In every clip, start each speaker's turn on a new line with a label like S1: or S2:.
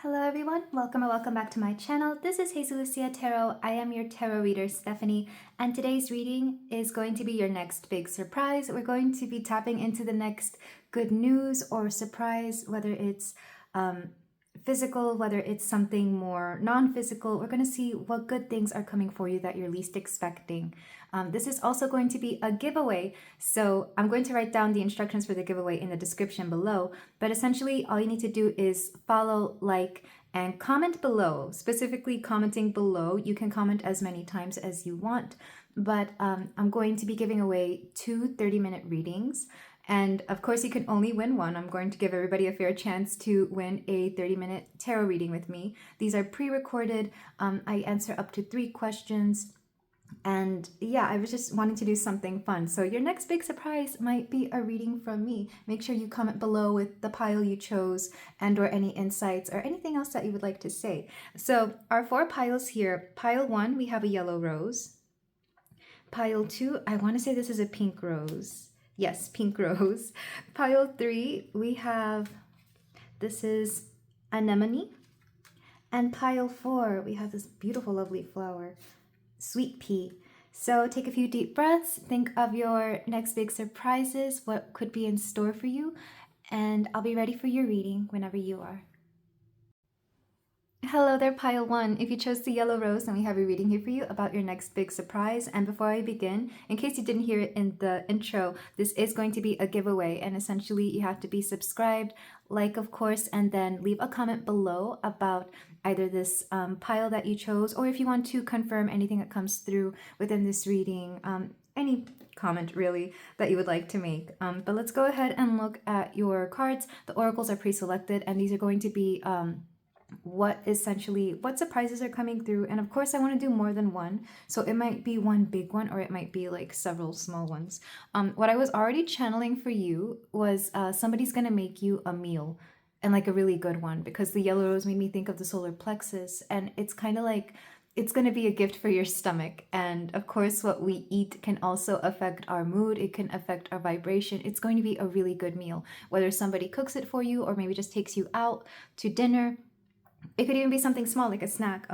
S1: Hello everyone, welcome and welcome back to my channel. This is Lucia Tarot. I am your tarot reader, Stephanie, and today's reading is going to be your next big surprise. We're going to be tapping into the next good news or surprise, whether it's physical, whether it's something more non-physical. We're going to see what good things are coming for you that you're least expecting. This is also going to be a giveaway, so I'm going to write down the instructions for the giveaway in the description below, but essentially all you need to do is follow, like, and comment below. Specifically commenting below, you can comment as many times as you want, but I'm going to be giving away 2 30-minute readings. And of course, you can only win one. I'm going to give everybody a fair chance to win a 30-minute tarot reading with me. These are pre-recorded. I answer up to 3 questions. And yeah, I was just wanting to do something fun. So your next big surprise might be a reading from me. Make sure you comment below with the pile you chose and or any insights or anything else that you would like to say. So our 4 piles here. Pile 1, we have a yellow rose. Pile 2, I want to say this is a pink rose. Yes, pink rose. Pile 3, we have, this is anemone. And pile 4, we have this beautiful, lovely flower, sweet pea. So take a few deep breaths, think of your next big surprises, what could be in store for you, and I'll be ready for your reading whenever you are. Hello there, pile 1. If you chose the yellow rose, then we have a reading here for you about your next big surprise. And before I begin, in case you didn't hear it in the intro, this is going to be a giveaway, and essentially you have to be subscribed, like of course, and then leave a comment below about either this pile that you chose, or if you want to confirm anything that comes through within this reading, any comment really that you would like to make. But let's go ahead and look at your cards. The oracles are pre-selected, and these are going to be what surprises are coming through. And of course I want to do more than one, so it might be one big one or it might be like several small ones. What I was already channeling for you was somebody's gonna make you a meal, and like a really good one, because the yellow rose made me think of the solar plexus, and it's kind of like it's going to be a gift for your stomach. And of course what we eat can also affect our mood, it can affect our vibration. It's going to be a really good meal, whether somebody cooks it for you or maybe just takes you out to dinner. It could even be something small, like a snack.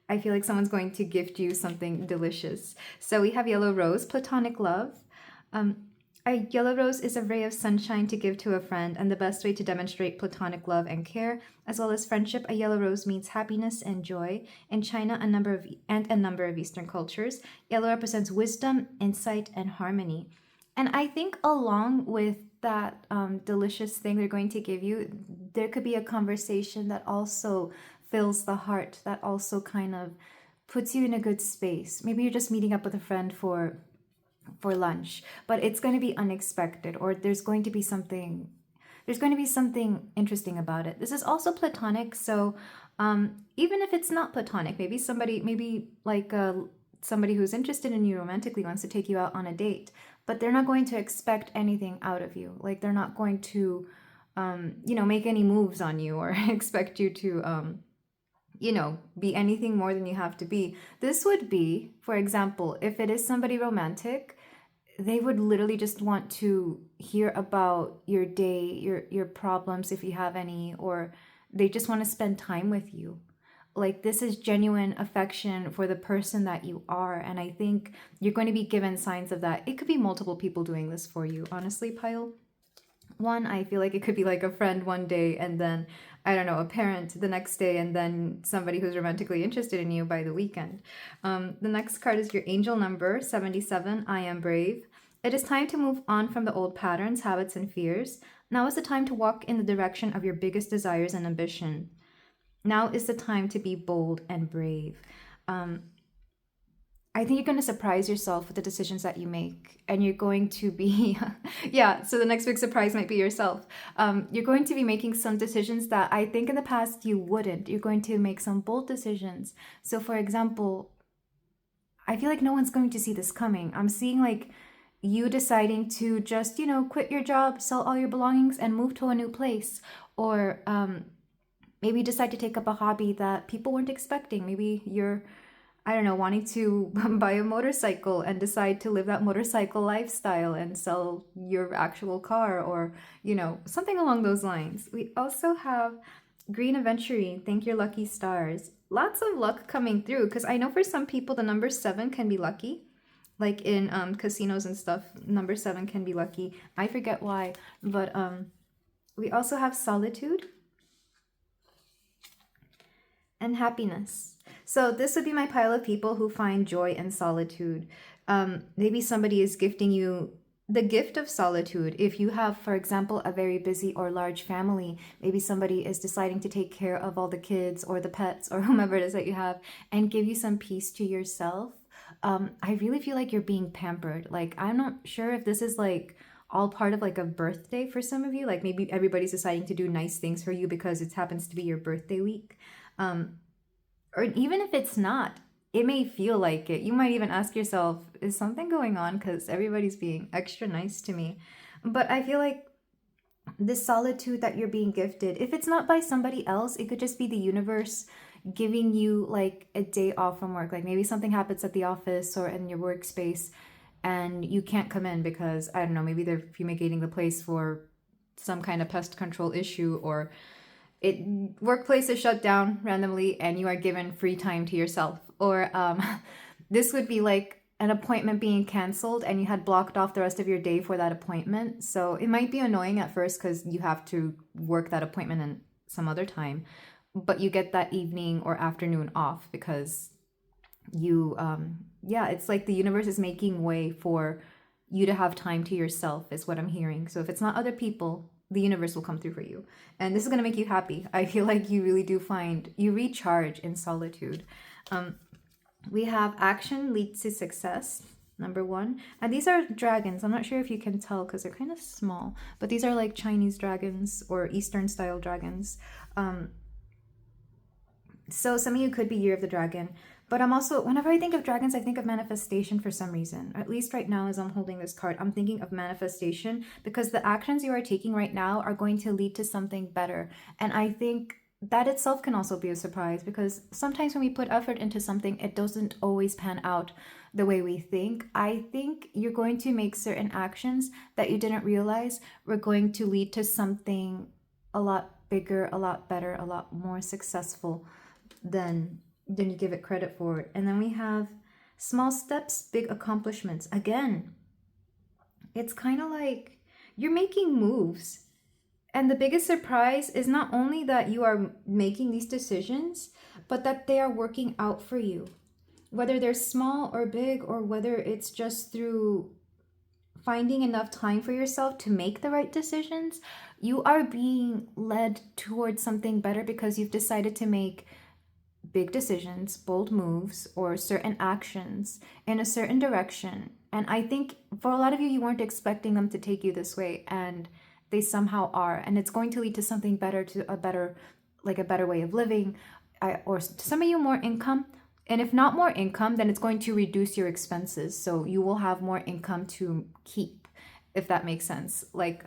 S1: I feel like someone's going to gift you something delicious. So we have yellow rose, platonic love. A yellow rose is a ray of sunshine to give to a friend, and the best way to demonstrate platonic love and care, as well as friendship. A yellow rose means happiness and joy. In China, a number of Eastern cultures, yellow represents wisdom, insight, and harmony. And I think along with that delicious thing they're going to give you, there could be a conversation that also fills the heart, that also kind of puts you in a good space. Maybe you're just meeting up with a friend for lunch, but it's going to be unexpected, or there's going to be something interesting about it. This is also platonic, so even if it's not platonic, maybe somebody who's interested in you romantically wants to take you out on a date, but they're not going to expect anything out of you. Like, they're not going to make any moves on you or expect you to be anything more than you have to be. This would be, for example, if it is somebody romantic, they would literally just want to hear about your day, your problems if you have any, or they just want to spend time with you. Like, this is genuine affection for the person that you are, and I think you're going to be given signs of that. It could be multiple people doing this for you, honestly, pile 1. I feel like it could be like a friend one day, and then, I don't know, a parent the next day, and then somebody who's romantically interested in you by the weekend. The next card is your angel number, 77, I am brave. It is time to move on from the old patterns, habits, and fears. Now is the time to walk in the direction of your biggest desires and ambition. Now is the time to be bold and brave. I think you're going to surprise yourself with the decisions that you make, and you're going to be, yeah, so the next big surprise might be yourself. You're going to be making some decisions that I think in the past you wouldn't. You're going to make some bold decisions. So for example, I feel like no one's going to see this coming. I'm seeing like you deciding to just, quit your job, sell all your belongings, and move to a new place. Or maybe decide to take up a hobby that people weren't expecting. Maybe you're, I don't know, wanting to buy a motorcycle and decide to live that motorcycle lifestyle and sell your actual car, or, something along those lines. We also have Green Aventurine, thank your lucky stars. Lots of luck coming through because I know for some people the number 7 can be lucky. Like in casinos and stuff, number 7 can be lucky. I forget why, but we also have solitude and happiness. So this would be my pile of people who find joy in solitude. Maybe somebody is gifting you the gift of solitude. If you have, for example, a very busy or large family, maybe somebody is deciding to take care of all the kids or the pets or whomever it is that you have and give you some peace to yourself. I really feel like you're being pampered. Like, I'm not sure if this is like all part of like a birthday for some of you. Like maybe everybody's deciding to do nice things for you because it happens to be your birthday week. Or even if it's not, it may feel like it. You might even ask yourself, is something going on? Because everybody's being extra nice to me. But I feel like this solitude that you're being gifted, if it's not by somebody else, it could just be the universe giving you like a day off from work. Like maybe something happens at the office or in your workspace and you can't come in because, I don't know, maybe they're fumigating the place for some kind of pest control issue, or workplace is shut down randomly and you are given free time to yourself. Or this would be like an appointment being canceled and you had blocked off the rest of your day for that appointment. So it might be annoying at first because you have to work that appointment in some other time, but you get that evening or afternoon off because you it's like the universe is making way for you to have time to yourself, is what I'm hearing. So if it's not other people, the universe will come through for you. And this is going to make you happy. I feel like you really do find you recharge in solitude. We have action leads to success, number 1. And these are dragons. I'm not sure if you can tell because they're kind of small, but these are like Chinese dragons or Eastern style dragons. So some of you could be Year of the Dragon. But I'm also, whenever I think of dragons, I think of manifestation for some reason. At least right now as I'm holding this card, I'm thinking of manifestation because the actions you are taking right now are going to lead to something better. And I think that itself can also be a surprise because sometimes when we put effort into something, it doesn't always pan out the way we think. I think you're going to make certain actions that you didn't realize were going to lead to something a lot bigger, a lot better, a lot more successful than you give it credit for. And then we have small steps, big accomplishments. Again, it's kind of like you're making moves. And the biggest surprise is not only that you are making these decisions, but that they are working out for you. Whether they're small or big, or whether it's just through finding enough time for yourself to make the right decisions, you are being led towards something better because you've decided to make big decisions, bold moves, or certain actions in a certain direction. And I think for a lot of you, you weren't expecting them to take you this way, and they somehow are. And it's going to lead to something better, to a better way of living, or to some of you, more income. And if not more income, then it's going to reduce your expenses. So you will have more income to keep, if that makes sense. Like,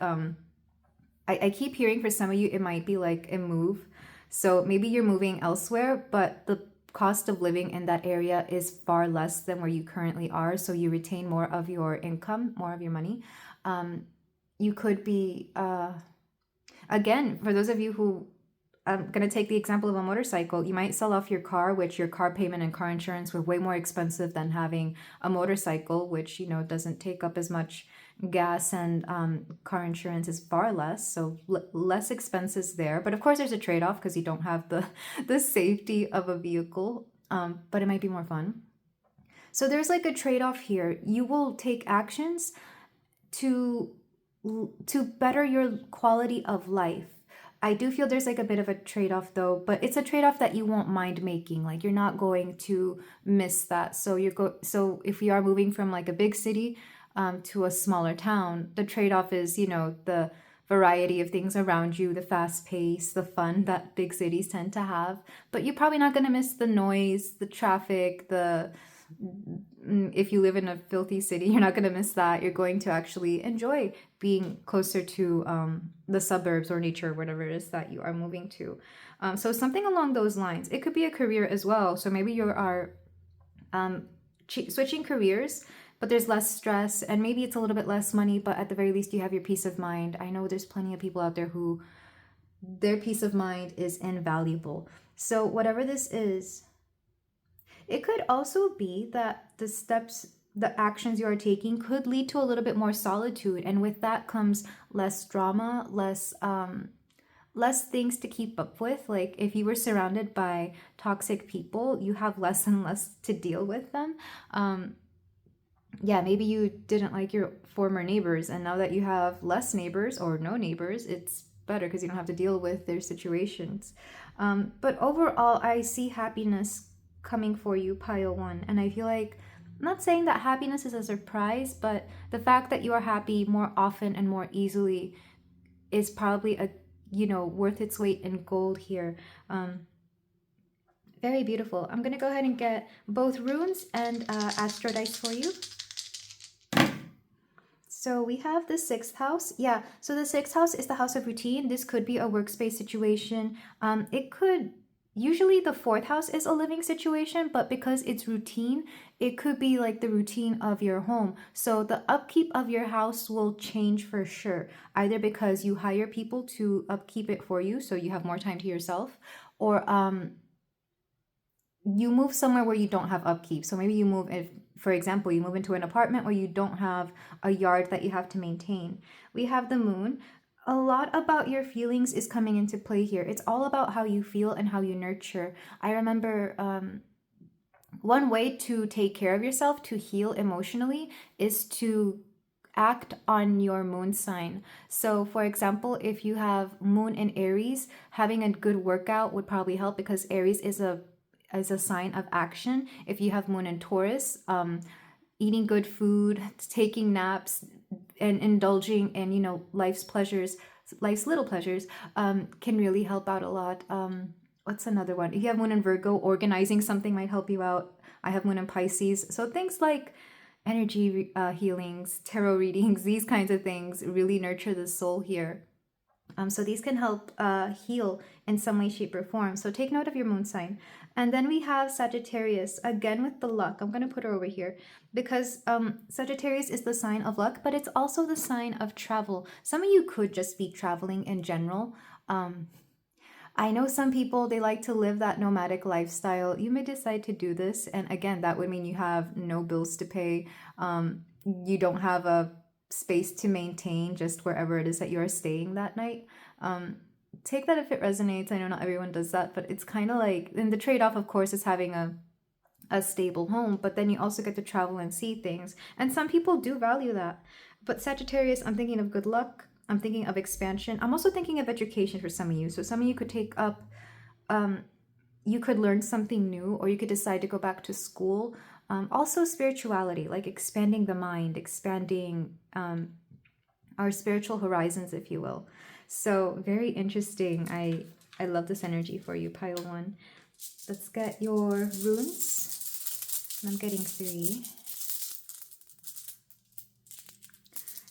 S1: I keep hearing for some of you, it might be like a move. So maybe you're moving elsewhere, but the cost of living in that area is far less than where you currently are. So you retain more of your income, more of your money. You could be, again, for those of you who, I'm going to take the example of a motorcycle. You might sell off your car, which your car payment and car insurance were way more expensive than having a motorcycle, which, doesn't take up as much gas, and car insurance is far less. So less expenses there. But of course, there's a trade-off because you don't have the safety of a vehicle, but it might be more fun. So there's like a trade-off here. You will take actions to better your quality of life. I do feel there's like a bit of a trade-off though, but it's a trade-off that you won't mind making. Like you're not going to miss that. So so if we are moving from like a big city to a smaller town, the trade-off is, the variety of things around you, the fast pace, the fun that big cities tend to have. But you're probably not going to miss the noise, the traffic, if you live in a filthy city, you're not going to miss that. You're going to actually enjoy being closer to the suburbs or nature, whatever it is that you are moving to. So something along those lines. It could be a career as well. So maybe you are switching careers, but there's less stress, and maybe it's a little bit less money, but at the very least you have your peace of mind. I know there's plenty of people out there who their peace of mind is invaluable. So whatever this is, it could also be that the actions you are taking could lead to a little bit more solitude, and with that comes less drama, less things to keep up with. Like if you were surrounded by toxic people, you have less and less to deal with them. Yeah, maybe you didn't like your former neighbors, and now that you have less neighbors or no neighbors, it's better because you don't have to deal with their situations. But overall, I see happiness coming for you, pile one. And I feel like, I'm not saying that happiness is a surprise, but the fact that you are happy more often and more easily is probably worth its weight in gold here. Very beautiful. I'm gonna go ahead and get both runes and astro dice for you. So we have the sixth house. Yeah, so the sixth house is the house of routine. This could be a workspace situation. It could, usually the fourth house is a living situation, but because it's routine, it could be like the routine of your home. So the upkeep of your house will change for sure, either because you hire people to upkeep it for you, so you have more time to yourself, or you move somewhere where you don't have upkeep. So maybe you move, if for example you move into an apartment where you don't have a yard that you have to maintain. We have the moon. A lot about your feelings is coming into play here. It's all about how you feel and how you nurture. I remember one way to take care of yourself, to heal emotionally, is to act on your moon sign. So for example, if you have moon in Aries, having a good workout would probably help, because Aries is a sign of action. If you have moon in Taurus, eating good food, taking naps, and indulging in life's pleasures, life's little pleasures, can really help out a lot. What's another one? If you have moon in Virgo, organizing something might help you out. I have moon in Pisces, so things like energy healings, tarot readings, these kinds of things really nurture the soul here. So these can help heal in some way, shape, or form. So take note of your moon sign. And then we have Sagittarius, again with the luck. I'm going to put her over here because Sagittarius is the sign of luck, but it's also the sign of travel. Some of you could just be traveling in general. I know some people, they like to live that nomadic lifestyle. You may decide to do this. And again, that would mean you have no bills to pay. You don't have a space to maintain just wherever it is that you're staying that night. Take that if it resonates. I know not everyone does that, but it's kind of like, and the trade-off of course is having a stable home, but then you also get to travel and see things, and some people do value that. But Sagittarius, I'm thinking of good luck, I'm thinking of expansion, I'm also thinking of education for some of you. So some of you could take up you could learn something new, or you could decide to go back to school. Also spirituality, like expanding the mind, expanding our spiritual horizons, if you will. So very interesting. I love this energy for you, pile one. Let's get your runes. I'm getting 3.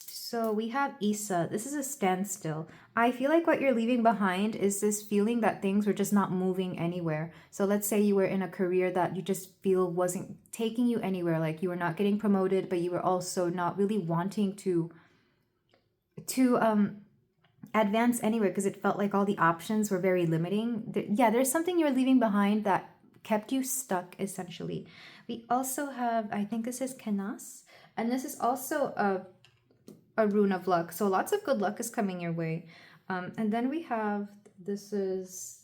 S1: So we have Isa. This is a standstill. I feel like what you're leaving behind is this feeling that things were just not moving anywhere. So let's say you were in a career that you just feel wasn't taking you anywhere. Like you were not getting promoted, but you were also not really wanting to advance anywhere because it felt like all the options were very limiting. There's something you're leaving behind that kept you stuck, essentially. We also have, I think this is Kenas, and this is also a rune of luck. So lots of good luck is coming your way. And then we have, this is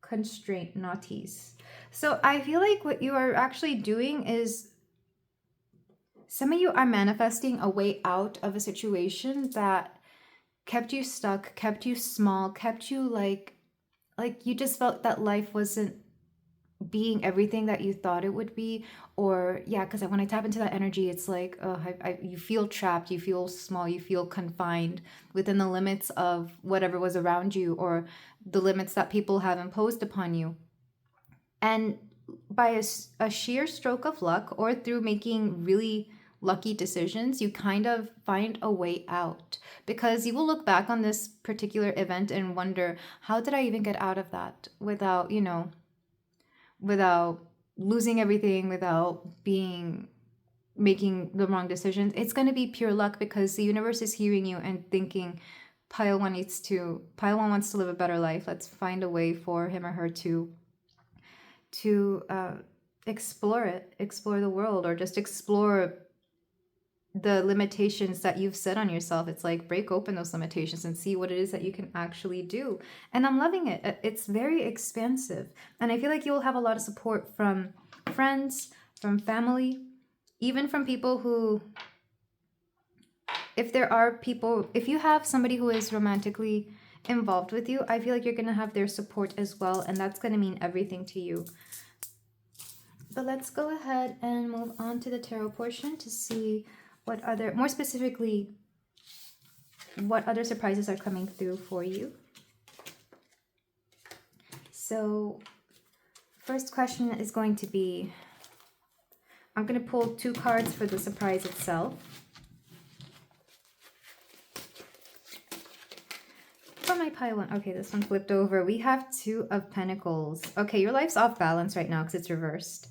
S1: Constraint, Naughties. So I feel like what you are actually doing is, some of you are manifesting a way out of a situation that kept you stuck, kept you small, kept you like you just felt that life wasn't being everything that you thought it would be. Or because when I tap into that energy, it's like you feel trapped, you feel small, you feel confined within the limits of whatever was around you, or the limits that people have imposed upon you. And by a sheer stroke of luck, or through making really lucky decisions, you kind of find a way out, because you will look back on this particular event and wonder, how did I even get out of that without losing everything, without making the wrong decisions? It's going to be pure luck, because the universe is hearing you and thinking, Pile one wants to live a better life. Let's find a way for him or her to explore the world, or just explore the limitations that you've set on yourself. It's like, break open those limitations and see what it is that you can actually do. And I'm loving it. It's very expansive. And I feel like you will have a lot of support from friends, from family, even from people who, if you have somebody who is romantically involved with you, I feel like you're going to have their support as well. And that's going to mean everything to you. But let's go ahead and move on to the tarot portion to see more specifically, what other surprises are coming through for you. So, first question is going to be, I'm going to pull 2 cards for the surprise itself. For my pile one, okay, this one flipped over. We have 2 of Pentacles. Okay, your life's off balance right now because it's reversed.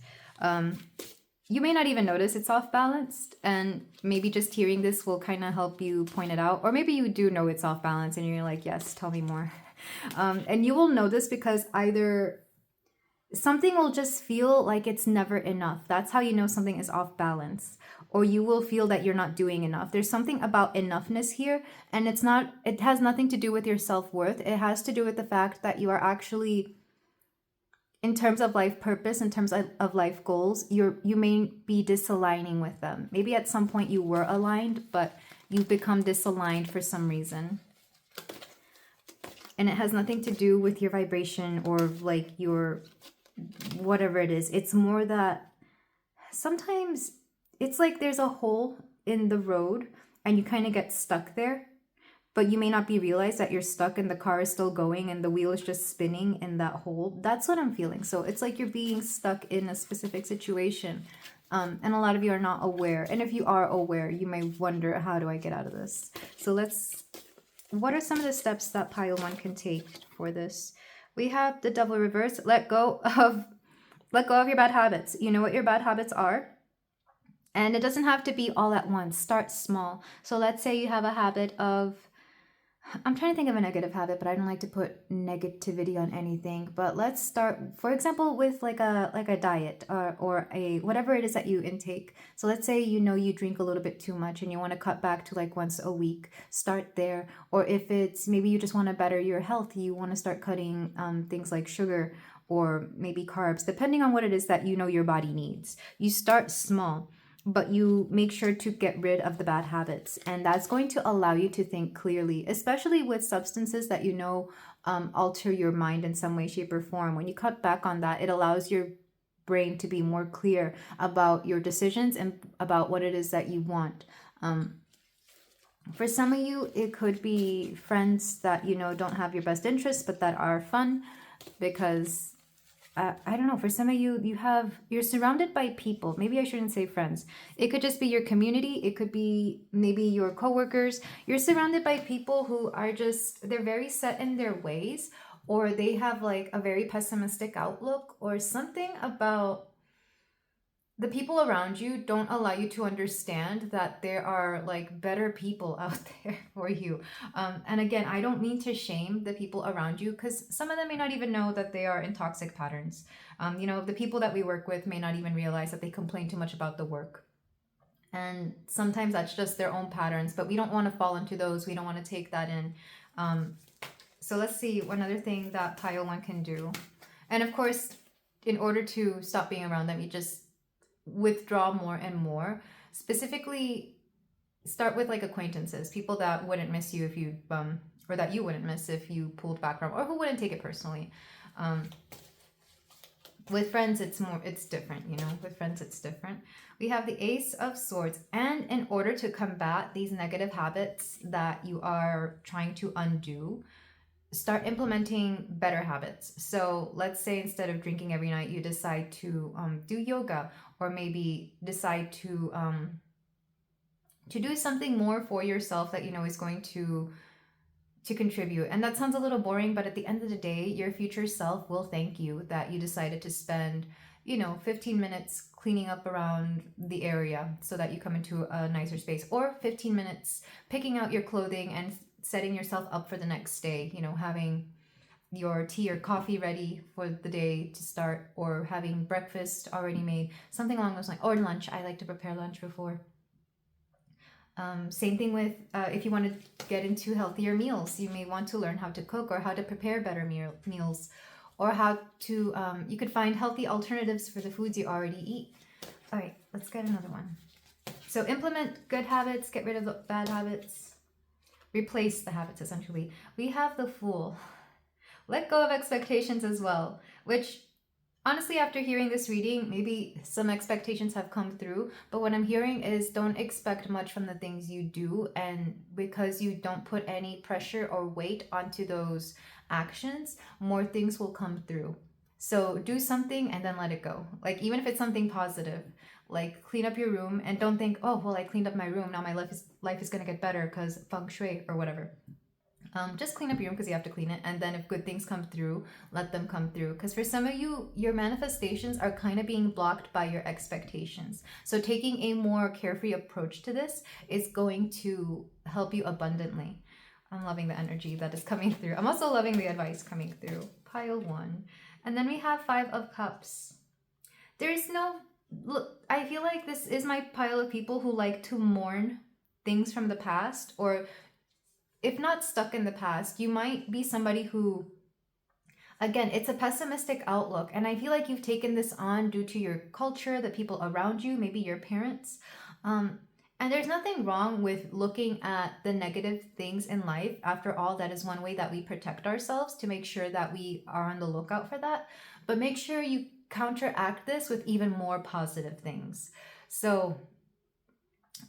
S1: You may not even notice it's off balanced, and maybe just hearing this will kind of help you point it out. Or maybe you do know it's off balance and you're like, yes, tell me more. And you will know this because either something will just feel like it's never enough. That's how you know something is off balance. Or you will feel that you're not doing enough. There's something about enoughness here, and it has nothing to do with your self-worth. It has to do with the fact that you are actually, in terms of life purpose, in terms of life goals, you may be disaligning with them. Maybe at some point you were aligned, but you've become disaligned for some reason. And it has nothing to do with your vibration or like your whatever it is. It's more that sometimes it's like there's a hole in the road and you kind of get stuck there. But you may not be realized that you're stuck and the car is still going and the wheel is just spinning in that hole. That's what I'm feeling. So it's like you're being stuck in a specific situation. And a lot of you are not aware. And if you are aware, you may wonder, how do I get out of this? So what are some of the steps that pile one can take for this? We have the Devil reverse. Let go of your bad habits. You know what your bad habits are. And it doesn't have to be all at once. Start small. So let's say you have a habit of, I'm trying to think of a negative habit, but I don't like to put negativity on anything. But let's start, for example, with like a diet or a whatever it is that you intake. So let's say you drink a little bit too much and you want to cut back to like once a week. Start there. Or if it's maybe you just want to better your health, you want to start cutting things like sugar or maybe carbs, depending on what it is that your body needs. You start small, but you make sure to get rid of the bad habits. And that's going to allow you to think clearly, especially with substances that alter your mind in some way, shape, or form. When you cut back on that, it allows your brain to be more clear about your decisions and about what it is that you want. For some of you, it could be friends that, don't have your best interests, but that are fun because I don't know, for some of you, you're surrounded by people. Maybe I shouldn't say friends. It could just be your community. It could be maybe your coworkers. You're surrounded by people who are they're very set in their ways, or they have like a very pessimistic outlook, or something about the people around you don't allow you to understand that there are like better people out there for you. And again, I don't mean to shame the people around you, because some of them may not even know that they are in toxic patterns. The people that we work with may not even realize that they complain too much about the work. And sometimes that's just their own patterns, but we don't want to fall into those. We don't want to take that in. So let's see one other thing that pile one can do. And of course, in order to stop being around them, you just withdraw more and more. Specifically, start with like acquaintances, people that wouldn't miss you if you or that you wouldn't miss if you pulled back from, or who wouldn't take it personally. With friends, it's different. With friends it's different. We have the Ace of Swords, and in order to combat these negative habits that you are trying to undo, start implementing better habits. So let's say instead of drinking every night, you decide to do yoga, or maybe decide to do something more for yourself that is going to contribute. And that sounds a little boring, but at the end of the day, your future self will thank you that you decided to spend 15 minutes cleaning up around the area so that you come into a nicer space, or 15 minutes picking out your clothing and setting yourself up for the next day, you know, having your tea or coffee ready for the day to start, or having breakfast already made, something along those lines, or lunch. I like to prepare lunch before. Same thing with if you want to get into healthier meals, you may want to learn how to cook or how to prepare better meals, or how to, you could find healthy alternatives for the foods you already eat. All right, let's get another one. So implement good habits, get rid of the bad habits, replace the habits essentially. We have the Fool. Let go of expectations as well, which honestly, after hearing this reading, maybe some expectations have come through, but what I'm hearing is don't expect much from the things you do, and because you don't put any pressure or weight onto those actions, more things will come through. So do something and then let it go. Like, even if it's something positive, like clean up your room, and don't think, oh, well, I cleaned up my room, now my life is going to get better because feng shui or whatever. Just clean up your room because you have to clean it, and then if good things come through, let them come through, because for some of you, your manifestations are kind of being blocked by your expectations. So taking a more carefree approach to this is going to help you abundantly. I'm loving the energy that is coming through. I'm also loving the advice coming through. Pile 1. And then we have 5 of Cups. There's no, look, I feel like this is my pile of people who like to mourn things from the past, or if not stuck in the past, you might be somebody who, again, it's a pessimistic outlook. And I feel like you've taken this on due to your culture, the people around you, maybe your parents. And there's nothing wrong with looking at the negative things in life. After all, that is one way that we protect ourselves, to make sure that we are on the lookout for that. But make sure you counteract this with even more positive things. So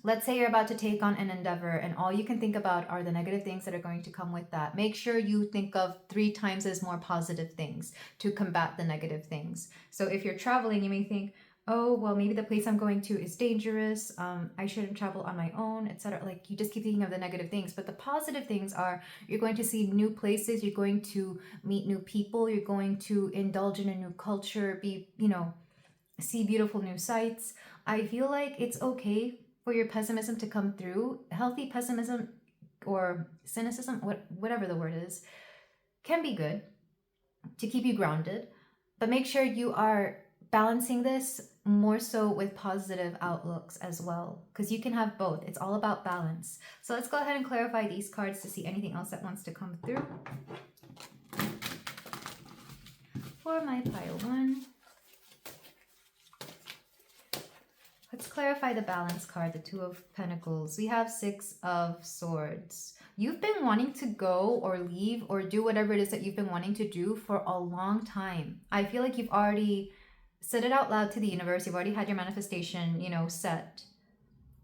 S1: let's say you're about to take on an endeavor and all you can think about are the negative things that are going to come with that. Make sure you think of 3 times as more positive things to combat the negative things. So if you're traveling, you may think, oh, well, maybe the place I'm going to is dangerous. I shouldn't travel on my own, etc. Like, you just keep thinking of the negative things. But the positive things are, you're going to see new places, you're going to meet new people, you're going to indulge in a new culture, see beautiful new sights. I feel like it's okay for your pessimism to come through. Healthy pessimism or cynicism, whatever the word is, can be good to keep you grounded, but make sure you are balancing this more so with positive outlooks as well, because you can have both. It's all about balance. So let's go ahead and clarify these cards to see anything else that wants to come through. For my pile 1, let's clarify the balance card, the 2 of Pentacles. We have 6 of Swords. You've been wanting to go or leave or do whatever it is that you've been wanting to do for a long time. I feel like you've already said it out loud to the universe. You've already had your manifestation, set.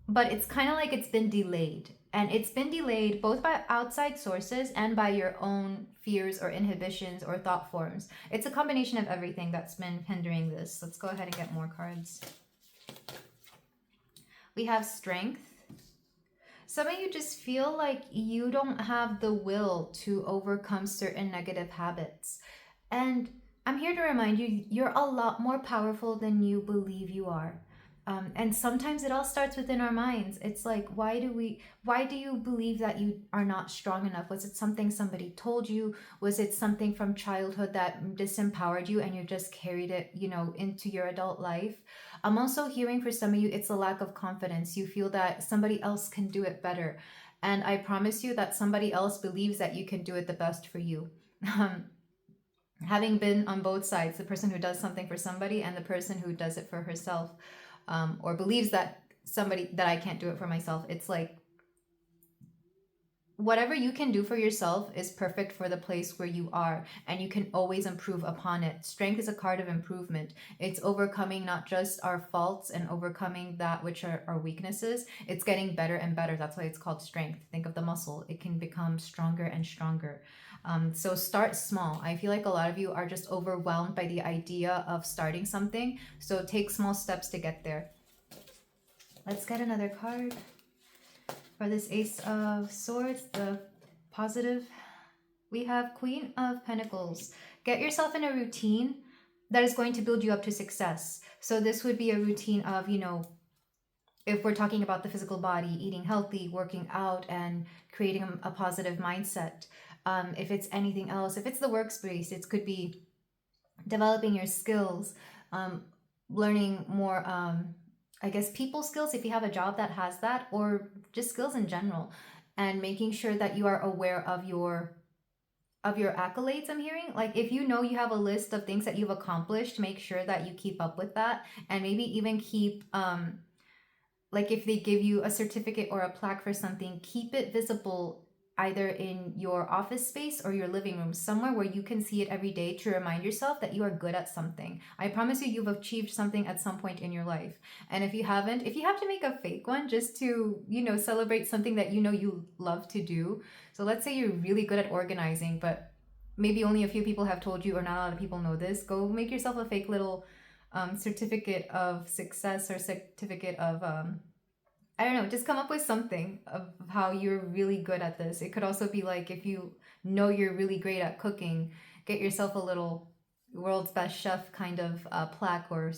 S1: But it's kind of like it's been delayed. And it's been delayed both by outside sources and by your own fears or inhibitions or thought forms. It's a combination of everything that's been hindering this. Let's go ahead and get more cards. We have Strength. Some of you just feel like you don't have the will to overcome certain negative habits. And I'm here to remind you, you're a lot more powerful than you believe you are. And sometimes it all starts within our minds. It's like, why do you believe that you are not strong enough? Was it something somebody told you? Was it something from childhood that disempowered you and you just carried it, into your adult life? I'm also hearing for some of you, it's a lack of confidence. You feel that somebody else can do it better. And I promise you that somebody else believes that you can do it the best for you. Having been on both sides, the person who does something for somebody and the person who does it for herself, or believes that I can't do it for myself. It's like, whatever you can do for yourself is perfect for the place where you are, and you can always improve upon it. Strength is a card of improvement. It's overcoming not just our faults and overcoming that which are our weaknesses. It's getting better and better. That's why it's called strength. Think of the muscle. It can become stronger and stronger. So start small. I feel like a lot of you are just overwhelmed by the idea of starting something. So take small steps to get there. Let's get another card. For this Ace of Swords, the positive, we have Queen of Pentacles. Get yourself in a routine that is going to build you up to success. So this would be a routine of, if we're talking about the physical body, eating healthy, working out, and creating a positive mindset. If it's anything else, if it's the workspace, it could be developing your skills, um, learning more, I guess, people skills if you have a job that has that, or just skills in general, and making sure that you are aware of your accolades. I'm hearing, like, if you know you have a list of things that you've accomplished, make sure that you keep up with that, and maybe even keep like if they give you a certificate or a plaque for something, keep it visible either in your office space or your living room, somewhere where you can see it every day to remind yourself that you are good at something. I promise you, you've achieved something at some point in your life. And if you haven't, if you have to make a fake one just to, celebrate something that you love to do. So let's say you're really good at organizing, but maybe only a few people have told you, or not a lot of people know this. Go make yourself a fake little certificate of success, or certificate of I don't know, just come up with something of how you're really good at this. It could also be like, if you know you're really great at cooking, get yourself a little world's best chef kind of plaque, or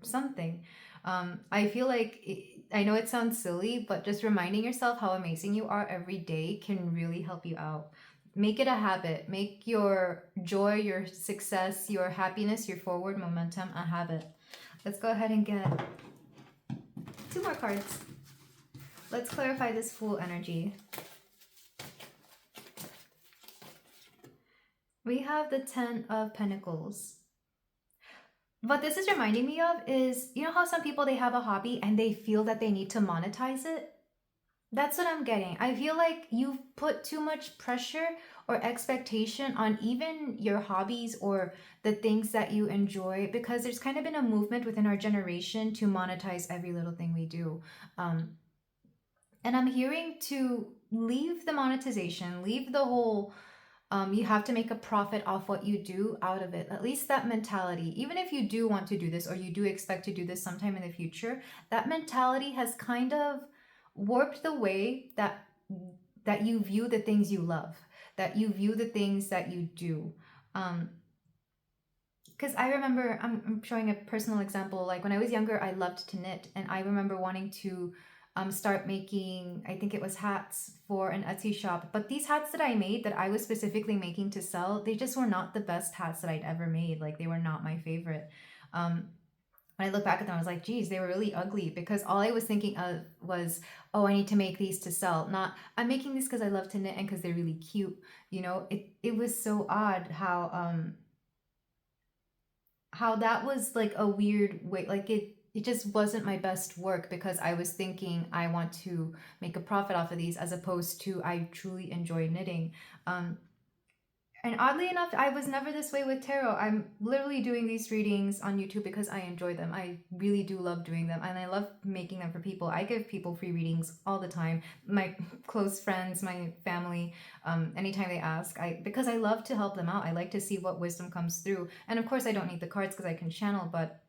S1: something. I feel like I know it sounds silly, but just reminding yourself how amazing you are every day can really help you out. Make it a habit. Make your joy, your success, your happiness, your forward momentum a habit. Let's go ahead and get 2 more cards. Let's clarify this Fool energy. We have the 10 of Pentacles. What this is reminding me of is, how some people, they have a hobby and they feel that they need to monetize it? That's what I'm getting. I feel like you've put too much pressure or expectation on even your hobbies or the things that you enjoy, because there's kind of been a movement within our generation to monetize every little thing we do. And I'm hearing to leave the monetization, leave the whole, you have to make a profit off what you do, out of it. At least that mentality. Even if you do want to do this, or you do expect to do this sometime in the future, that mentality has kind of warped the way that you view the things you love, that you view the things that you do. Because I remember, I'm showing a personal example. Like when I was younger, I loved to knit, and I remember wanting to start making, I think it was hats for an Etsy shop. But these hats that I made, that I was specifically making to sell, they just were not the best hats that I'd ever made. Like, they were not my favorite. When I look back at them, I was like, geez, they were really ugly, because all I was thinking of was, oh, I need to make these to sell. Not, I'm making these because I love to knit and because they're really cute. It was so odd how that was like a weird way. Like, it just wasn't my best work, because I was thinking I want to make a profit off of these, as opposed to I truly enjoy knitting. And oddly enough, I was never this way with tarot. I'm literally doing these readings on YouTube because I enjoy them. I really do love doing them, and I love making them for people. I give people free readings all the time. My close friends, my family, anytime they ask, because I love to help them out. I like to see what wisdom comes through. And of course, I don't need the cards because I can channel, but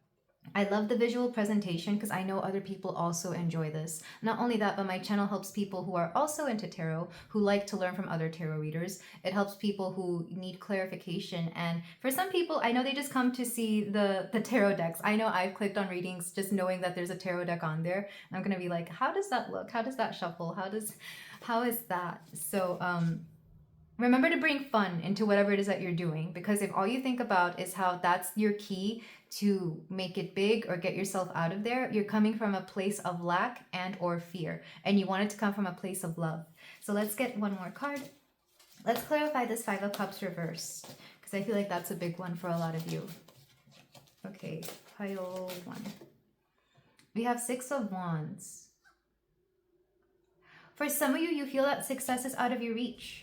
S1: I love the visual presentation because I know other people also enjoy this. Not only that, but my channel helps people who are also into tarot, who like to learn from other tarot readers. It helps people who need clarification. And for some people, I know they just come to see the tarot decks. I know I've clicked on readings just knowing that there's a tarot deck on there. And I'm going to be like, how does that look? How does that shuffle? How is that? So, remember to bring fun into whatever it is that you're doing, because if all you think about is how that's your key to make it big or get yourself out of there, you're coming from a place of lack and or fear, and you want it to come from a place of love. So let's get one more card. Let's clarify this 5 of Cups reversed, because I feel like that's a big one for a lot of you. Okay, pile 1. We have 6 of Wands. For some of you, you feel that success is out of your reach.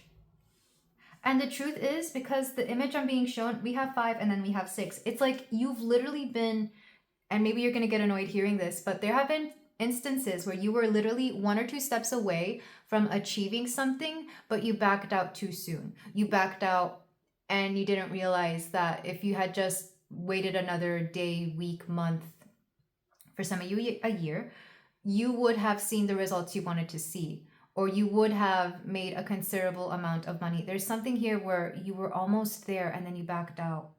S1: And the truth is, because the image I'm being shown, we have 5 and then we have 6. It's like you've literally been, and maybe you're going to get annoyed hearing this, but there have been instances where you were literally 1 or 2 steps away from achieving something, but you backed out too soon. You backed out and you didn't realize that if you had just waited another day, week, month, for some of you a year, you would have seen the results you wanted to see, or you would have made a considerable amount of money. There's something here where you were almost there and then you backed out,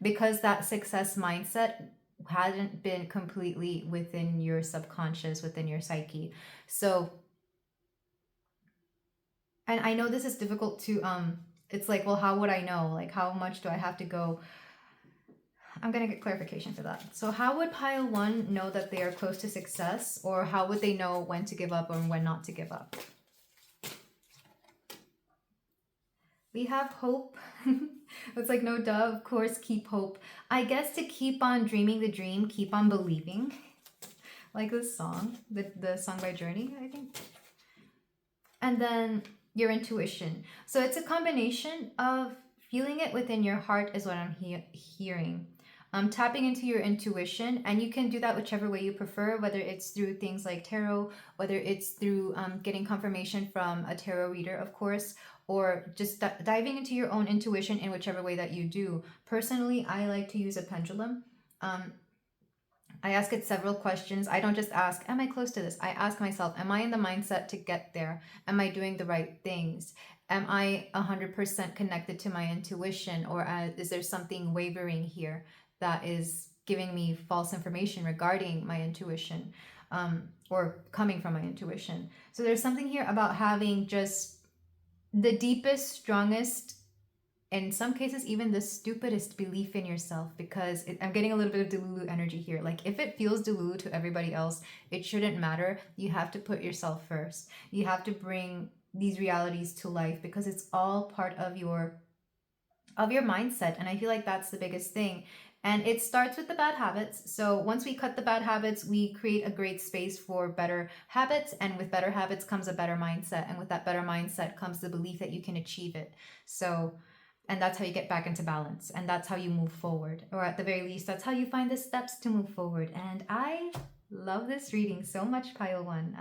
S1: because that success mindset hadn't been completely within your subconscious, within your psyche. So, and I know this is difficult to it's like, well, how would I know? Like, how much do I have to go? I'm going to get clarification for that. So how would pile 1 know that they are close to success, or how would they know when to give up or when not to give up? We have hope. It's like, no, duh, of course, keep hope. I guess to keep on dreaming the dream, keep on believing. Like this song, the song by Journey, I think. And then your intuition. So it's a combination of feeling it within your heart is what I'm hearing. Tapping into your intuition, and you can do that whichever way you prefer, whether it's through things like tarot, whether it's through getting confirmation from a tarot reader, of course, or just diving into your own intuition in whichever way that you do. Personally, I like to use a pendulum. I ask it several questions. I don't just ask, am I close to this? I ask myself, am I in the mindset to get there? Am I doing the right things? Am I 100% connected to my intuition? Or is there something wavering here that is giving me false information regarding my intuition, or coming from my intuition? So there's something here about having just the deepest, strongest, in some cases even the stupidest belief in yourself, because I'm getting a little bit of Delulu energy here. Like, if it feels Delulu to everybody else, it shouldn't matter. You have to put yourself first. You have to bring these realities to life, because it's all part of your mindset. And I feel like that's the biggest thing. And it starts with the bad habits. So once we cut the bad habits, we create a great space for better habits. And with better habits comes a better mindset. And with that better mindset comes the belief that you can achieve it. So, and that's how you get back into balance. And that's how you move forward. Or at the very least, that's how you find the steps to move forward. And I love this reading so much, Pile 1.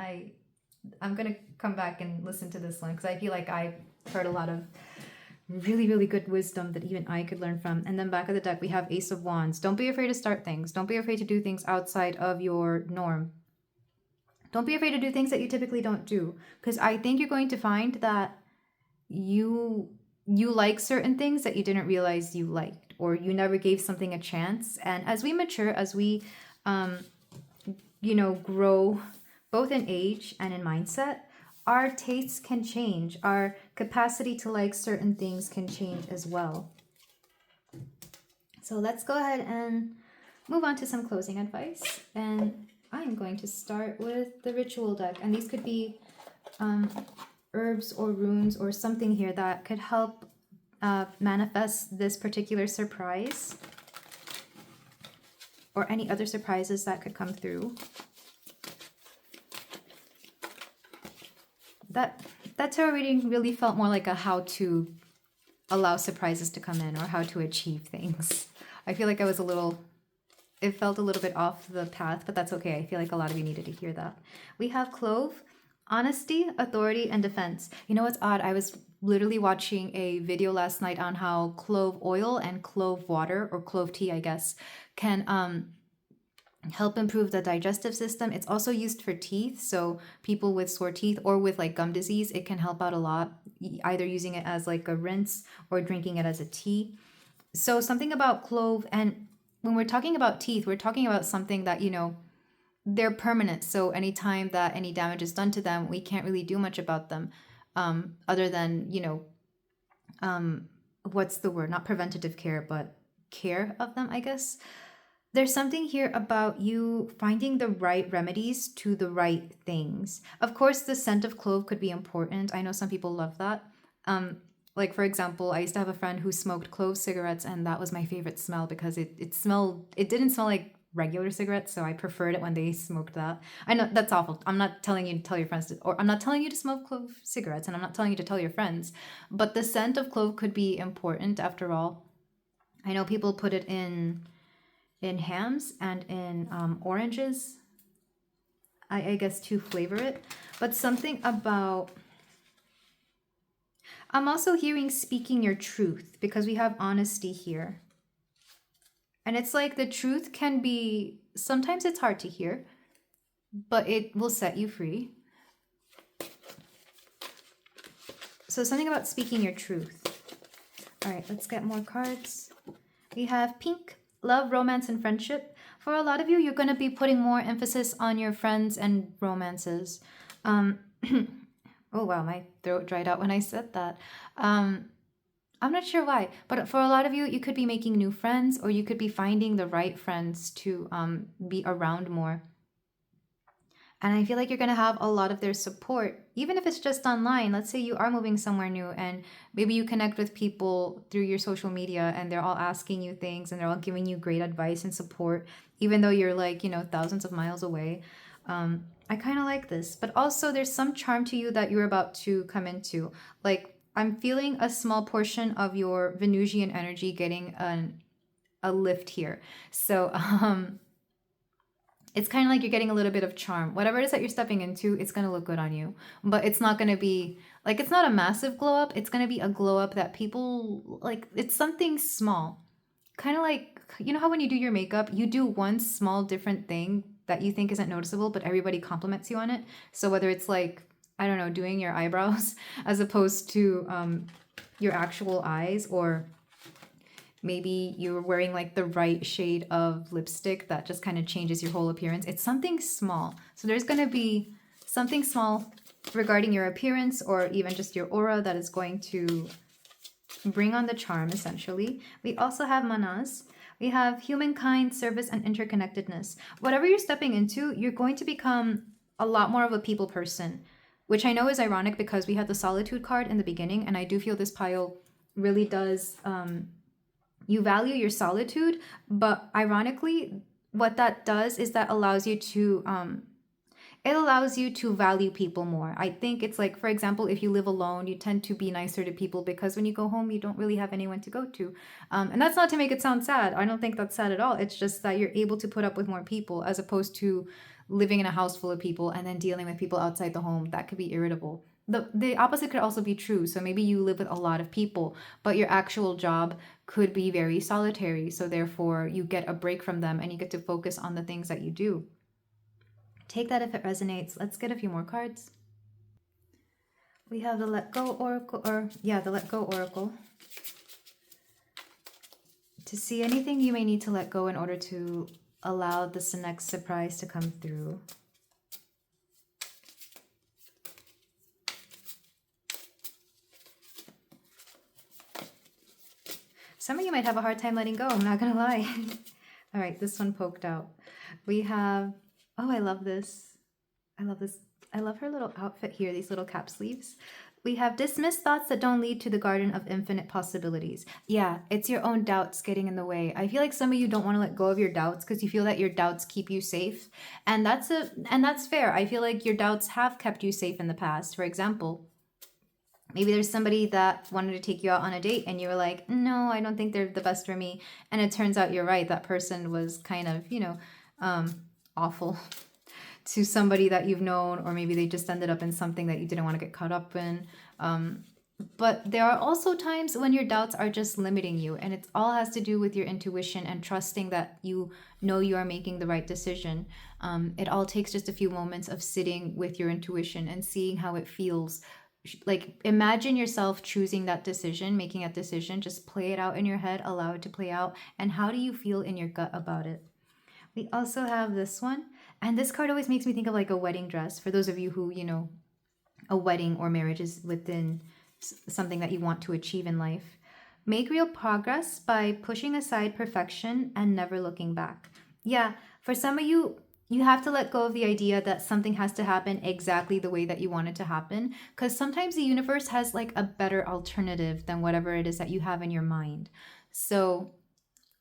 S1: I'm going to come back and listen to this one, because I feel like I've heard a lot of really, really good wisdom that even I could learn from. And then back of the deck, we have Ace of Wands. Don't be afraid to start things. Don't be afraid to do things outside of your norm. Don't be afraid to do things that you typically don't do, because I think you're going to find that you like certain things that you didn't realize you liked, or you never gave something a chance. And as we mature, as we grow both in age and in mindset, our tastes can change. Our capacity to like certain things can change as well. So let's go ahead and move on to some closing advice. And I'm going to start with the ritual deck. And these could be herbs or runes or something here that could help manifest this particular surprise, or any other surprises that could come through. That tarot reading really felt more like a how to allow surprises to come in, or how to achieve things. I feel like it felt a little bit off the path, but that's okay. I feel like a lot of you needed to hear that. We have Clove, honesty, authority, and defense. You know what's odd? I was literally watching a video last night on how clove oil and clove water, or clove tea, I guess, can help improve the digestive system. It's also used for teeth. So people with sore teeth or with like gum disease, it can help out a lot, either using it as like a rinse or drinking it as a tea. So something about clove, and when we're talking about teeth, we're talking about something that, they're permanent. So anytime that any damage is done to them, we can't really do much about them, other than, what's the word? Not preventative care, but care of them, I guess. There's something here about you finding the right remedies to the right things. Of course, the scent of clove could be important. I know some people love that. Like, for example, I used to have a friend who smoked clove cigarettes, and that was my favorite smell, because it didn't smell like regular cigarettes, so I preferred it when they smoked that. I know that's awful. I'm not telling you to tell your friends or I'm not telling you to smoke clove cigarettes, and I'm not telling you to tell your friends, but the scent of clove could be important after all. I know people put it in hams and in oranges, I guess, to flavor it. But something about, I'm also hearing speaking your truth, because we have honesty here. And it's like the truth can be, sometimes it's hard to hear, but it will set you free. So something about speaking your truth. All right, let's get more cards. We have pink, love, romance, and friendship. For a lot of you, you're going to be putting more emphasis on your friends and romances. Um, oh, wow, my throat dried out when I said that. I'm not sure why, but for a lot of you, you could be making new friends, or you could be finding the right friends to be around more. And I feel like you're going to have a lot of their support, even if it's just online. Let's say you are moving somewhere new and maybe you connect with people through your social media and they're all asking you things and they're all giving you great advice and support, even though you're like, thousands of miles away. I kind of like this, but also there's some charm to you that you're about to come into. Like, I'm feeling a small portion of your Venusian energy getting a lift here. So, it's kind of like you're getting a little bit of charm. Whatever it is that you're stepping into, it's going to look good on you. But it's not going to be, like, it's not a massive glow up. It's going to be a glow up that people, like, it's something small. Kind of like, you know how when you do your makeup, you do one small different thing that you think isn't noticeable, but everybody compliments you on it. So whether it's like, I don't know, doing your eyebrows as opposed to your actual eyes, or maybe you're wearing like the right shade of lipstick that just kind of changes your whole appearance. It's something small. So there's going to be something small regarding your appearance or even just your aura that is going to bring on the charm, essentially. We also have manas. We have humankind, service, and interconnectedness. Whatever you're stepping into, you're going to become a lot more of a people person, which I know is ironic because we had the solitude card in the beginning, and I do feel this pile really does... you value your solitude, but ironically, what that does is that allows you to it allows you to value people more. I think it's like, for example, if you live alone, you tend to be nicer to people because when you go home, you don't really have anyone to go to. And that's not to make it sound sad. I don't think that's sad at all. It's just that you're able to put up with more people as opposed to living in a house full of people and then dealing with people outside the home. That could be irritable. The opposite could also be true. So maybe you live with a lot of people, but your actual job could be very solitary. So therefore, you get a break from them and you get to focus on the things that you do. Take that if it resonates. Let's get a few more cards. We have the Let Go Oracle, the Let Go Oracle. To see anything you may need to let go in order to allow this next surprise to come through. Some of you might have a hard time letting go, I'm not gonna lie. All right, this one poked out. We have, oh, I love this. I love this. I love her little outfit here, these little cap sleeves. We have dismissed thoughts that don't lead to the garden of infinite possibilities. Yeah, it's your own doubts getting in the way. I feel like some of you don't want to let go of your doubts because you feel that your doubts keep you safe. And that's fair. I feel like your doubts have kept you safe in the past. For example, maybe there's somebody that wanted to take you out on a date and you were like, no, I don't think they're the best for me. And it turns out you're right. That person was kind of, awful to somebody that you've known, or maybe they just ended up in something that you didn't want to get caught up in. But there are also times when your doubts are just limiting you, and it all has to do with your intuition and trusting that you know you are making the right decision. It all takes just a few moments of sitting with your intuition and seeing how it feels. Like, imagine yourself choosing that decision, making that decision, just play it out in your head, allow it to play out, and how do you feel in your gut about it? We also have this one, and this card always makes me think of like a wedding dress. For those of you who, a wedding or marriage is within something that you want to achieve in life. Make real progress by pushing aside perfection and never looking back. Yeah, for some of you, you have to let go of the idea that something has to happen exactly the way that you want it to happen, because sometimes the universe has like a better alternative than whatever it is that you have in your mind. So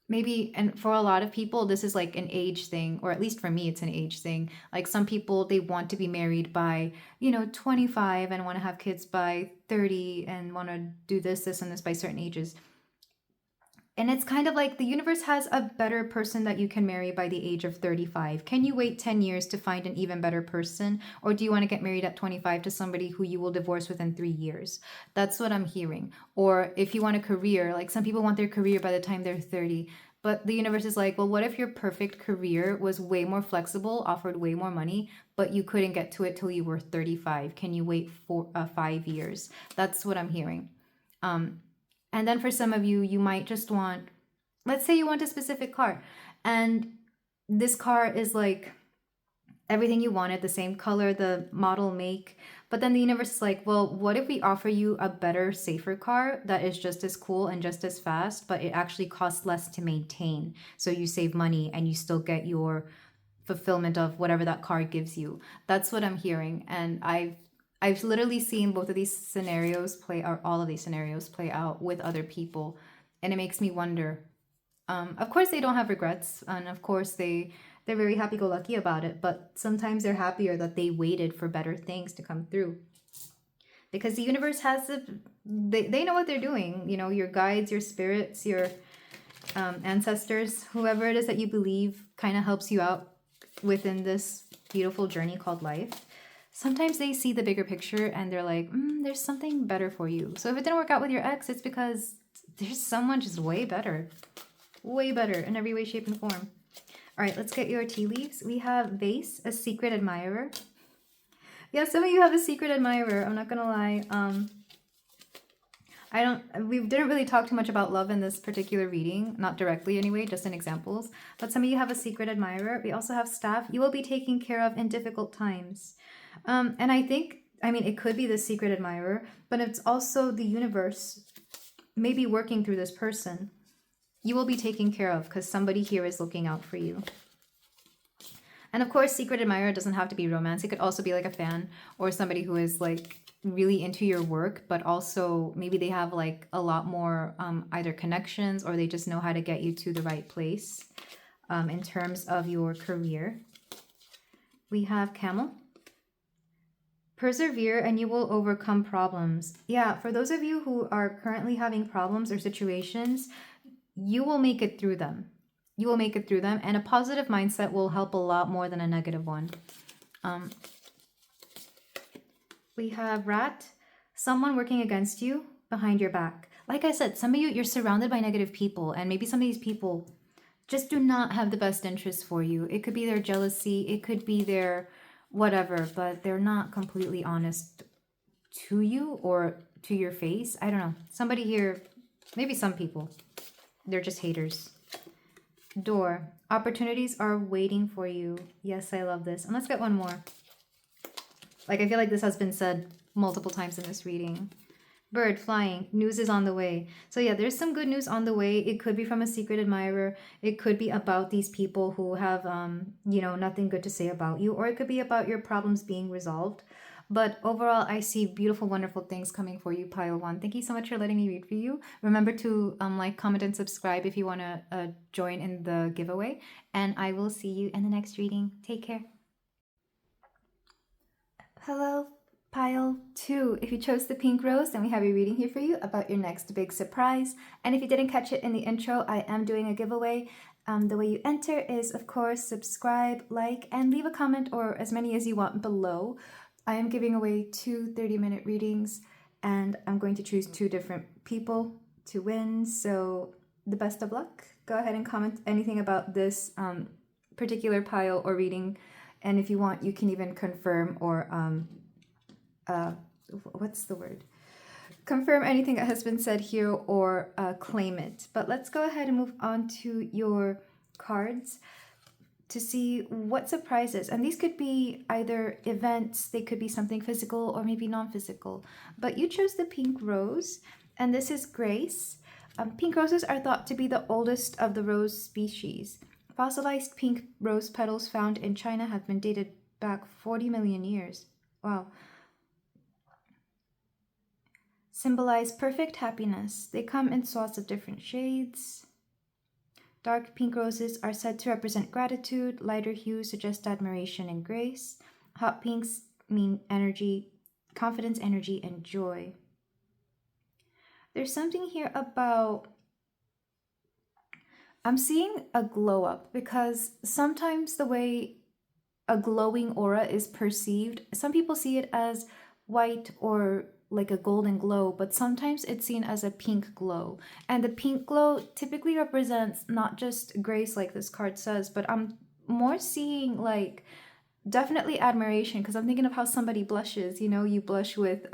S1: maybe, and for a lot of people, this is like an age thing, or at least for me, it's an age thing. Like some people, they want to be married by, 25 and want to have kids by 30 and want to do this, and this by certain ages. And it's kind of like the universe has a better person that you can marry by the age of 35. Can you wait 10 years to find an even better person? Or do you want to get married at 25 to somebody who you will divorce within 3 years? That's what I'm hearing. Or if you want a career, like some people want their career by the time they're 30. But the universe is like, well, what if your perfect career was way more flexible, offered way more money, but you couldn't get to it till you were 35? Can you wait for 5 years? That's what I'm hearing. And then for some of you, you might just want, let's say you want a specific car, and this car is like everything you wanted, the same color, the model, make. But then the universe is like, well, what if we offer you a better, safer car that is just as cool and just as fast, but it actually costs less to maintain? So you save money and you still get your fulfillment of whatever that car gives you. That's what I'm hearing. And I've literally seen both of these scenarios play, or all of these scenarios play out with other people. And it makes me wonder. Of course, they don't have regrets. And of course, they're very happy-go-lucky about it, but sometimes they're happier that they waited for better things to come through. Because the universe has they know what they're doing. You know, your guides, your spirits, your ancestors, whoever it is that you believe kind of helps you out within this beautiful journey called life. Sometimes they see the bigger picture and they're like, there's something better for you. So if it didn't work out with your ex, it's because there's someone just way better in every way, shape, and form. All right, let's get your tea leaves. We have Vase, a secret admirer. Yeah, some of you have a secret admirer. I'm not gonna lie. We didn't really talk too much about love in this particular reading, not directly anyway, just in examples. But some of you have a secret admirer. We also have Staff. You will be taken care of in difficult times. And I mean, it could be the secret admirer, but it's also the universe maybe working through this person. You will be taken care of because somebody here is looking out for you. And of course, secret admirer doesn't have to be romance. It could also be like a fan or somebody who is like really into your work, but also maybe they have like a lot more either connections or they just know how to get you to the right place in terms of your career. We have Camel. Persevere and you will overcome problems. Yeah, for those of you who are currently having problems or situations, you will make it through them. You will make it through them, and a positive mindset will help a lot more than a negative one. We have Rat, someone working against you behind your back. Like I said, some of you, you're surrounded by negative people, and maybe some of these people just do not have the best interests for you. It could be their jealousy, it could be their whatever, but they're not completely honest to you or to your face. I don't know. Somebody here, maybe some people, they're just haters. Door, opportunities are waiting for you. Yes, I love this. And let's get one more. Like, I feel like this has been said multiple times in this reading. Bird, flying, news is on the way. So yeah, there's some good news on the way. It could be from a secret admirer. It could be about these people who have, nothing good to say about you. Or it could be about your problems being resolved. But overall, I see beautiful, wonderful things coming for you, Pile 1. Thank you so much for letting me read for you. Remember to like, comment, and subscribe if you want to join in the giveaway. And I will see you in the next reading. Take care. Hello, Pile 2. If you chose the pink rose, then we have a reading here for you about your next big surprise. And if you didn't catch it in the intro, I am doing a giveaway. The way you enter is, of course, subscribe, like, and leave a comment or as many as you want below. I am giving away 2 30-minute readings, and I'm going to choose 2 different people to win. So the best of luck. Go ahead and comment anything about this particular pile or reading. And if you want, you can even confirm or, what's the word? Confirm anything that has been said here or claim it. But let's go ahead and move on to your cards to see what surprises. And these could be either events, they could be something physical or maybe non-physical. But you chose the pink rose, and this is Grace. Pink roses are thought to be the oldest of the rose species. Fossilized pink rose petals found in China have been dated back 40 million years. Wow. Symbolize perfect happiness. They come in swaths of different shades. Dark pink roses are said to represent gratitude. Lighter hues suggest admiration and grace. Hot pinks mean energy, confidence, energy, and joy. There's something here about, I'm seeing a glow up, because sometimes the way a glowing aura is perceived, some people see it as white or like a golden glow, but sometimes it's seen as a pink glow. And the pink glow typically represents not just grace like this card says, but I'm more seeing like definitely admiration, because I'm thinking of how somebody blushes, you know, you blush with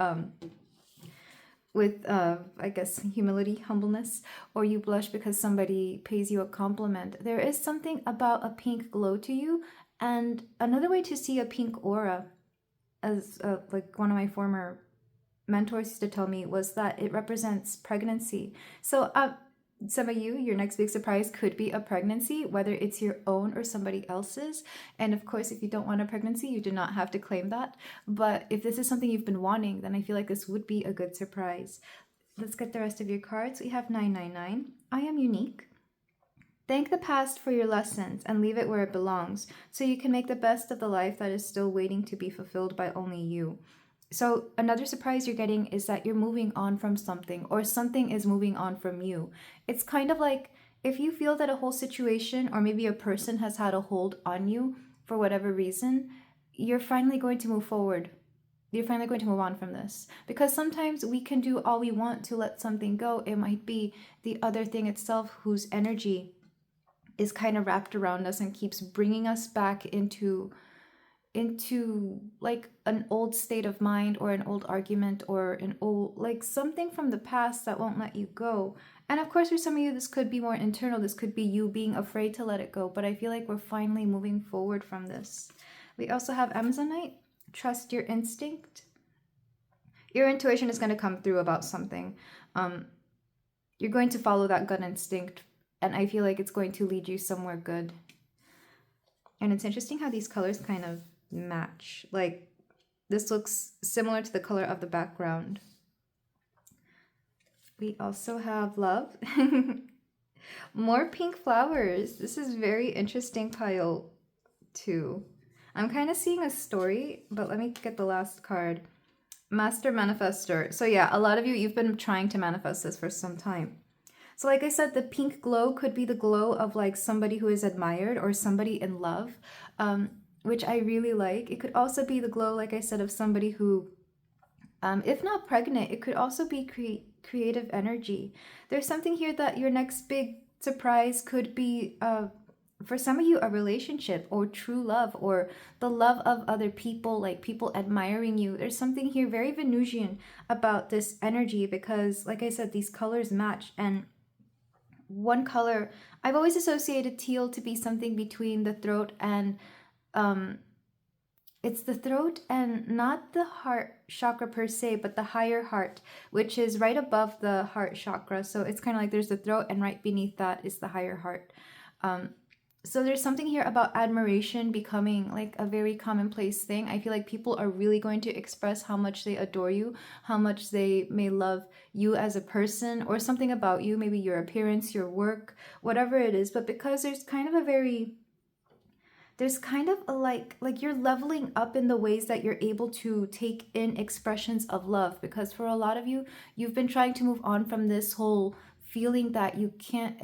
S1: with I guess humility, humbleness, or you blush because somebody pays you a compliment. There is something about a pink glow to you. And another way to see a pink aura, as like one of my former mentors used to tell me, was that it represents pregnancy. So some of you, your next big surprise could be a pregnancy, whether it's your own or somebody else's. And of course, if you don't want a pregnancy, you do not have to claim that. But if this is something you've been wanting, then I feel like this would be a good surprise. Let's get the rest of your cards. We have 999. I am unique. Thank the past for your lessons and leave it where it belongs, so you can make the best of the life that is still waiting to be fulfilled by only you. So another surprise you're getting is that you're moving on from something, or something is moving on from you. It's kind of like if you feel that a whole situation or maybe a person has had a hold on you for whatever reason, you're finally going to move forward. You're finally going to move on from this. Because sometimes we can do all we want to let something go. It might be the other thing itself whose energy is kind of wrapped around us and keeps bringing us back into like an old state of mind, or an old argument, or an old, like something from the past that won't let you go. And of course, for some of you, this could be more internal. This could be you being afraid to let it go. But I feel like we're finally moving forward from this. We also have Amazonite. Trust your instinct. Your intuition is going to come through about something. You're going to follow that gut instinct, and I feel like it's going to lead you somewhere good. And it's interesting how these colors kind of match. Like, this looks similar to the color of the background. We also have love. More pink flowers. This is very interesting, pile 2. I'm kind of seeing a story, but let me get the last card. Master Manifestor. So yeah, a lot of you, you've been trying to manifest this for some time. So like I said, the pink glow could be the glow of like somebody who is admired or somebody in love, which I really like. It could also be the glow, like I said, of somebody who, if not pregnant, it could also be creative energy. There's something here that your next big surprise could be, for some of you, a relationship or true love, or the love of other people, like people admiring you. There's something here very Venusian about this energy, because like I said, these colors match. And one color, I've always associated teal to be something between the throat and it's the throat and not the heart chakra per se, but the higher heart, which is right above the heart chakra. So it's kind of like there's the throat, and right beneath that is the higher heart. So there's something here about admiration becoming like a very commonplace thing. I feel like people are really going to express how much they adore you, how much they may love you as a person, or something about you, maybe your appearance, your work, whatever it is. But because there's kind of a like you're leveling up in the ways that you're able to take in expressions of love. Because for a lot of you, you've been trying to move on from this whole feeling that you can't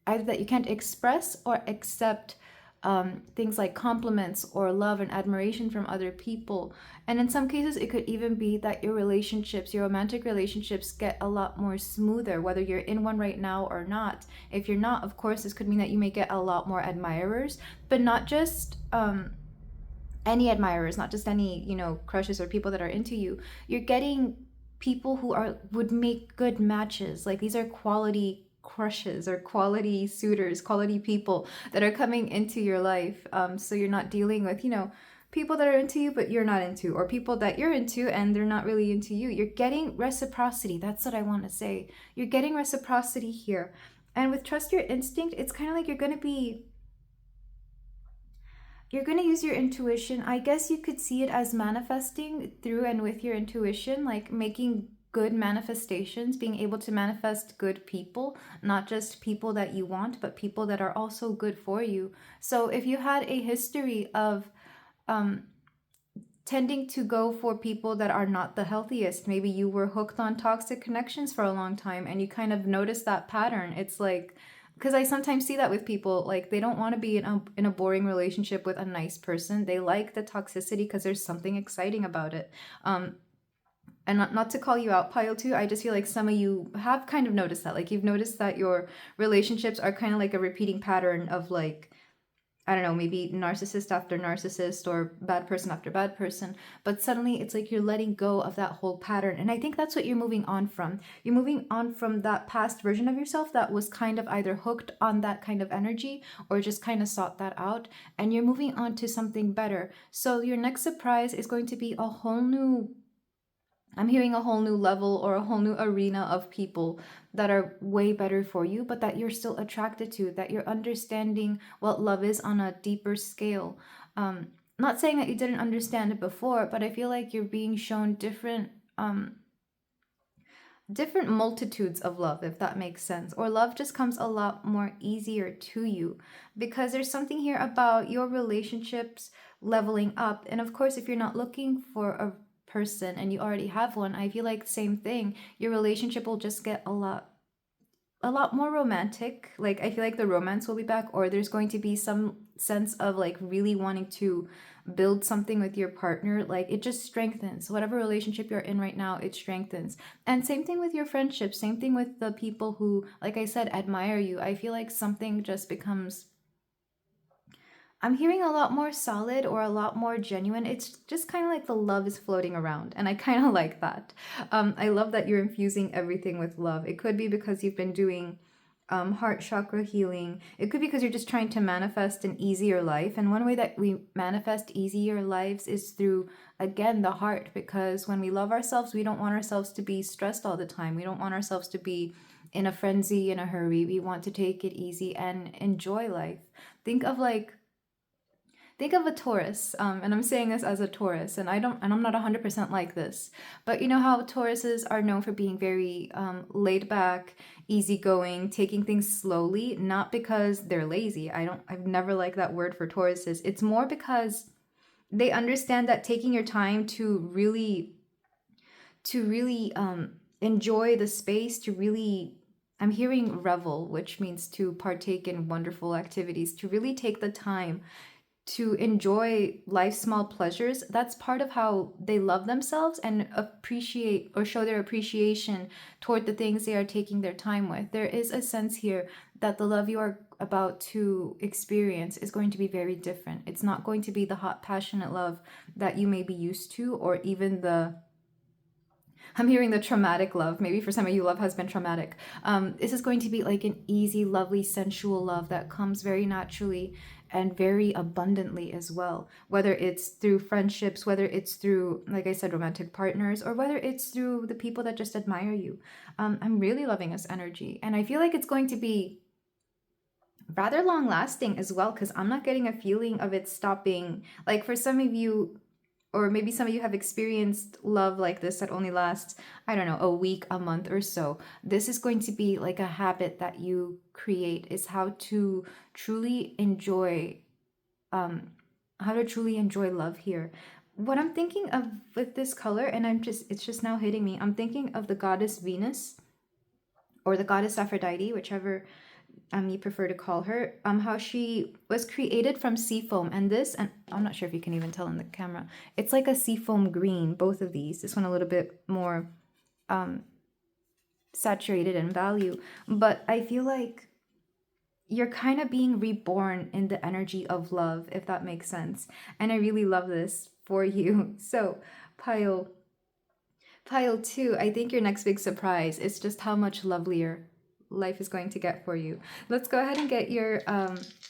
S1: either that you can't express or accept things like compliments or love and admiration from other people. And in some cases, it could even be that your relationships, your romantic relationships, get a lot more smoother, whether you're in one right now or not. If you're not, of course, this could mean that you may get a lot more admirers, but not just any admirers, not just any, crushes or people that are into you. You're getting people who would make good matches. Like, these are quality crushes or quality suitors, quality people that are coming into your life. So you're not dealing with, people that are into you but you're not into, or people that you're into and they're not really into you. You're getting reciprocity. That's what I want to say. You're getting reciprocity here. And with trust your instinct, it's kind of like you're going to use your intuition. I guess you could see it as manifesting through and with your intuition, like making good manifestations, being able to manifest good people, not just people that you want, but people that are also good for you. So if you had a history of tending to go for people that are not the healthiest, maybe you were hooked on toxic connections for a long time and you kind of noticed that pattern. It's like, because I sometimes see that with people, like they don't want to be in a boring relationship with a nice person. They like the toxicity because there's something exciting about it. And not to call you out, pile 2, I just feel like some of you have kind of noticed that. Like, you've noticed that your relationships are kind of like a repeating pattern of like I don't know, maybe narcissist after narcissist or bad person after bad person, but suddenly it's like you're letting go of that whole pattern. And I think that's what you're moving on from. You're moving on from that past version of yourself that was kind of either hooked on that kind of energy or just kind of sought that out. And you're moving on to something better. So your next surprise is going to be a whole new, I'm hearing a whole new level or a whole new arena of people that are way better for you, but that you're still attracted to, that you're understanding what love is on a deeper scale. Not saying that you didn't understand it before, but I feel like you're being shown different multitudes of love, if that makes sense. Or love just comes a lot more easier to you because there's something here about your relationships leveling up. And of course, if you're not looking for a person and you already have one, I feel like same thing. Your relationship will just get a lot more romantic. Like I feel like the romance will be back, or there's going to be some sense of like really wanting to build something with your partner. Like it just strengthens whatever relationship you're in right now. It strengthens. And same thing with your friendship, same thing with the people who, like I said, admire you. I feel like something just becomes, I'm hearing a lot more solid or a lot more genuine. It's just kind of like the love is floating around, and I kind of like that. I love that you're infusing everything with love. It could be because you've been doing heart chakra healing. It could be because you're just trying to manifest an easier life. And one way that we manifest easier lives is through, again, the heart. Because when we love ourselves, we don't want ourselves to be stressed all the time. We don't want ourselves to be in a frenzy, in a hurry. We want to take it easy and enjoy life. Think of like, think of a Taurus, and I'm saying this as a Taurus, and I'm not 100% like this, but you know how Tauruses are known for being very laid back, easygoing, taking things slowly, not because they're lazy. I've never liked that word for Tauruses. It's more because they understand that taking your time to really enjoy the space, to really, I'm hearing revel, which means to partake in wonderful activities, to really take the time to enjoy life's small pleasures. That's part of how they love themselves and appreciate or show their appreciation toward the things they are taking their time with. There is a sense here that the love you are about to experience is going to be very different. It's not going to be the hot, passionate love that you may be used to, or even the, I'm hearing the traumatic love. Maybe for some of you, love has been traumatic. This is going to be like an easy, lovely, sensual love that comes very naturally and very abundantly as well. Whether it's through friendships, whether it's through, like I said, romantic partners, or whether it's through the people that just admire you. I'm really loving this energy. And I feel like it's going to be rather long lasting as well, because I'm not getting a feeling of it stopping. Like for some of you, or maybe some of you have experienced love like this that only lasts, I don't know, a week, a month or so. This is going to be like a habit that you create, is how to truly enjoy love here. What I'm thinking of with this color, and it's just now hitting me, I'm thinking of the goddess Venus or the goddess Aphrodite, whichever you prefer to call her, how she was created from seafoam. And this, and I'm not sure if you can even tell in the camera, it's like a seafoam green, both of these. This one a little bit more saturated in value. But I feel like you're kind of being reborn in the energy of love, if that makes sense. And I really love this for you. So pile 2, I think your next big surprise is just how much lovelier life is going to get for you. Let's go ahead and get your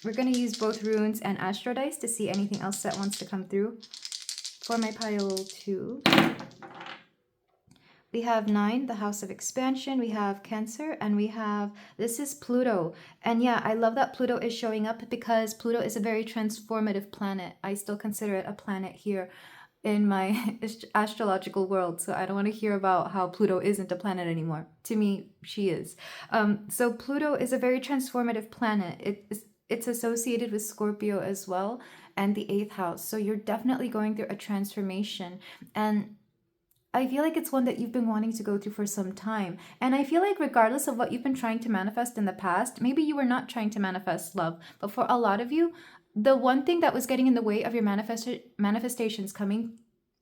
S1: we're going to use both runes and astro dice to see anything else that wants to come through for my pile 2. We have 9, the house of expansion. We have Cancer, and we have, this is Pluto. And yeah, I love that Pluto is showing up because Pluto is a very transformative planet. I still consider it a planet here in my astrological world. So I don't want to hear about how Pluto isn't a planet anymore. To me, she is. So Pluto is a very transformative planet. It's associated with Scorpio as well, and the 8th house. So you're definitely going through a transformation. And I feel like it's one that you've been wanting to go through for some time. And I feel like regardless of what you've been trying to manifest in the past, maybe you were not trying to manifest love, but for a lot of you, the one thing that was getting in the way of your manifestations coming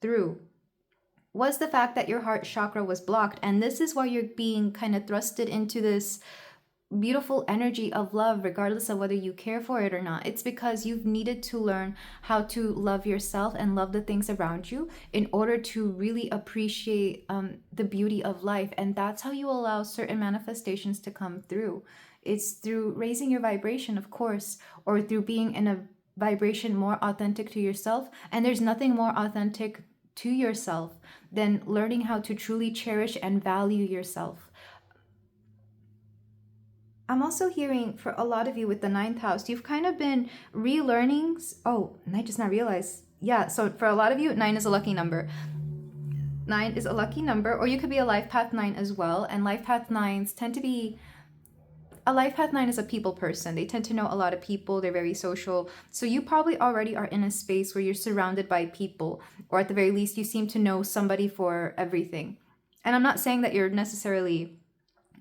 S1: through was the fact that your heart chakra was blocked. And this is why you're being kind of thrusted into this beautiful energy of love, regardless of whether you care for it or not. It's because you've needed to learn how to love yourself and love the things around you in order to really appreciate the beauty of life. And that's how you allow certain manifestations to come through. It's through raising your vibration, of course, or through being in a vibration more authentic to yourself. And there's nothing more authentic to yourself than learning how to truly cherish and value yourself. I'm also hearing for a lot of you with the ninth house, you've kind of been relearning. Oh, and I just not realized. Yeah, so for a lot of you, 9 is a lucky number. 9 is a lucky number, or you could be a life path 9 as well. And life path 9s tend to be, a life path 9 is a people person. They tend to know a lot of people. They're very social. So you probably already are in a space where you're surrounded by people, or at the very least, you seem to know somebody for everything. And I'm not saying that you're necessarily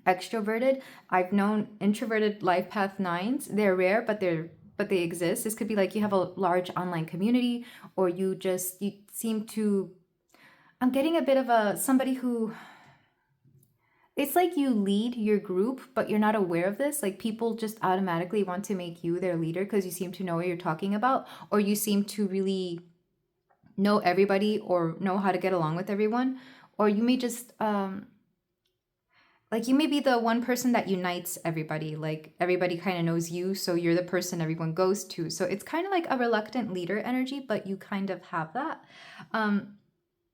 S1: extroverted. I've known introverted life path 9s. They're rare, but they exist. This could be like you have a large online community, or you seem to, I'm getting a bit of a somebody who, it's like you lead your group, but you're not aware of this. Like people just automatically want to make you their leader because you seem to know what you're talking about, or you seem to really know everybody or know how to get along with everyone, or you may just like you may be the one person that unites everybody. Like everybody kind of knows you, so you're the person everyone goes to. So it's kind of like a reluctant leader energy, but you kind of have that.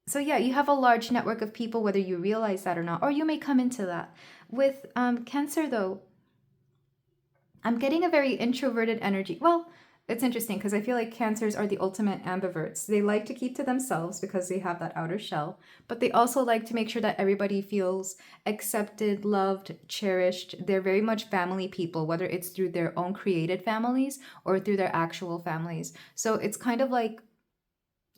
S1: So yeah, you have a large network of people, whether you realize that or not, or you may come into that. With Cancer though, I'm getting a very introverted energy. Well, it's interesting because I feel like Cancers are the ultimate ambiverts. They like to keep to themselves because they have that outer shell, but they also like to make sure that everybody feels accepted, loved, cherished. They're very much family people, whether it's through their own created families or through their actual families. So it's kind of like,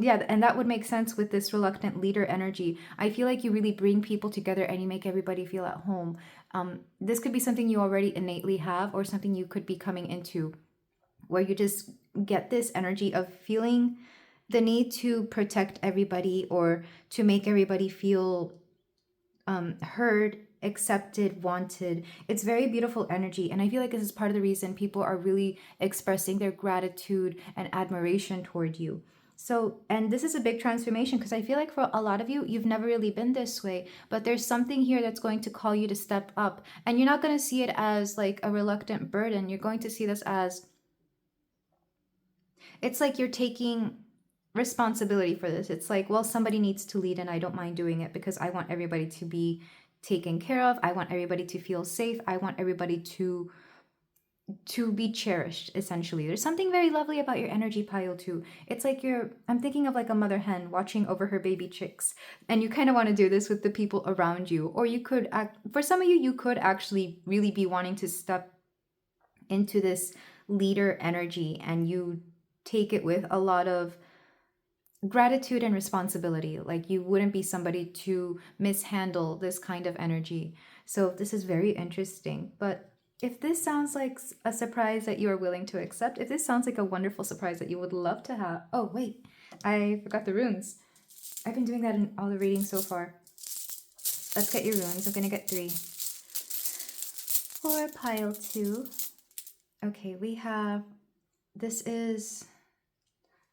S1: yeah, and that would make sense with this reluctant leader energy. I feel like you really bring people together and you make everybody feel at home. This could be something you already innately have, or something you could be coming into, where you just get this energy of feeling the need to protect everybody or to make everybody feel heard, accepted, wanted. It's very beautiful energy. And I feel like this is part of the reason people are really expressing their gratitude and admiration toward you. So, and this is a big transformation because I feel like for a lot of you, you've never really been this way, but there's something here that's going to call you to step up. And you're not going to see it as like a reluctant burden. You're going to see this as, it's like you're taking responsibility for this. It's like, well, somebody needs to lead and I don't mind doing it because I want everybody to be taken care of. I want everybody to feel safe. I want everybody to be cherished, essentially. There's something very lovely about your energy pile too. It's like I'm thinking of like a mother hen watching over her baby chicks, and you kind of want to do this with the people around you. Or you could for some of you, you could actually really be wanting to step into this leader energy, and you take it with a lot of gratitude and responsibility. Like you wouldn't be somebody to mishandle this kind of energy. So this is very interesting. But if this sounds like a surprise that you are willing to accept, if this sounds like a wonderful surprise that you would love to have, oh wait, I forgot the runes. I've been doing that in all the readings so far. Let's get your runes. I'm gonna get 3 for pile 2. Okay, we have, this is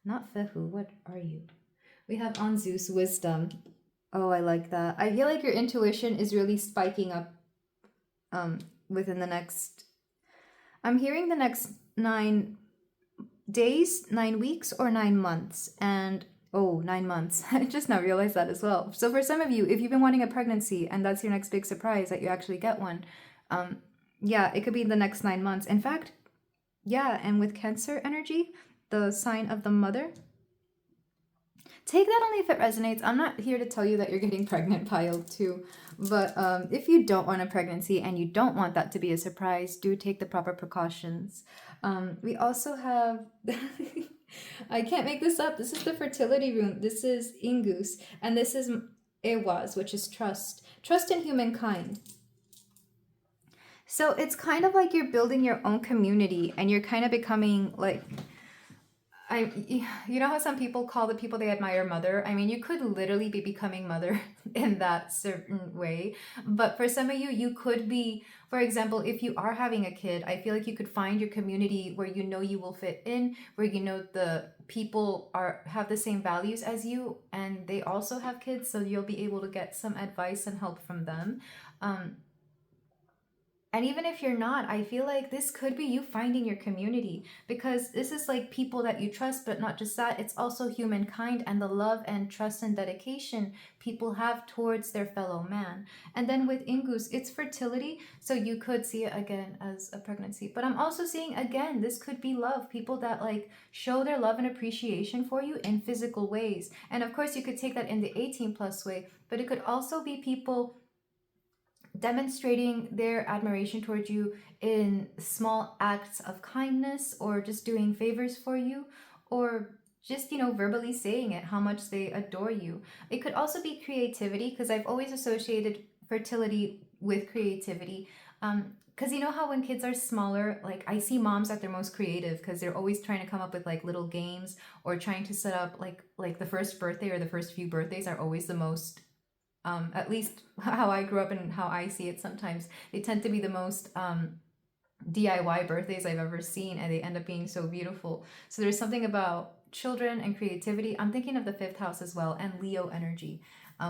S1: not Fehu, what are you? We have Anzu's wisdom. Oh, I like that. I feel like your intuition is really spiking up within the next, I'm hearing the next 9 days, 9 weeks, or 9 months. And oh, 9 months. I just now realized that as well. So for some of you, if you've been wanting a pregnancy and that's your next big surprise that you actually get one, yeah, it could be the next 9 months. In fact, yeah, and with Cancer energy, the sign of the mother, take that only if it resonates. I'm not here to tell you that you're getting pregnant, pile 2. But if you don't want a pregnancy and you don't want that to be a surprise, do take the proper precautions. We also have, I can't make this up. This is the fertility rune. This is Ingus. And this is Ewaz, which is trust. Trust in humankind. So it's kind of like you're building your own community and you're kind of becoming like, You know how some people call the people they admire mother? I mean, you could literally be becoming mother in that certain way. But for some of you, you could be, for example, if you are having a kid, I feel like you could find your community where you know you will fit in, where you know the people are have the same values as you, and they also have kids, so you'll be able to get some advice and help from them. Um, and even if you're not, I feel like this could be you finding your community, because this is like people that you trust, but not just that, it's also humankind and the love and trust and dedication people have towards their fellow man. And then with Ingus, it's fertility. So you could see it again as a pregnancy. But I'm also seeing again, this could be love, people that like show their love and appreciation for you in physical ways. And of course, you could take that in the 18 plus way, but it could also be people demonstrating their admiration towards you in small acts of kindness, or just doing favors for you, or just, you know, verbally saying it how much they adore you. It could also be creativity, because I've always associated fertility with creativity. Because you know how when kids are smaller, like I see moms at their most creative because they're always trying to come up with like little games, or trying to set up like the first birthday or the first few birthdays are always the most, at least how I grew up and how I see it sometimes, they tend to be the most DIY birthdays I've ever seen, and they end up being so beautiful. So there's something about children and creativity. I'm thinking of the fifth house as well, and Leo energy,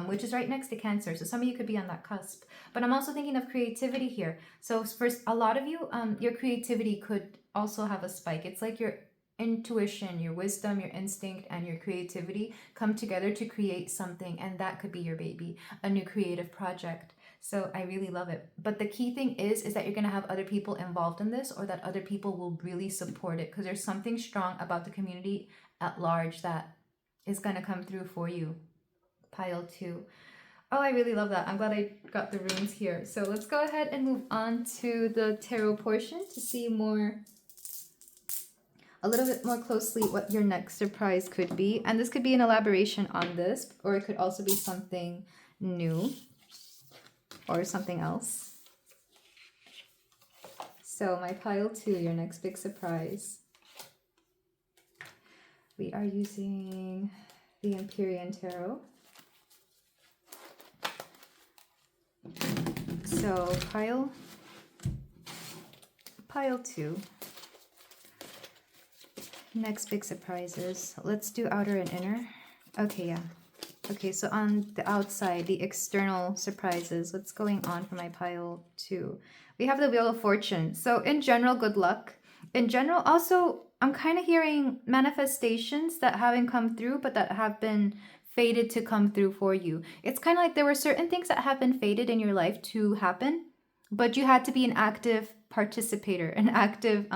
S1: which is right next to Cancer. So some of you could be on that cusp. But I'm also thinking of creativity here. So for a lot of you, your creativity could also have a spike. It's like your intuition, your wisdom, your instinct, and your creativity come together to create something, and that could be your baby, a new creative project. So I really love it. But the key thing is that you're going to have other people involved in this, or that other people will really support it, because there's something strong about the community at large that is going to come through for you. Pile 2. Oh, I really love that. I'm glad I got the runes here. So let's go ahead and move on to the tarot portion to see more, a little bit more closely, what your next surprise could be. And this could be an elaboration on this, or it could also be something new or something else. So my pile 2, your next big surprise. We are using the Empyrean Tarot. So pile 2. Next big surprises. Let's do outer and inner. Okay, yeah. Okay, so on the outside, the external surprises. What's going on for my pile 2? We have the Wheel of Fortune. So in general, good luck. In general, also, I'm kind of hearing manifestations that haven't come through, but that have been fated to come through for you. It's kind of like there were certain things that have been fated in your life to happen, but you had to be an active participator, an active,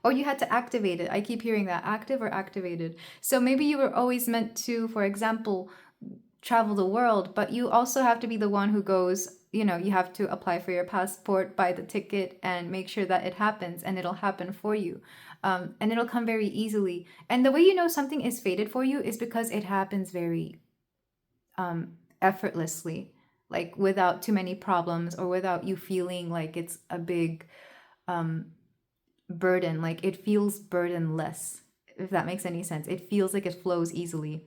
S1: or you had to activate it. I keep hearing that, active or activated. So maybe you were always meant to, for example, travel the world, but you also have to be the one who goes, you know, you have to apply for your passport, buy the ticket, and make sure that it happens, and it'll happen for you. And it'll come very easily. And the way you know something is fated for you is because it happens very effortlessly, like without too many problems, or without you feeling like it's a big burden. Like it feels burdenless, if that makes any sense. It feels like it flows easily.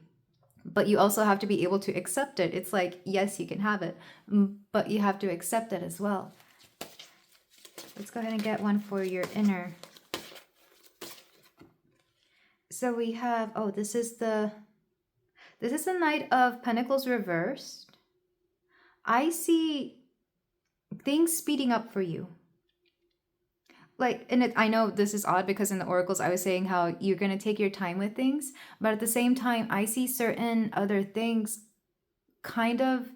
S1: But you also have to be able to accept it. It's like, yes, you can have it, but you have to accept it as well. Let's go ahead and get one for your inner. So we have, oh, this is the Knight of Pentacles reversed. I see things speeding up for you. Like, and I know this is odd because in the oracles I was saying how you're going to take your time with things, but at the same time I see certain other things kind of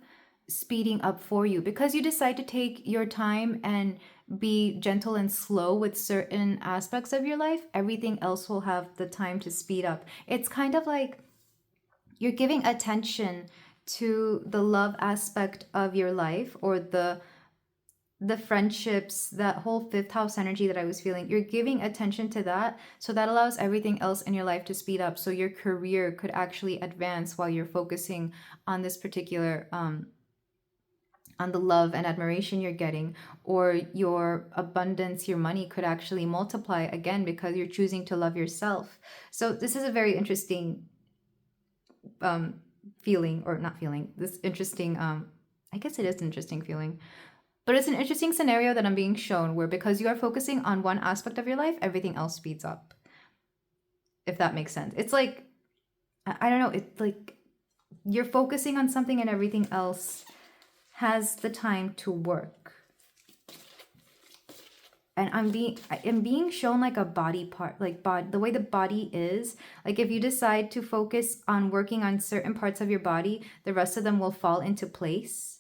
S1: speeding up for you because you decide to take your time and be gentle and slow with certain aspects of your life. Everything else will have the time to speed up. It's kind of like you're giving attention to the love aspect of your life, or the friendships, that whole fifth house energy that I was feeling. You're giving attention to that, so that allows everything else in your life to speed up, so your career could actually advance while you're focusing on this particular on the love and admiration you're getting, or your abundance, your money could actually multiply again because you're choosing to love yourself. So this is a very interesting feeling, or not feeling, this interesting, I guess it is an interesting feeling, but it's an interesting scenario that I'm being shown where because you are focusing on one aspect of your life, everything else speeds up. If that makes sense. It's like, I don't know, it's like you're focusing on something and everything else has the time to work. And I'm being shown like a body part, like the way the body is. Like if you decide to focus on working on certain parts of your body, the rest of them will fall into place.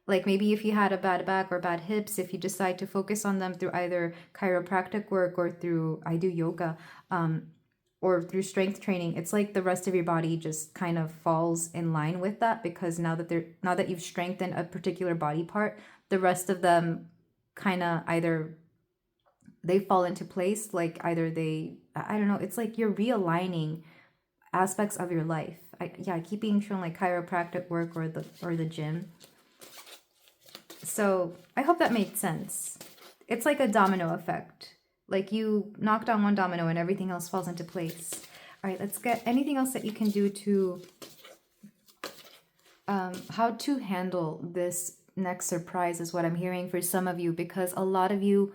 S1: Like maybe if you had a bad back or bad hips, if you decide to focus on them through either chiropractic work or through, I do yoga, or through strength training, it's like the rest of your body just kind of falls in line with that, because now that you've strengthened a particular body part, the rest of them kind of either they fall into place, like either I don't know, it's like you're realigning aspects of your life. I keep being shown like chiropractic work or the gym. So I hope that made sense. It's like a domino effect. Like you knock down one domino and everything else falls into place. All right, let's get anything else that you can do to how to handle this next surprise is what I'm hearing for some of you, because a lot of you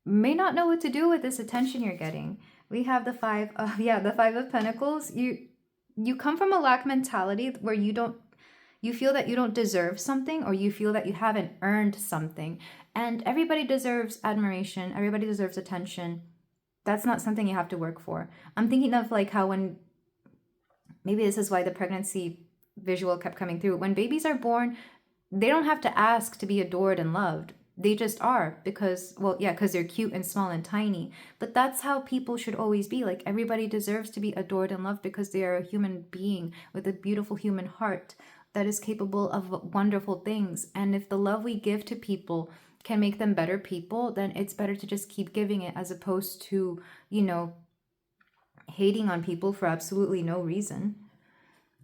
S1: may not know what to do with this attention you're getting. We have the Five of Pentacles. You come from a lack mentality where you feel that you don't deserve something, or you feel that you haven't earned something. And everybody deserves admiration. Everybody deserves attention. That's not something you have to work for. I'm thinking of like how maybe this is why the pregnancy visual kept coming through. When babies are born, they don't have to ask to be adored and loved. They just are, because they're cute and small and tiny. But that's how people should always be. Like everybody deserves to be adored and loved because they are a human being with a beautiful human heart that is capable of wonderful things. And if the love we give to people can make them better people, then it's better to just keep giving it, as opposed to, hating on people for absolutely no reason.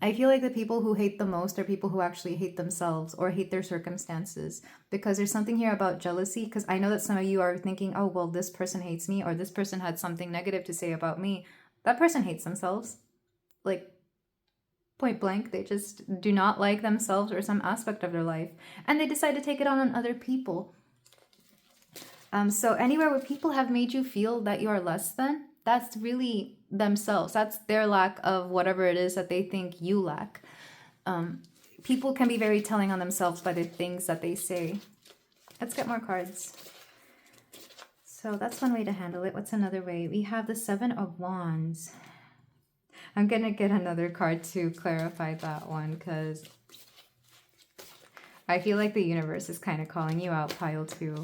S1: I feel like the people who hate the most are people who actually hate themselves or hate their circumstances, because there's something here about jealousy. Because I know that some of you are thinking, oh, well, this person hates me, or this person had something negative to say about me. That person hates themselves. Like, point blank, they just do not like themselves or some aspect of their life. And they decide to take it on other people. So anywhere where people have made you feel that you are less than, that's really themselves. That's their lack of whatever it is that they think you lack. People can be very telling on themselves by the things that they say. Let's get more cards. So that's one way to handle it. What's another way? We have the Seven of Wands. I'm going to get another card to clarify that one, because I feel like the universe is kind of calling you out, pile 2.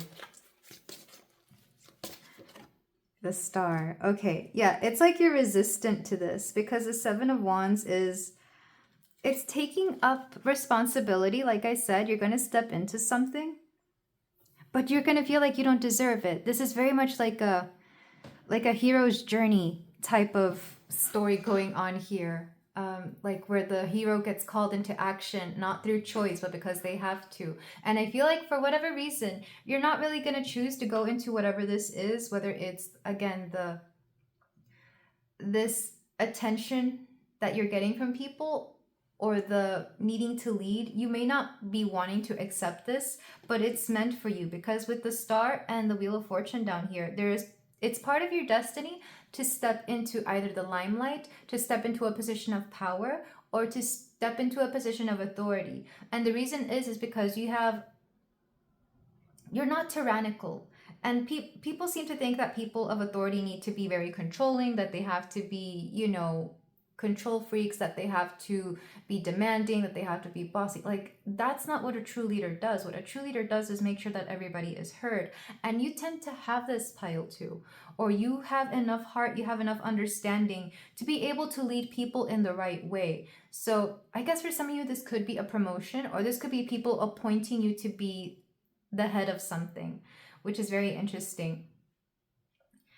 S1: The Star. Okay, yeah, it's like you're resistant to this, because the Seven of Wands it's taking up responsibility. Like I said, you're going to step into something, but you're going to feel like you don't deserve it. This is very much like a hero's journey type of story going on here. Like where the hero gets called into action, not through choice, but because they have to. And I feel like for whatever reason, you're not really going to choose to go into whatever this is, whether it's, again, this attention that you're getting from people, or the needing to lead. You may not be wanting to accept this, but it's meant for you, because with the Star and the Wheel of Fortune down here, it's part of your destiny to step into either the limelight, to step into a position of power, or to step into a position of authority. And the reason is because you're not tyrannical. And people seem to think that people of authority need to be very controlling, that they have to be, control freaks, that they have to be demanding, that they have to be bossy. Like, that's not what a true leader does. What a true leader does is make sure that everybody is heard. And you tend to have this, pile 2, or you have enough heart, you have enough understanding to be able to lead people in the right way. So I guess for some of you, this could be a promotion, or this could be people appointing you to be the head of something, which is very interesting.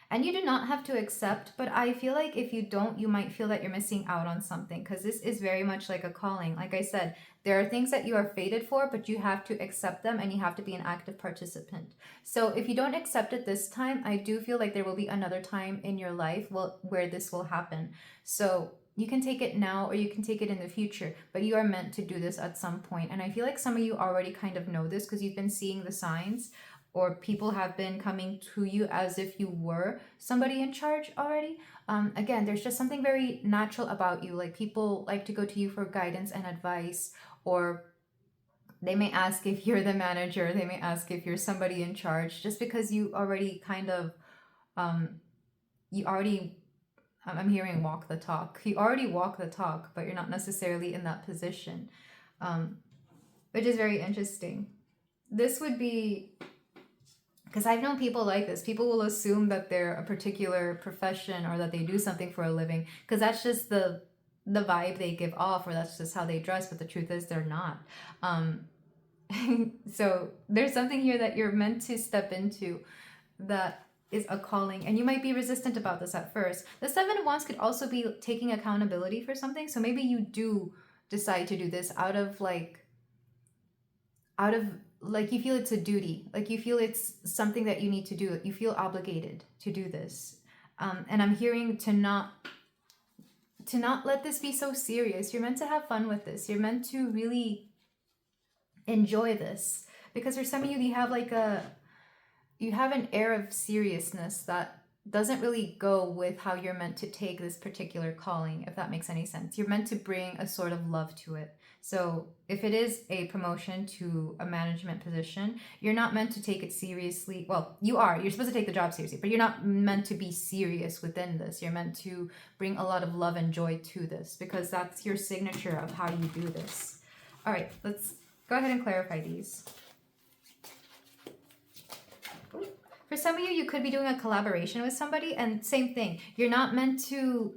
S1: And you do not have to accept, but I feel like if you don't, you might feel that you're missing out on something, because this is very much like a calling. Like I said, there are things that you are fated for, but you have to accept them and you have to be an active participant. So if you don't accept it this time, I do feel like there will be another time in your life where this will happen. So you can take it now or you can take it in the future, but you are meant to do this at some point. And I feel like some of you already kind of know this because you've been seeing the signs, or people have been coming to you as if you were somebody in charge already. Again, there's just something very natural about you. Like, people like to go to you for guidance and advice, or they may ask if you're the manager, they may ask if you're somebody in charge, just because you already kind of, you already, I'm hearing walk the talk. You already walk the talk, but you're not necessarily in that position, which is very interesting. This would be, because I've known people like this. People will assume that they're a particular profession or that they do something for a living because that's just the vibe they give off, or that's just how they dress. But the truth is, they're not. So there's something here that you're meant to step into that is a calling, and you might be resistant about this at first. The Seven of Wands could also be taking accountability for something. So maybe you do decide to do this out of you feel it's a duty, like you feel it's something that you need to do, you feel obligated to do this. And I'm hearing to not let this be so serious. You're meant to have fun with this. You're meant to really enjoy this, because for some of you, you have an air of seriousness that doesn't really go with how you're meant to take this particular calling, if that makes any sense. You're meant to bring a sort of love to it. So if it is a promotion to a management position, you're not meant to take it seriously. Well, you are. You're supposed to take the job seriously, but you're not meant to be serious within this. You're meant to bring a lot of love and joy to this, because that's your signature of how you do this. All right, let's go ahead and clarify these. For some of you, you could be doing a collaboration with somebody, and same thing. You're not meant to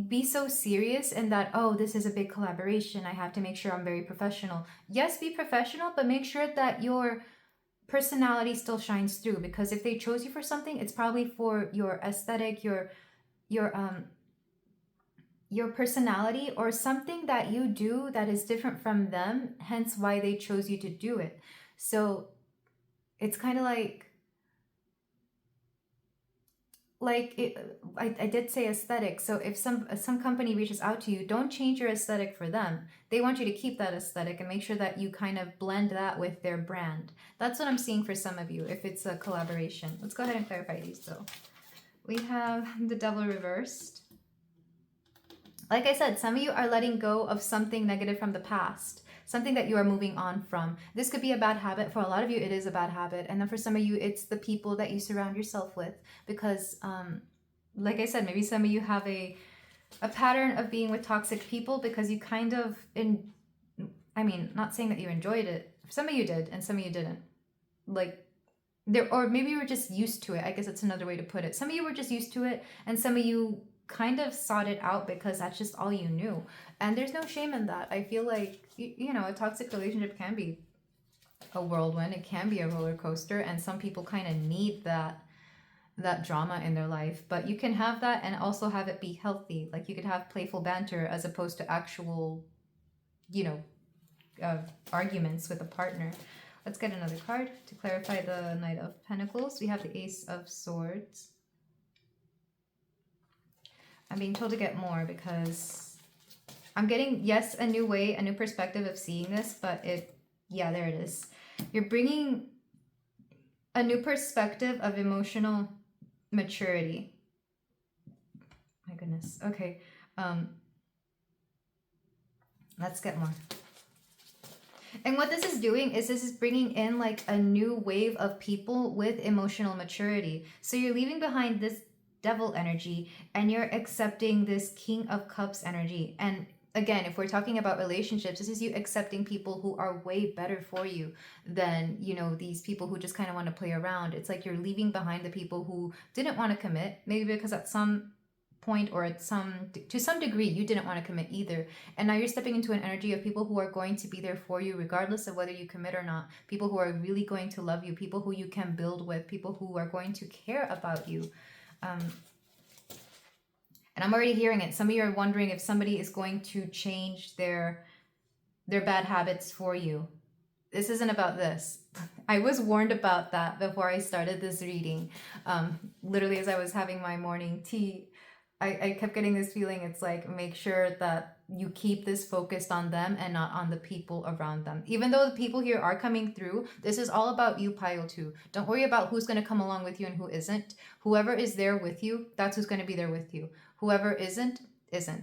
S1: be so serious in that, oh, this is a big collaboration, I have to make sure I'm very professional. Yes, be professional, but make sure that your personality still shines through, because if they chose you for something, it's probably for your aesthetic, your personality, or something that you do that is different from them, hence why they chose you to do it. So it's kind of I did say aesthetic. So if some company reaches out to you, don't change your aesthetic for them. They want you to keep that aesthetic and make sure that you kind of blend that with their brand. That's what I'm seeing for some of you if it's a collaboration. Let's go ahead and clarify these though. We have the Devil reversed. Like I said, some of you are letting go of something negative from the past, something that you are moving on from. This could be a bad habit. For a lot of you, it is a bad habit. And then for some of you, it's the people that you surround yourself with. Because, like I said, maybe some of you have a pattern of being with toxic people because you kind of, not saying that you enjoyed it. Some of you did and some of you didn't. Or maybe you were just used to it. I guess that's another way to put it. Some of you were just used to it, and some of you kind of sought it out because that's just all you knew. And there's no shame in that. I feel like, a toxic relationship can be a whirlwind. It can be a roller coaster, and some people kind of need that drama in their life. But you can have that and also have it be healthy. Like, you could have playful banter as opposed to actual, arguments with a partner. Let's get another card to clarify the Knight of Pentacles. We have the Ace of Swords. I'm being told to get more because I'm getting, yes, a new way, a new perspective of seeing this, but there it is. You're bringing a new perspective of emotional maturity. My goodness. Okay. Let's get more. And what this is doing is this is bringing in like a new wave of people with emotional maturity. So you're leaving behind this Devil energy and you're accepting this King of Cups energy. And again, if we're talking about relationships, this is you accepting people who are way better for you than, these people who just kind of want to play around. It's like you're leaving behind the people who didn't want to commit, maybe because at some point or to some degree you didn't want to commit either, and now you're stepping into an energy of people who are going to be there for you regardless of whether you commit or not, people who are really going to love you, people who you can build with, people who are going to care about you. And I'm already hearing it. Some of you are wondering if somebody is going to change their bad habits for you. This isn't about this. I was warned about that before I started this reading. Literally, as I was having my morning tea, I kept getting this feeling. It's like, make sure that you keep this focused on them and not on the people around them. Even though the people here are coming through, this is all about you, Pile 2. Don't worry about who's going to come along with you and who isn't. Whoever is there with you, that's who's going to be there with you. Whoever isn't.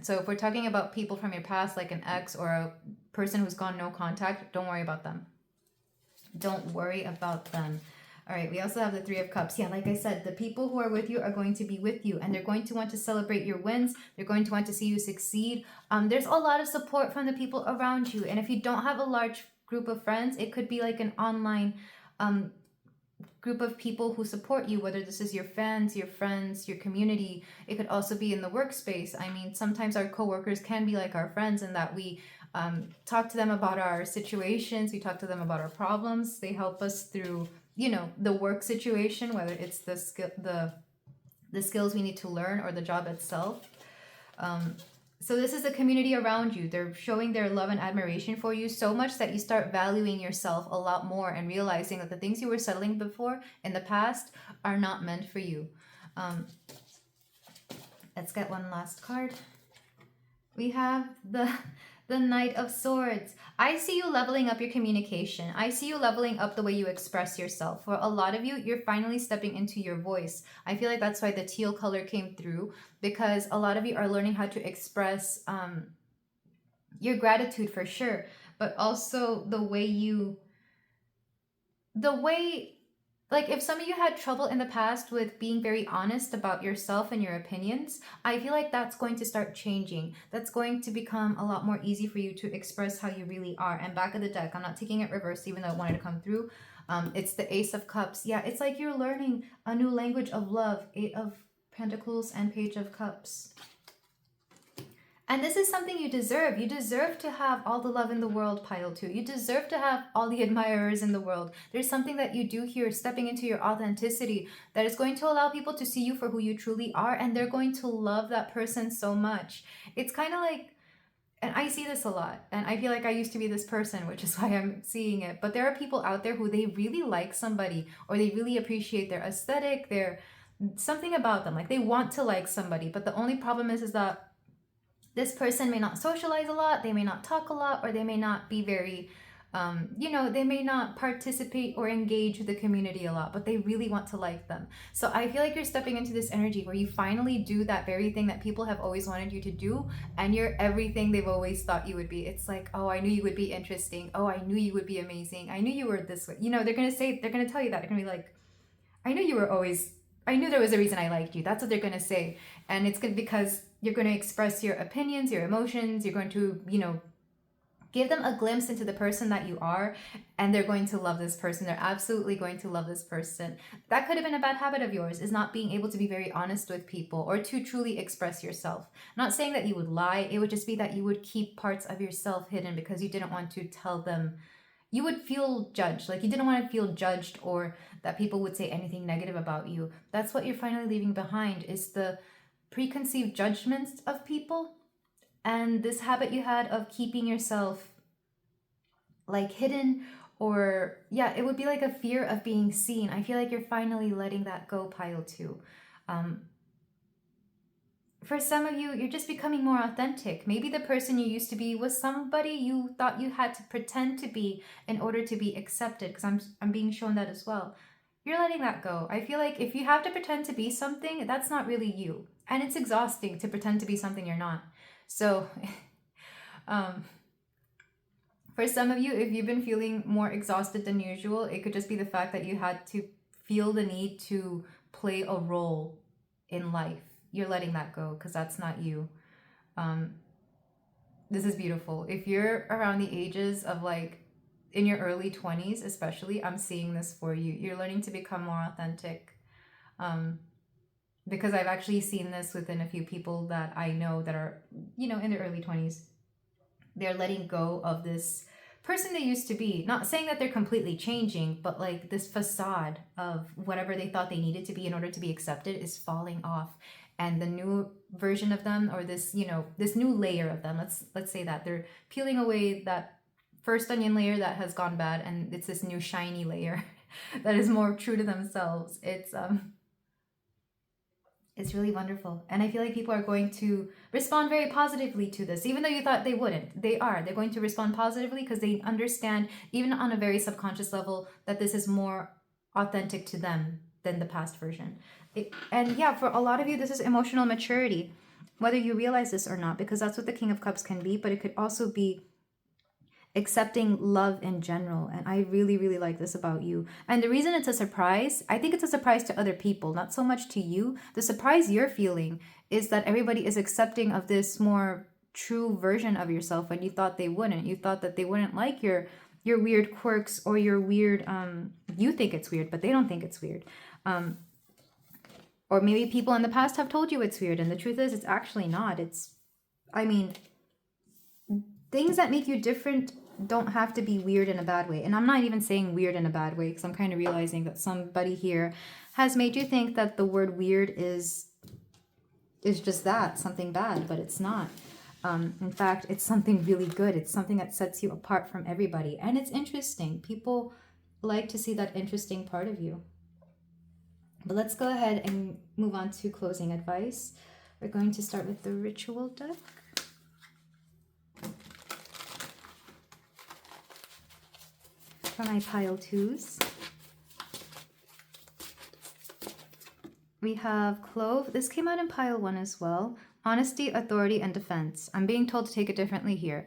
S1: So if we're talking about people from your past, like an ex or a person who's gone no contact, don't worry about them. Don't worry about them. All right, we also have the Three of Cups. Yeah, like I said, the people who are with you are going to be with you, and they're going to want to celebrate your wins. They're going to want to see you succeed. There's a lot of support from the people around you. And if you don't have a large group of friends, it could be like an online group of people who support you, whether this is your fans, your friends, your community. It could also be in the workspace. I mean, sometimes our coworkers can be like our friends in that we talk to them about our situations. We talk to them about our problems. They help us through, the work situation, whether it's the skills we need to learn or the job itself. So this is the community around you. They're showing their love and admiration for you so much that you start valuing yourself a lot more and realizing that the things you were settling before in the past are not meant for you. Let's get one last card. We have the Knight of Swords. I see you leveling up your communication. I see you leveling up the way you express yourself. For a lot of you, you're finally stepping into your voice. I feel like that's why the teal color came through, because a lot of you are learning how to express your gratitude for sure, but also like if some of you had trouble in the past with being very honest about yourself and your opinions, I feel like that's going to start changing. That's going to become a lot more easy for you to express how you really are. And back of the deck, I'm not taking it reversed, even though I wanted to come through. It's the Ace of Cups. Yeah, it's like you're learning a new language of love. 8 of Pentacles and Page of Cups. And this is something you deserve. You deserve to have all the love in the world, Pile 2. You deserve to have all the admirers in the world. There's something that you do here, stepping into your authenticity, that is going to allow people to see you for who you truly are, and they're going to love that person so much. It's kind of like, and I see this a lot, and I feel like I used to be this person, which is why I'm seeing it. But there are people out there who they really like somebody, or they really appreciate their aesthetic, their something about them. Like they want to like somebody, but the only problem is that this person may not socialize a lot, they may not talk a lot, or they may not be very, they may not participate or engage with the community a lot, but they really want to like them. So I feel like you're stepping into this energy where you finally do that very thing that people have always wanted you to do, and you're everything they've always thought you would be. It's like, oh, I knew you would be interesting. Oh, I knew you would be amazing. I knew you were this way. They're going to tell you that. They're going to be like, I knew there was a reason I liked you. That's what they're going to say. And it's good because you're going to express your opinions, your emotions. You're going to, give them a glimpse into the person that you are, and they're going to love this person. They're absolutely going to love this person. That could have been a bad habit of yours, is not being able to be very honest with people or to truly express yourself. I'm not saying that you would lie. It would just be that you would keep parts of yourself hidden because you didn't want to tell them. You would feel judged, like you didn't want to feel judged or that people would say anything negative about you. That's what you're finally leaving behind, is the preconceived judgments of people and this habit you had of keeping yourself like hidden, or it would be like a fear of being seen. I feel like you're finally letting that go, Pile 2. For some of you, you're just becoming more authentic. Maybe the person you used to be was somebody you thought you had to pretend to be in order to be accepted, because I'm being shown that as well. You're letting that go. I feel like if you have to pretend to be something, that's not really you. And it's exhausting to pretend to be something you're not. So, for some of you, if you've been feeling more exhausted than usual, it could just be the fact that you had to feel the need to play a role in life. You're letting that go because that's not you. This is beautiful. If you're around the ages of like in your early 20s, especially, I'm seeing this for you. You're learning to become more authentic. because I've actually seen this within a few people that I know that are, you know, in their early 20s. They're letting go of this person they used to be. Not saying that they're completely changing, but like this facade of whatever they thought they needed to be in order to be accepted is falling off. And the new version of them, or this, you know, this new layer of them, let's say that they're peeling away that first onion layer that has gone bad, and it's this new shiny layer that is more true to themselves. It's really wonderful. And I feel like people are going to respond very positively to this, even though you thought they wouldn't. They are. They're going to respond positively because they understand, even on a very subconscious level, that this is more authentic to them than the past version. And yeah, for a lot of you, this is emotional maturity, whether you realize this or not, because that's what the King of Cups can be, but it could also be accepting love in general. And I really, really like this about you. And the reason it's a surprise, I think it's a surprise to other people, not so much to you. The surprise you're feeling is that everybody is accepting of this more true version of yourself when you thought they wouldn't. You thought that they wouldn't like your weird quirks or your weird, you think it's weird, but they don't think it's weird. Or maybe people in the past have told you it's weird, and the truth is it's actually not. Things that make you different don't have to be weird in a bad way. And I'm not even saying weird in a bad way, because I'm kind of realizing that somebody here has made you think that the word weird is just that, something bad, but it's not. In fact, it's something really good. It's something that sets you apart from everybody. And it's interesting. People like to see that interesting part of you. But let's go ahead and move on to closing advice. We're going to start with the ritual deck. For my pile 2s. We have Clove. This came out in pile 1 as well. Honesty, authority, and defense. I'm being told to take it differently here.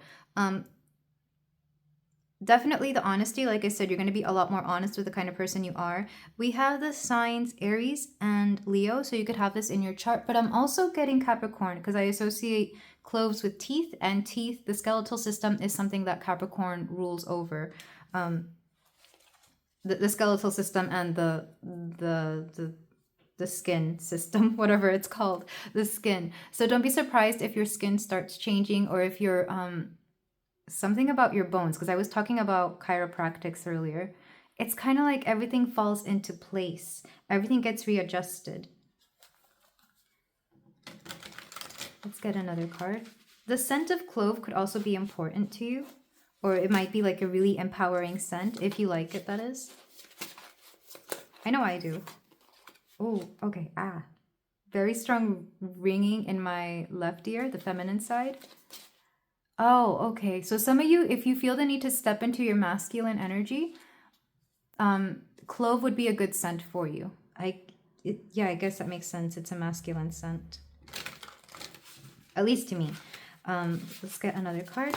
S1: Definitely the honesty. Like I said, you're going to be a lot more honest with the kind of person you are. We have the signs Aries and Leo, so you could have this in your chart. But I'm also getting Capricorn because I associate cloves with teeth, and teeth, the skeletal system, is something that Capricorn rules over. The skeletal system and the skin system, whatever it's called, the skin. So don't be surprised if your skin starts changing, or if you're something about your bones, because I was talking about chiropractics earlier. It's kind of like everything falls into place. Everything gets readjusted. Let's get another card. The scent of clove could also be important to you, or it might be like a really empowering scent, if you like it, that is. I know I do. Oh, okay. Very strong ringing in my left ear, the feminine side. Oh, okay. So some of you, if you feel the need to step into your masculine energy, clove would be a good scent for you. Yeah, I guess that makes sense. It's a masculine scent. At least to me. Let's get another card.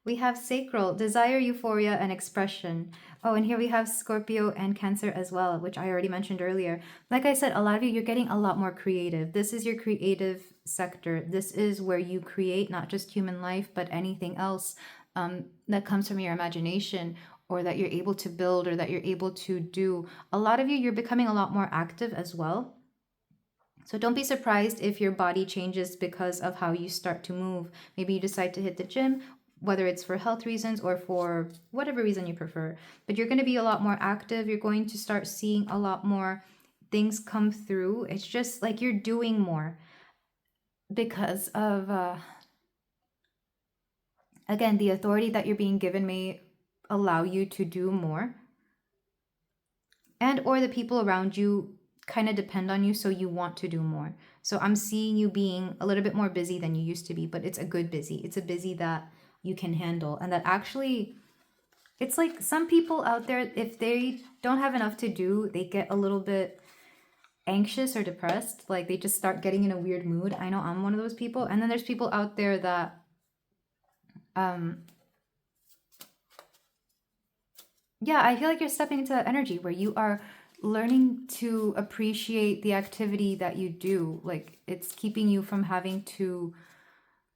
S1: We have sacral, desire, euphoria, and expression. Oh, and here we have Scorpio and Cancer as well, which I already mentioned earlier. Like I said, a lot of you, you're getting a lot more creative. This is your creative sector. This is where you create not just human life, but anything else that comes from your imagination, or that you're able to build, or that you're able to do. A lot of you, you're becoming a lot more active as well. So don't be surprised if your body changes because of how you start to move. Maybe you decide to hit the gym, whether it's for health reasons or for whatever reason you prefer. But you're going to be a lot more active. You're going to start seeing a lot more things come through. It's just like you're doing more because of, again, the authority that you're being given may allow you to do more. And or the people around you kind of depend on you, so you want to do more. So I'm seeing you being a little bit more busy than you used to be, but it's a good busy. It's a busy that you can handle, and that actually, it's like some people out there, if they don't have enough to do, they get a little bit anxious or depressed. Like they just start getting in a weird mood. I know I'm one of those people. And then there's people out there that yeah, I feel like you're stepping into that energy where you are learning to appreciate the activity that you do. Like it's keeping you from having to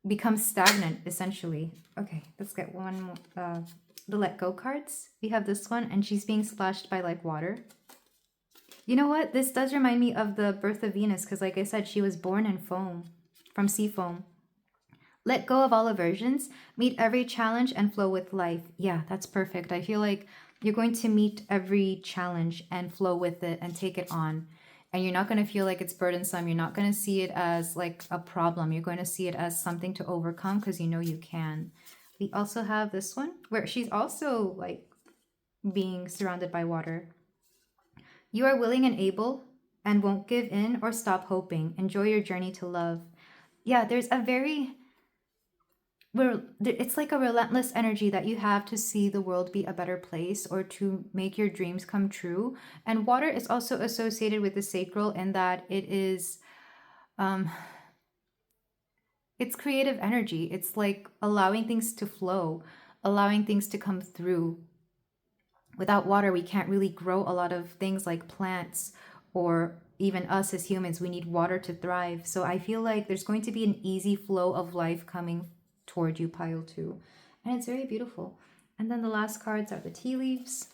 S1: become stagnant, essentially. Okay, let's get one more. The let go cards. We have this one, and she's being splashed by like water. You know what? This does remind me of the birth of Venus because, like I said, she was born in foam, from sea foam. Let go of all aversions, meet every challenge, and flow with life. Yeah, that's perfect. I feel like you're going to meet every challenge and flow with it and take it on. And you're not going to feel like it's burdensome. You're not going to see it as like a problem. You're going to see it as something to overcome because you know you can. We also have this one where she's also like being surrounded by water. You are willing and able and won't give in or stop hoping. Enjoy your journey to love. Yeah, there's a very it's like a relentless energy that you have to see the world be a better place or to make your dreams come true. And water is also associated with the sacral in that it is it's creative energy. It's like allowing things to flow, allowing things to come through. Without water, we can't really grow a lot of things like plants or even us as humans. We need water to thrive. So I feel like there's going to be an easy flow of life coming toward you, pile 2. And it's very beautiful. And then the last cards are the tea leaves.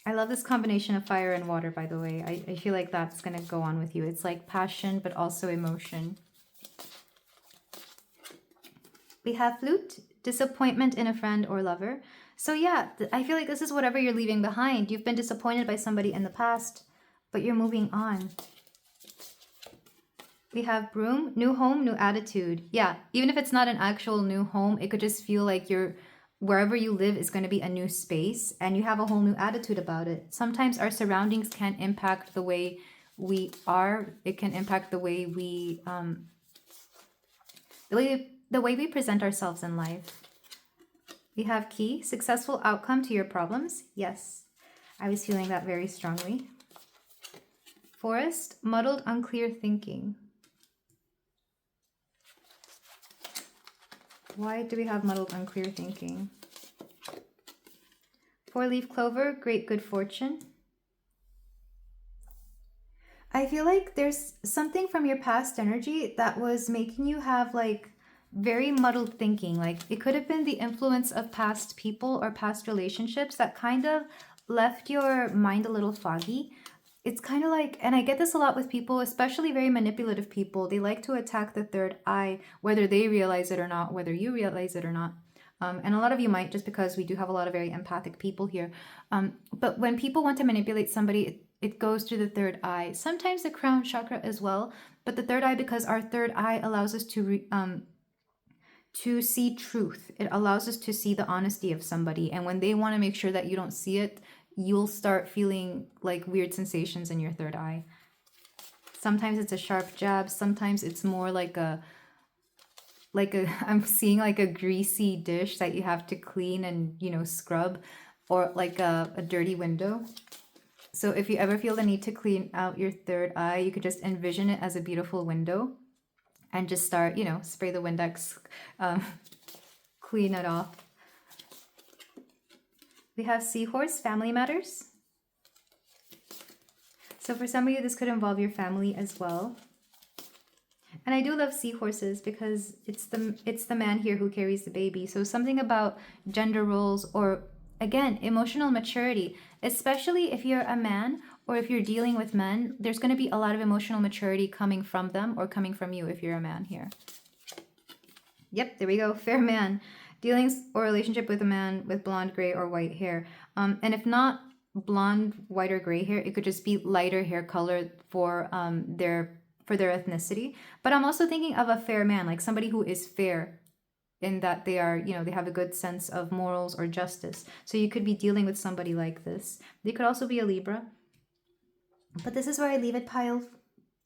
S1: I love this combination of fire and water, by the way. I feel like that's going to go on with you. It's like passion, but also emotion. We have flute, disappointment in a friend or lover. So yeah, I feel like this is whatever you're leaving behind. You've been disappointed by somebody in the past, but you're moving on. We have broom, new home, new attitude. Yeah, even if it's not an actual new home, it could just feel like you're wherever you live is going to be a new space and you have a whole new attitude about it. Sometimes our surroundings can impact the way we are. It can impact the way we the way we present ourselves in life. We have key, successful outcome to your problems. Yes, I was feeling that very strongly. Forest, muddled, unclear thinking. Why do we have muddled, unclear thinking? 4-leaf clover, great good fortune. I feel like there's something from your past energy that was making you have like very muddled thinking. Like it could have been the influence of past people or past relationships that kind of left your mind a little foggy. It's kind of like, and I get this a lot with people, especially very manipulative people. They like to attack the third eye, whether they realize it or not, whether you realize it or not. And a lot of you might, just because we do have a lot of very empathic people here. But when people want to manipulate somebody, it goes through the third eye. Sometimes the crown chakra as well, but the third eye, because our third eye allows us to see truth. It allows us to see the honesty of somebody. And when they want to make sure that you don't see it, you'll start feeling like weird sensations in your third eye. Sometimes it's a sharp jab. Sometimes it's more like I'm seeing like a greasy dish that you have to clean and, you know, scrub, or like a dirty window. So if you ever feel the need to clean out your third eye, you could just envision it as a beautiful window and just start, you know, spray the Windex, clean it off. We have seahorse, family matters. So for some of you, this could involve your family as well. And I do love seahorses because it's the man here who carries the baby. So something about gender roles or, again, emotional maturity, especially if you're a man or if you're dealing with men, there's going to be a lot of emotional maturity coming from them or coming from you if you're a man here. Yep, there we go. Fair man. Dealings or relationship with a man with blonde, gray, or white hair. And if not blonde, white, or gray hair, it could just be lighter hair color for their ethnicity. But I'm also thinking of a fair man, like somebody who is fair in that they are, you know, they have a good sense of morals or justice. So you could be dealing with somebody like this. They could also be a Libra. But this is where I leave it, pile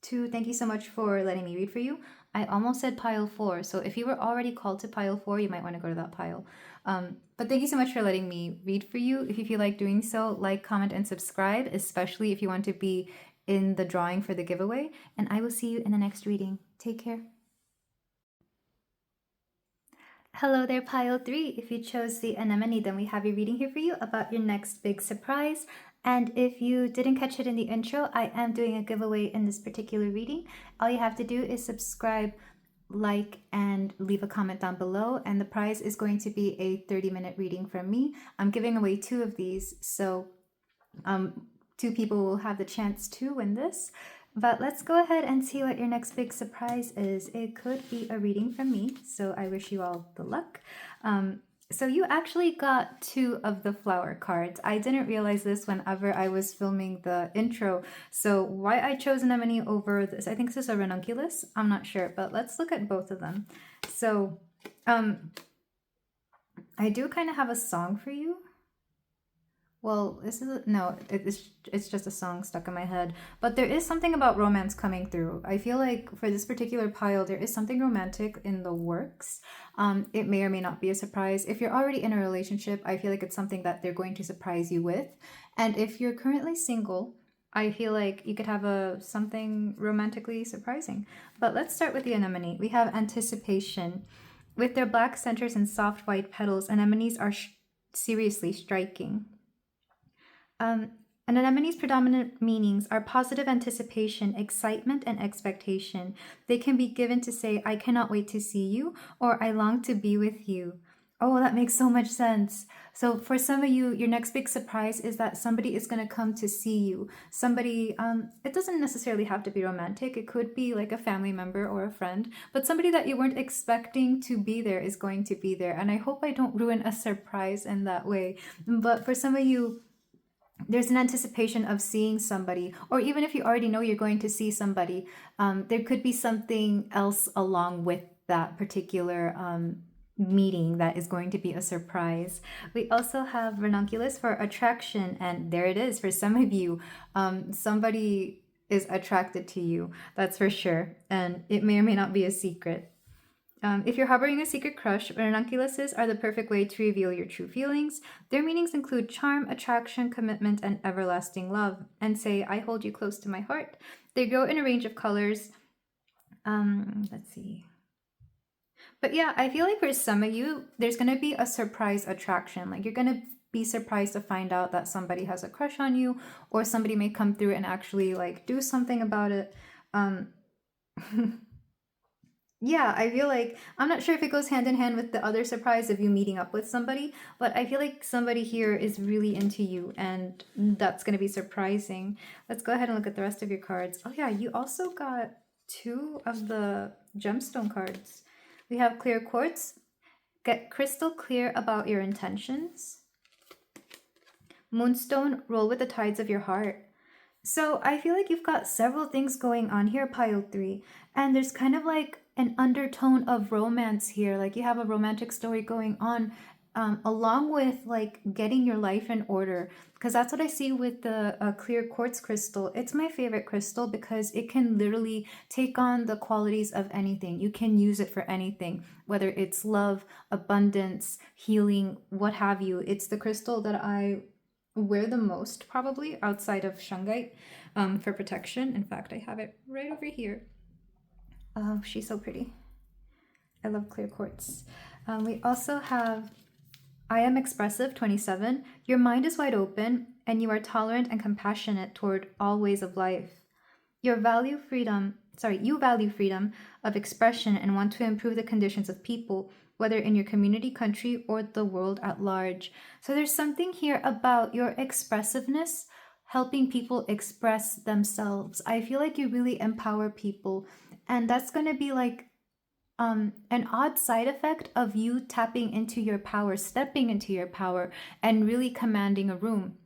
S1: 2. Thank you so much for letting me read for you. I almost said pile 4. So if you were already called to pile 4, you might want to go to that pile. But thank you so much for letting me read for you. If you feel like doing so, like, comment, and subscribe, especially if you want to be in the drawing for the giveaway. And I will see you in the next reading. Take care. Hello there, pile 3. If you chose the anemone, then we have a reading here for you about your next big surprise. And if you didn't catch it in the intro, I am doing a giveaway in this particular reading. All you have to do is subscribe like and leave a comment down below. And the prize is going to be a 30-minute reading from me. I'm giving away 2 of these, so 2 people will have the chance to win this. But let's go ahead and see what your next big surprise is. It could be a reading from me, so I wish you all the luck. So you actually got 2 of the flower cards. I didn't realize this whenever I was filming the intro. So why I chose anemone over this, I think this is a ranunculus. I'm not sure, but let's look at both of them. So I do kind of have a song for you. Well, this is it's just a song stuck in my head. But there is something about romance coming through. I feel like for this particular pile, there is something romantic in the works. It may or may not be a surprise. If you're already in a relationship, I feel like it's something that they're going to surprise you with. And if you're currently single, I feel like you could have something romantically surprising. But let's start with the anemone. We have anticipation. With their black centers and soft white petals, anemones are seriously striking. An anemone's predominant meanings are positive anticipation, excitement, and expectation. They can be given to say, I cannot wait to see you, or I long to be with you. Oh, that makes so much sense. So for some of you, your next big surprise is that somebody is going to come to see you. Somebody, it doesn't necessarily have to be romantic. It could be like a family member or a friend, but somebody that you weren't expecting to be there is going to be there. And I hope I don't ruin a surprise in that way. But for some of you, there's an anticipation of seeing somebody, or even if you already know you're going to see somebody, there could be something else along with that particular meeting that is going to be a surprise. We also have ranunculus for attraction, and there it is for some of you. Somebody is attracted to you, that's for sure, and it may or may not be a secret. If you're harboring a secret crush, ranunculuses are the perfect way to reveal your true feelings. Their meanings include charm, attraction, commitment, and everlasting love. And say, I hold you close to my heart. They grow in a range of colors. Let's see. But yeah, I feel like for some of you, there's going to be a surprise attraction. Like you're going to be surprised to find out that somebody has a crush on you, or somebody may come through and actually like do something about it. Yeah, I feel like, I'm not sure if it goes hand in hand with the other surprise of you meeting up with somebody, but I feel like somebody here is really into you, and that's going to be surprising. Let's go ahead and look at the rest of your cards. Oh yeah, you also got 2 of the gemstone cards. We have clear quartz. Get crystal clear about your intentions. Moonstone, roll with the tides of your heart. So I feel like you've got several things going on here, pile 3, and there's kind of like an undertone of romance here. Like you have a romantic story going on, along with like getting your life in order, because that's what I see with the clear quartz crystal. It's my favorite crystal because it can literally take on the qualities of anything. You can use it for anything, whether it's love, abundance, healing, what have you. It's the crystal that I wear the most, probably outside of shungite, for protection. In fact, I have it right over here. Oh, she's so pretty. I love clear quartz. We also have I am expressive, 27. Your mind is wide open, and you are tolerant and compassionate toward all ways of life. You value freedom of expression and want to improve the conditions of people, whether in your community, country, or the world at large. So there's something here about your expressiveness, helping people express themselves. I feel like you really empower people, and that's going to be like an odd side effect of you tapping into your power, stepping into your power, and really commanding a room.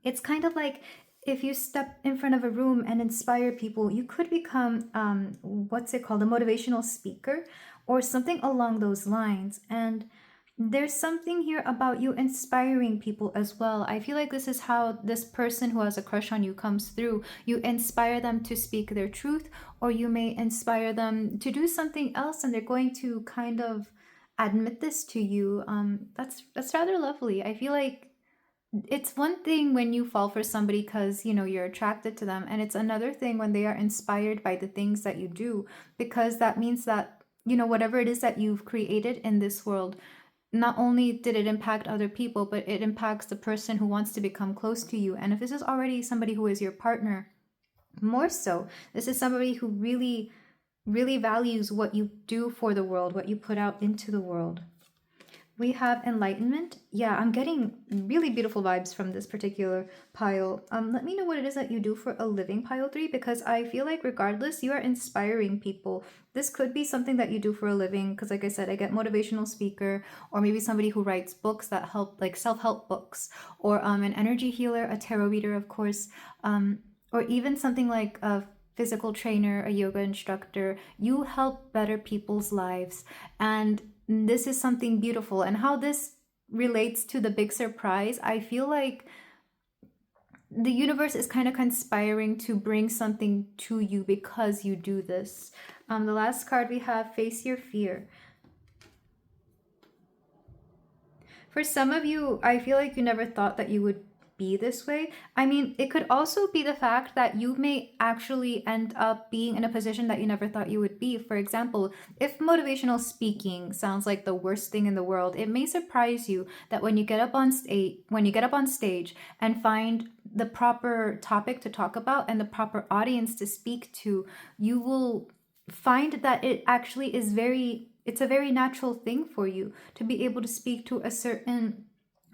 S1: It's kind of like if you step in front of a room and inspire people, you could become, a motivational speaker or something along those lines. And there's something here about you inspiring people as well. I feel like this is how this person who has a crush on you comes through. You inspire them to speak their truth, or you may inspire them to do something else, and they're going to kind of admit this to you. That's rather lovely. I feel like it's one thing when you fall for somebody because you're attracted to them, and it's another thing when they are inspired by the things that you do, because that means that whatever it is that you've created in this world, not only did it impact other people, but it impacts the person who wants to become close to you. And if this is already somebody who is your partner, more so, this is somebody who really really values what you do for the world, what you put out into the world. We have enlightenment. Yeah, I'm getting really beautiful vibes from this particular pile. Let me know what it is that you do for a living, pile 3, because I feel like regardless, you are inspiring people. This could be something that you do for a living, because like I said, I get motivational speaker, or maybe somebody who writes books that help, like self-help books, or an energy healer, a tarot reader, of course, or even something like a physical trainer, a yoga instructor. You help better people's lives, and this is something beautiful. And how this relates to the big surprise, I feel like the universe is kind of conspiring to bring something to you because you do this. The last card we have, face your fear. For some of you, I feel like you never thought that you would be this way. I mean, it could also be the fact that you may actually end up being in a position that you never thought you would be. For example, if motivational speaking sounds like the worst thing in the world, it may surprise you that when you get up on stage and find the proper topic to talk about and the proper audience to speak to, you will find that it actually is it's a very natural thing for you to be able to speak to a certain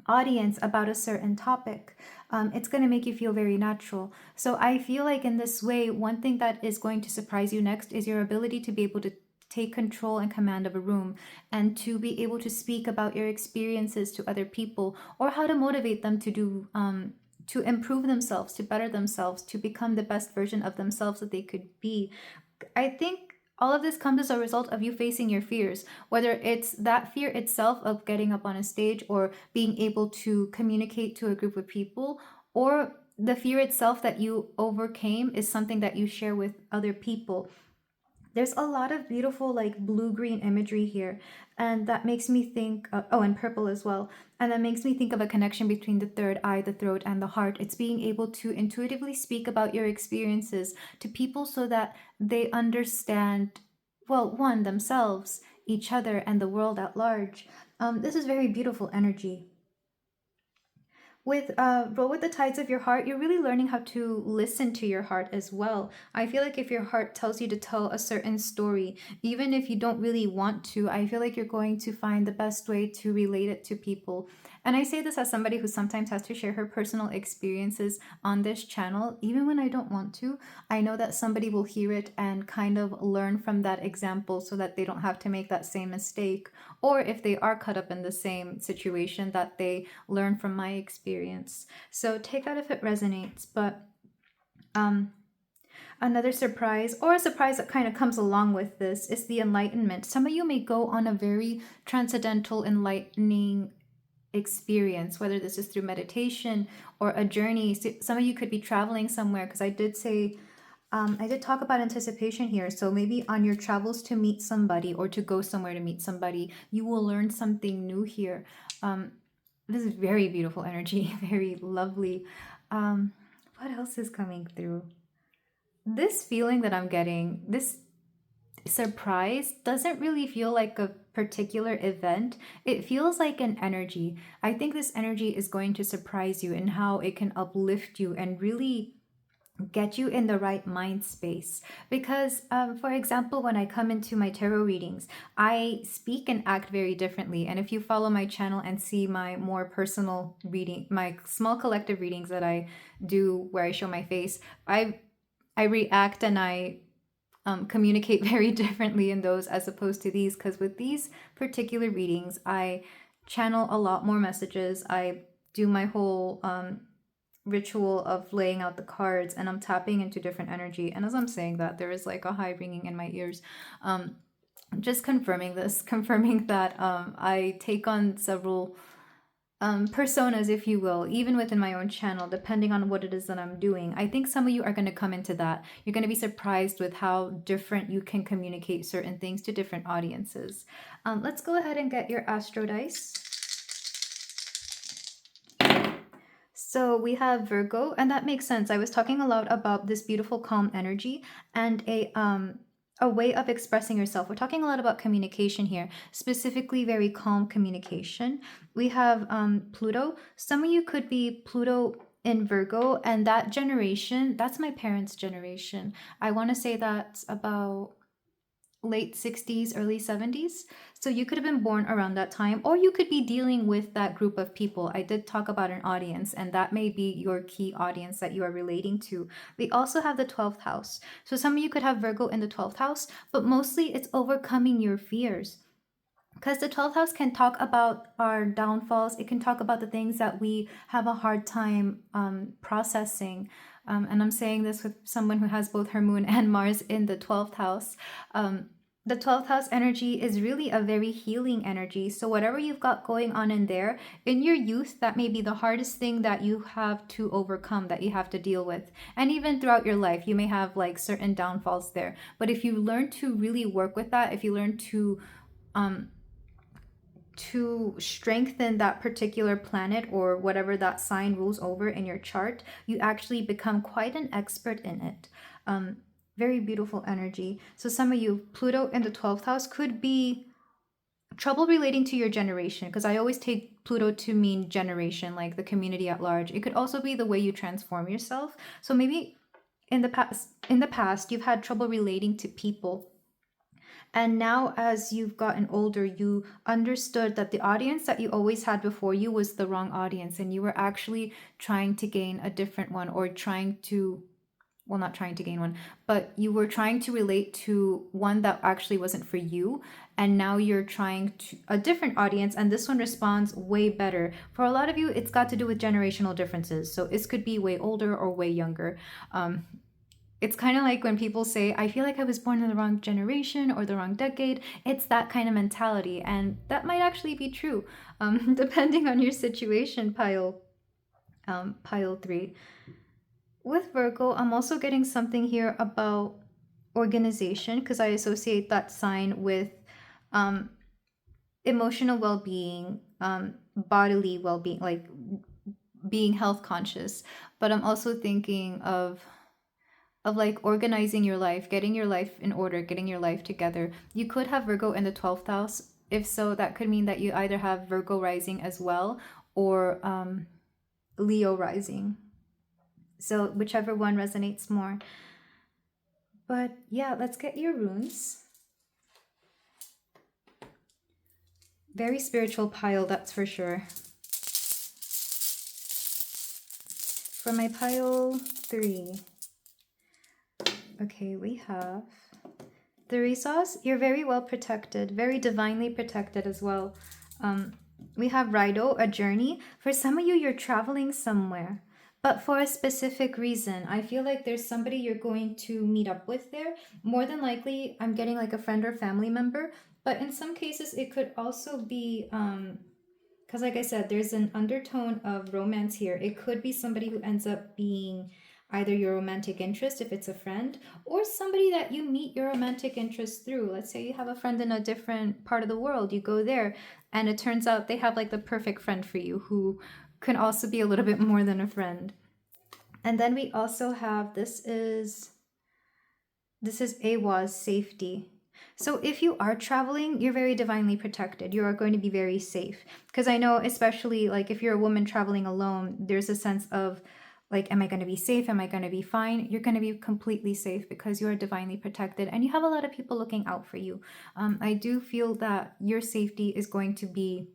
S1: audience about a certain topic. It's going to make you feel very natural. So I feel like in this way, one thing that is going to surprise you next is your ability to be able to take control and command of a room, and to be able to speak about your experiences to other people, or how to motivate them to do to improve themselves, to better themselves, to become the best version of themselves that they could be. I think all of this comes as a result of you facing your fears, whether it's that fear itself of getting up on a stage or being able to communicate to a group of people, or the fear itself that you overcame is something that you share with other people. There's a lot of beautiful like blue-green imagery here, and that makes me think and purple as well, and that makes me think of a connection between the third eye, the throat, and the heart. It's being able to intuitively speak about your experiences to people so that they understand, well, one, themselves, each other, and the world at large. This is very beautiful energy. With roll with the tides of your heart, you're really learning how to listen to your heart as well. I feel like if your heart tells you to tell a certain story, even if you don't really want to, I feel like you're going to find the best way to relate it to people. And I say this as somebody who sometimes has to share her personal experiences on this channel, even when I don't want to. I know that somebody will hear it and kind of learn from that example so that they don't have to make that same mistake, or if they are caught up in the same situation, that they learn from my experience. So take that if it resonates. But another surprise, or a surprise that kind of comes along with this, is the enlightenment. Some of you may go on a very transcendental, enlightening experience, whether this is through meditation or a journey. Some of you could be traveling somewhere, because I did talk about anticipation here. So maybe on your travels to meet somebody or to go somewhere to meet somebody, you will learn something new here. This is very beautiful energy, very lovely. What else is coming through? This feeling that I'm getting, this surprise, doesn't really feel like a particular event. It feels like an energy. I think this energy is going to surprise you in how it can uplift you and really get you in the right mind space. Because for example, when I come into my tarot readings, I speak and act very differently. And if you follow my channel and see my more personal reading, my small collective readings that I do where I show my face, I react and I communicate very differently in those as opposed to these, because with these particular readings, I channel a lot more messages. I do my whole ritual of laying out the cards, and I'm tapping into different energy. And as I'm saying that, there is like a high ringing in my ears. Just confirming that I take on several personas, if you will, even within my own channel, depending on what it is that I'm doing. I think some of you are going to come into that. You're going to be surprised with how different you can communicate certain things to different audiences. Let's go ahead and get your astro dice. So we have Virgo, and that makes sense. I was talking a lot about this beautiful calm energy and a way of expressing yourself. We're talking a lot about communication here, specifically very calm communication. We have Pluto. Some of you could be Pluto in Virgo, and that generation, that's my parents' generation. I want to say that's about late 60s, early 70s. So you could have been born around that time, or you could be dealing with that group of people. I did talk about an audience, and that may be your key audience that you are relating to. We also have the 12th house. So some of you could have Virgo in the 12th house, but mostly it's overcoming your fears. Because the 12th house can talk about our downfalls. It can talk about the things that we have a hard time processing. And I'm saying this with someone who has both her moon and Mars in the 12th house. The 12th house energy is really a very healing energy. So, whatever you've got going on in there, in your youth, that may be the hardest thing that you have to overcome, that you have to deal with. And even throughout your life, you may have like certain downfalls there. But if you learn to really work with that, if you learn to strengthen that particular planet or whatever that sign rules over in your chart, you actually become quite an expert in it. Very beautiful energy. So some of you, Pluto in the 12th house could be trouble relating to your generation, because I always take Pluto to mean generation, like the community at large. It could also be the way you transform yourself. So maybe in the past you've had trouble relating to people. And now, as you've gotten older, you understood that the audience that you always had before you was the wrong audience, and you were actually trying to gain a different one, or trying to, well, not trying to gain one, but you were trying to relate to one that actually wasn't for you. And now you're trying to a different audience, and this one responds way better. For a lot of you, it's got to do with generational differences. So this could be way older or way younger. It's kind of like when people say, I feel like I was born in the wrong generation or the wrong decade. It's that kind of mentality. And that might actually be true, depending on your situation, pile 3. With Virgo, I'm also getting something here about organization, because I associate that sign with emotional well-being, bodily well-being, like being health conscious. But I'm also thinking of like organizing your life, getting your life in order, getting your life together. You could have Virgo in the 12th house. If so, that could mean that you either have Virgo rising as well, or Leo rising. So whichever one resonates more. But yeah, let's get your runes. Very spiritual pile, that's for sure. For my pile 3. Okay, we have the resource. You're very well protected, very divinely protected as well. We have Rido, a journey. For some of you, you're traveling somewhere, but for a specific reason. I feel like there's somebody you're going to meet up with there. More than likely, I'm getting like a friend or family member, but in some cases, it could also be, because like I said, there's an undertone of romance here. It could be somebody who ends up being either your romantic interest, if it's a friend, or somebody that you meet your romantic interest through. Let's say you have a friend in a different part of the world, you go there, and it turns out they have like the perfect friend for you, who can also be a little bit more than a friend. And then we also have, this is Awa's safety. So if you are traveling, you're very divinely protected. You are going to be very safe. Because I know, especially like if you're a woman traveling alone, there's a sense of like, am I going to be safe? Am I going to be fine? You're going to be completely safe because you are divinely protected, and you have a lot of people looking out for you. I do feel that your safety is going to be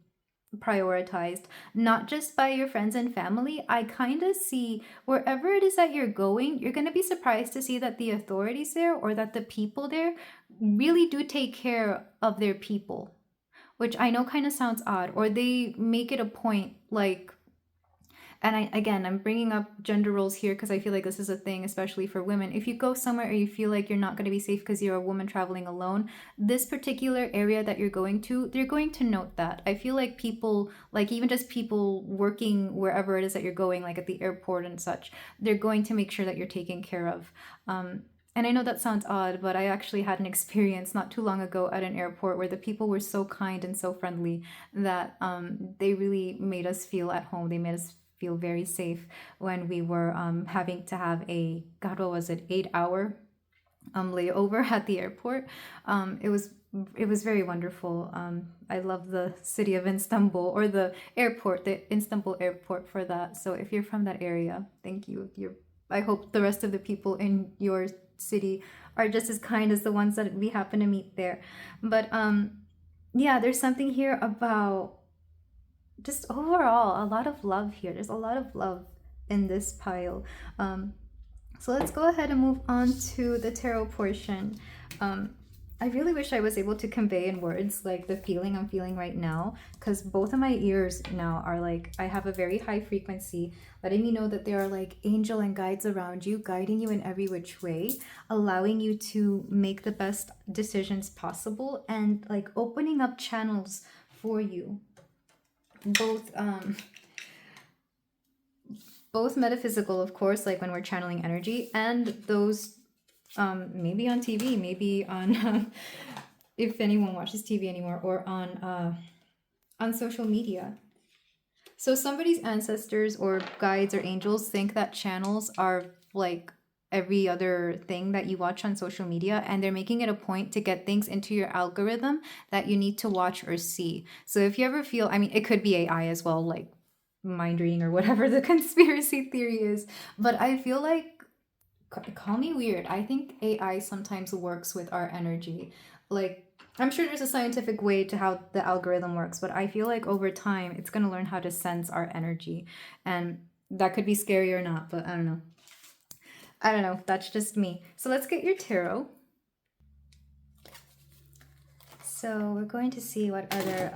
S1: prioritized, not just by your friends and family. I kind of see wherever it is that you're going, you're going to be surprised to see that the authorities there, or that the people there, really do take care of their people, which I know kind of sounds odd, or they make it a point, like, and I'm bringing up gender roles here because I feel like this is a thing, especially for women. If you go somewhere or you feel like you're not going to be safe because you're a woman traveling alone, this particular area that you're going to, they're going to note that. I feel like people, like even just people working wherever it is that you're going, like at the airport and such, they're going to make sure that you're taken care of. And I know that sounds odd, but I actually had an experience not too long ago at an airport where the people were so kind and so friendly that they really made us feel at home. They made us feel very safe when we were having to have a, God, what was it, 8-hour layover at the airport. It was very wonderful. I love the city of Istanbul, or the airport, the Istanbul airport, for that. So if you're from that area, thank you. I hope the rest of the people in your city are just as kind as the ones that we happen to meet there. But yeah, there's something here about just overall a lot of love here. There's a lot of love in this pile. So let's go ahead and move on to the tarot portion. I really wish I was able to convey in words like the feeling I'm feeling right now, because both of my ears now are like, I have a very high frequency, letting me know that there are like angel and guides around you, guiding you in every which way, allowing you to make the best decisions possible, and like opening up channels for you. Both metaphysical, of course, like when we're channeling energy, and those maybe on TV, maybe on if anyone watches TV anymore, or on social media. So somebody's ancestors or guides or angels think that channels are like every other thing that you watch on social media, and they're making it a point to get things into your algorithm that you need to watch or see. So if you ever feel, I mean, it could be AI as well, like mind reading or whatever the conspiracy theory is, but I feel like, call me weird, I think AI sometimes works with our energy. Like, I'm sure there's a scientific way to how the algorithm works, but I feel like over time it's going to learn how to sense our energy. And that could be scary or not, but I don't know. I don't know. That's just me. So let's get your tarot. So we're going to see what other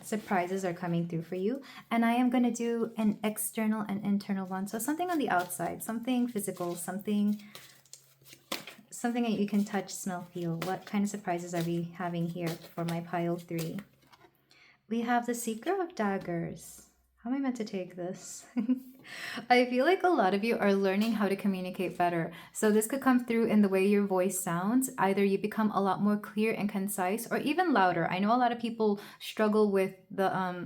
S1: surprises are coming through for you. And I am going to do an external and internal one. So something on the outside, something physical, something that you can touch, smell, feel. What kind of surprises are we having here for my pile 3? We have the Seeker of Daggers. How am I meant to take this? I feel like a lot of you are learning how to communicate better. So this could come through in the way your voice sounds. Either you become a lot more clear and concise, or even louder. I know a lot of people struggle with the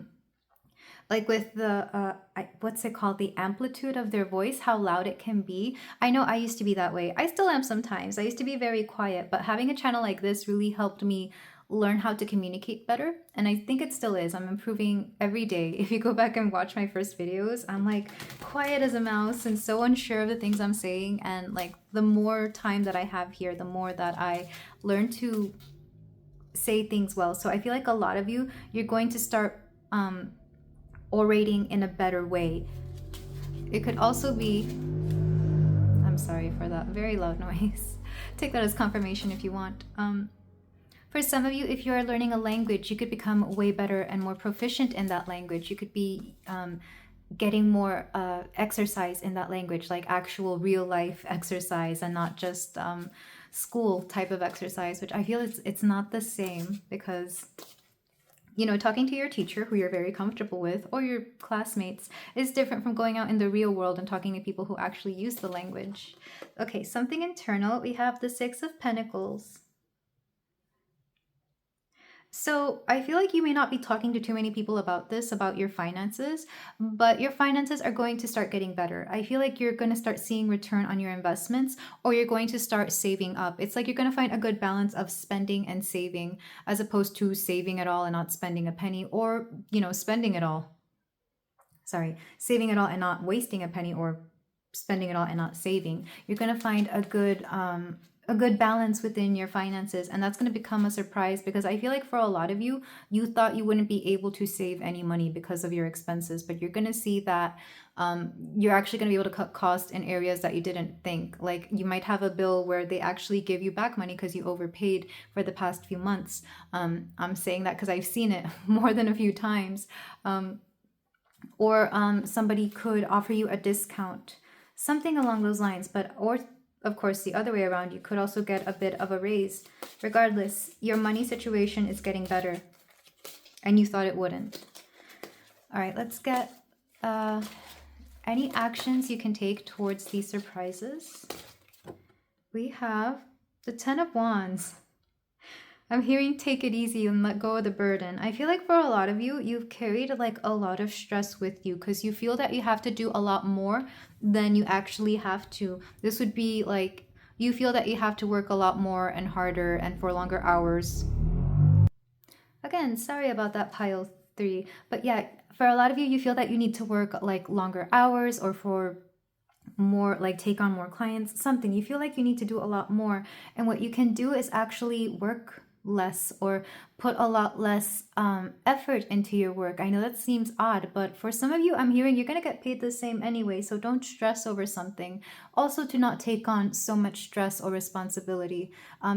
S1: what's it called, the amplitude of their voice, how loud it can be. I know I used to be that way. I still am sometimes. I used to be very quiet, but having a channel like this really helped me learn how to communicate better, and I think it still is. I'm improving every day. If you go back and watch my first videos, I'm like quiet as a mouse and so unsure of the things I'm saying, and like the more time that I have here, the more that I learn to say things well. So I feel like a lot of you, you're going to start orating in a better way. It could also be, I'm sorry for that very loud noise. Take that as confirmation if you want. For some of you, if you are learning a language, you could become way better and more proficient in that language. You could be getting more exercise in that language, like actual real life exercise, and not just school type of exercise, which I feel it's not the same, because you know, talking to your teacher who you're very comfortable with, or your classmates, is different from going out in the real world and talking to people who actually use the language. Okay, something internal. We have the Six of Pentacles. So I feel like you may not be talking to too many people about this, about your finances, but your finances are going to start getting better. I feel like you're going to start seeing return on your investments, or you're going to start saving up. It's like you're going to find a good balance of spending and saving, as opposed to saving it all and not spending a penny, or, you know, spending it all. Sorry, saving it all and not wasting a penny, or spending it all and not saving. You're going to find a good balance within your finances, and that's going to become a surprise, because I feel like for a lot of you, you thought you wouldn't be able to save any money because of your expenses, but you're going to see that you're actually going to be able to cut costs in areas that you didn't think. Like, you might have a bill where they actually give you back money because you overpaid for the past few months. I'm saying that because I've seen it more than a few times. Or somebody could offer you a discount, something along those lines. Or of course, the other way around, you could also get a bit of a raise. Regardless, your money situation is getting better, and you thought it wouldn't. All right, let's get any actions you can take towards these surprises. We have the Ten of Wands. I'm hearing take it easy and let go of the burden. I feel like for a lot of you, you've carried like a lot of stress with you, because you feel that you have to do a lot more than you actually have to. This would be like, you feel that you have to work a lot more and harder and for longer hours. Again, sorry about that, pile 3. But yeah, for a lot of you, you feel that you need to work like longer hours, or for more, like take on more clients, something. You feel like you need to do a lot more. And what you can do is actually work less or put a lot less effort into your work. I know that seems odd, but for some of you, I'm hearing you're going to get paid the same anyway, so don't stress over something. Also, to not take on so much stress or responsibility,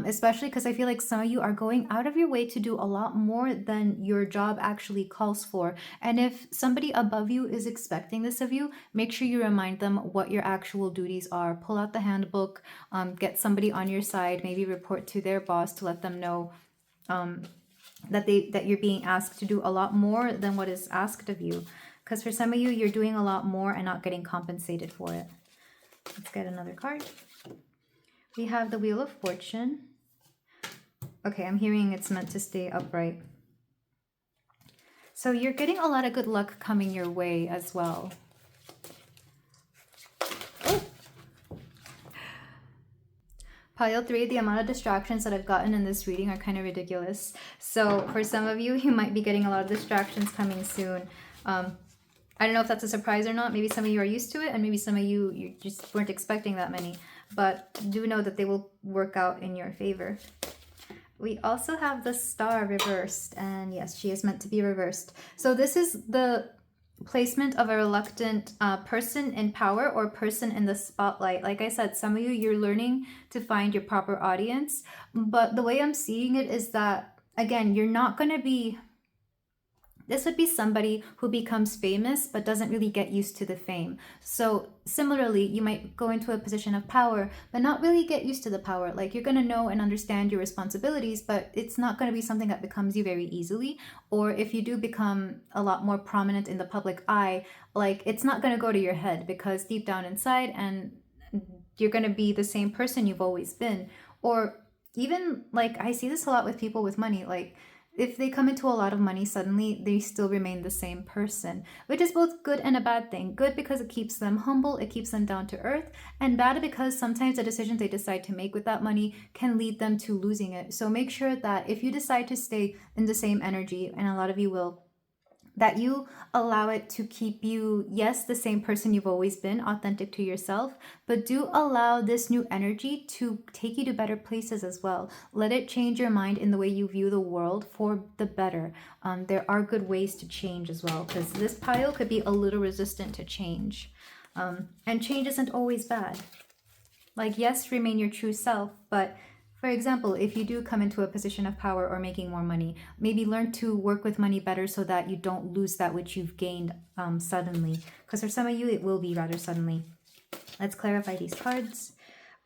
S1: especially because I feel like some of you are going out of your way to do a lot more than your job actually calls for. And if somebody above you is expecting this of you, make sure you remind them what your actual duties are. Pull out the handbook, get somebody on your side, maybe report to their boss to let them know that you're being asked to do a lot more than what is asked of you. Because for some of you, you're doing a lot more and not getting compensated for it. Let's get another card. We have the Wheel of Fortune. Okay, I'm hearing it's meant to stay upright. So you're getting a lot of good luck coming your way as well. Pile 3, the amount of distractions that I've gotten in this reading are kind of ridiculous. So for some of you, you might be getting a lot of distractions coming soon. I don't know if that's a surprise or not. Maybe some of you are used to it, and maybe some of you just weren't expecting that many. But do know that they will work out in your favor. We also have the Star reversed, and yes, she is meant to be reversed. So this is the placement of a reluctant person in power or person in the spotlight. Like I said, some of you, you're learning to find your proper audience, but the way I'm seeing it is that, again, you're not going to be, this would be somebody who becomes famous but doesn't really get used to the fame. So similarly, you might go into a position of power but not really get used to the power. Like, you're going to know and understand your responsibilities, but it's not going to be something that becomes you very easily. Or if you do become a lot more prominent in the public eye, like, it's not going to go to your head, because deep down inside, and you're going to be the same person you've always been. Or even, like, I see this a lot with people with money. Like, if they come into a lot of money suddenly, they still remain the same person, which is both good and a bad thing. Good because it keeps them humble, it keeps them down to earth, and bad because sometimes the decisions they decide to make with that money can lead them to losing it. So make sure that if you decide to stay in the same energy, and a lot of you will, that you allow it to keep you, yes, the same person you've always been, authentic to yourself, but do allow this new energy to take you to better places as well. Let it change your mind in the way you view the world for the better. There are good ways to change as well, because this pile could be a little resistant to change. And change isn't always bad. Like, yes, remain your true self, but for example, if you do come into a position of power or making more money, maybe learn to work with money better so that you don't lose that which you've gained suddenly. Because for some of you, it will be rather suddenly. Let's clarify these cards.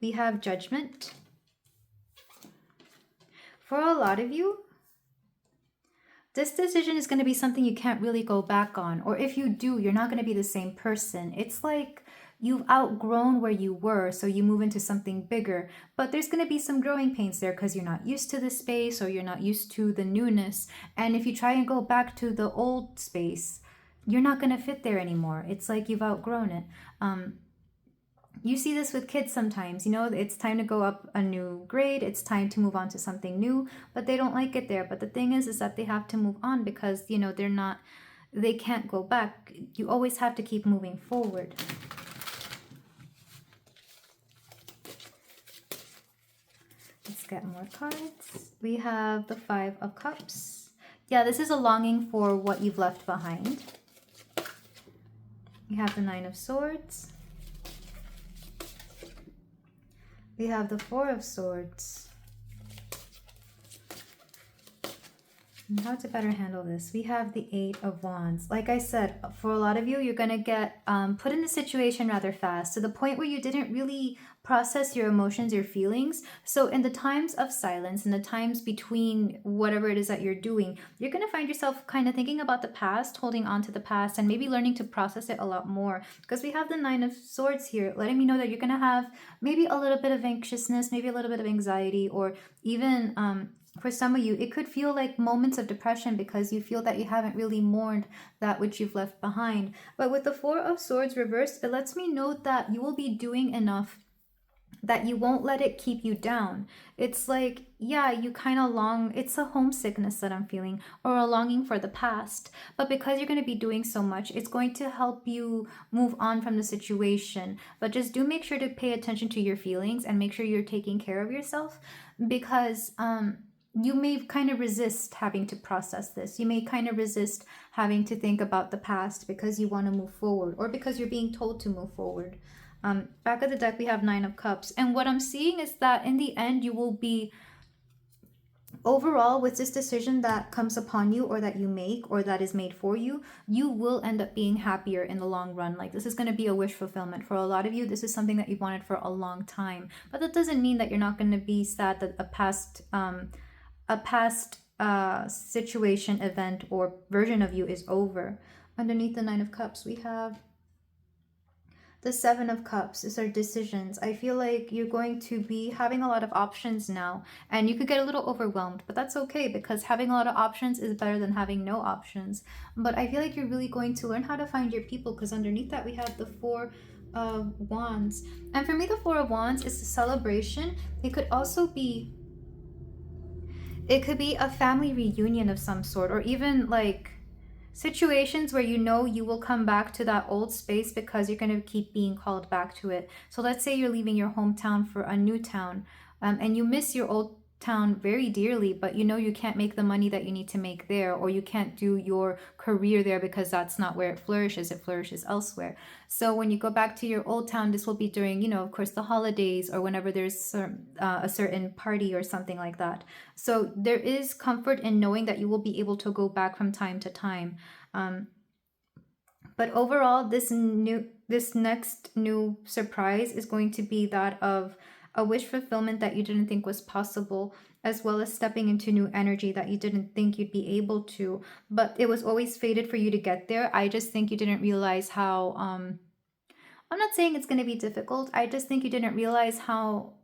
S1: We have Judgment. For a lot of you, this decision is going to be something you can't really go back on. Or if you do, you're not going to be the same person. It's like you've outgrown where you were, so you move into something bigger. But there's going to be some growing pains there because you're not used to the space, or you're not used to the newness. And if you try and go back to the old space, you're not going to fit there anymore. It's like you've outgrown it. You see this with kids sometimes, you know, it's time to go up a new grade, it's time to move on to something new, but they don't like it there. But the thing is that they have to move on because, you know, they can't go back. You always have to keep moving forward. Let's get more cards. We have the Five of Cups. Yeah, this is a longing for what you've left behind. We have the Nine of Swords. We have the Four of Swords. And how to better handle this? We have the Eight of Wands. Like I said, for a lot of you, you're going to get put in a situation rather fast, to the point where you didn't really process your emotions, your feelings. So in the times of silence, in the times between whatever it is that you're doing, you're going to find yourself kind of thinking about the past, holding on to the past, and maybe learning to process it a lot more. Because we have the Nine of Swords here, letting me know that you're going to have maybe a little bit of anxiousness, maybe a little bit of anxiety, or even for some of you, it could feel like moments of depression because you feel that you haven't really mourned that which you've left behind. But with the Four of Swords reversed, it lets me know that you will be doing enough that you won't let it keep you down. It's like, yeah, you kind of long, it's a homesickness that I'm feeling, or a longing for the past. But because you're going to be doing so much, it's going to help you move on from the situation. But just do make sure to pay attention to your feelings and make sure you're taking care of yourself, because you may kind of resist having to process this. You may kind of resist having to think about the past because you want to move forward, or because you're being told to move forward. Back of the deck, we have Nine of Cups. And what I'm seeing is that in the end, you will be, overall, with this decision that comes upon you, or that you make, or that is made for you, you will end up being happier in the long run. Like, this is going to be a wish fulfillment. For a lot of you, this is something that you've wanted for a long time. But that doesn't mean that you're not going to be sad that a past situation, event, or version of you is over. Underneath the Nine of Cups, we have the Seven of Cups. Is our decisions. I feel like you're going to be having a lot of options now, and you could get a little overwhelmed, but that's okay, because having a lot of options is better than having no options. But I feel like you're really going to learn how to find your people, because underneath that we have the Four of Wands. And for me, the Four of Wands is a celebration. It could also be, it could be a family reunion of some sort, or even like situations where you know you will come back to that old space because you're going to keep being called back to it. So let's say you're leaving your hometown for a new town, and you miss your old town very dearly, but you know you can't make the money that you need to make there, or you can't do your career there because that's not where it flourishes elsewhere. So when you go back to your old town, this will be during, you know, of course, the holidays, or whenever there's a certain party or something like that. So there is comfort in knowing that you will be able to go back from time to time. But overall, this next new surprise is going to be that of a wish fulfillment that you didn't think was possible, as well as stepping into new energy that you didn't think you'd be able to. But it was always fated for you to get there. I just think you didn't realize how, I'm not saying it's going to be difficult. I just think you didn't realize how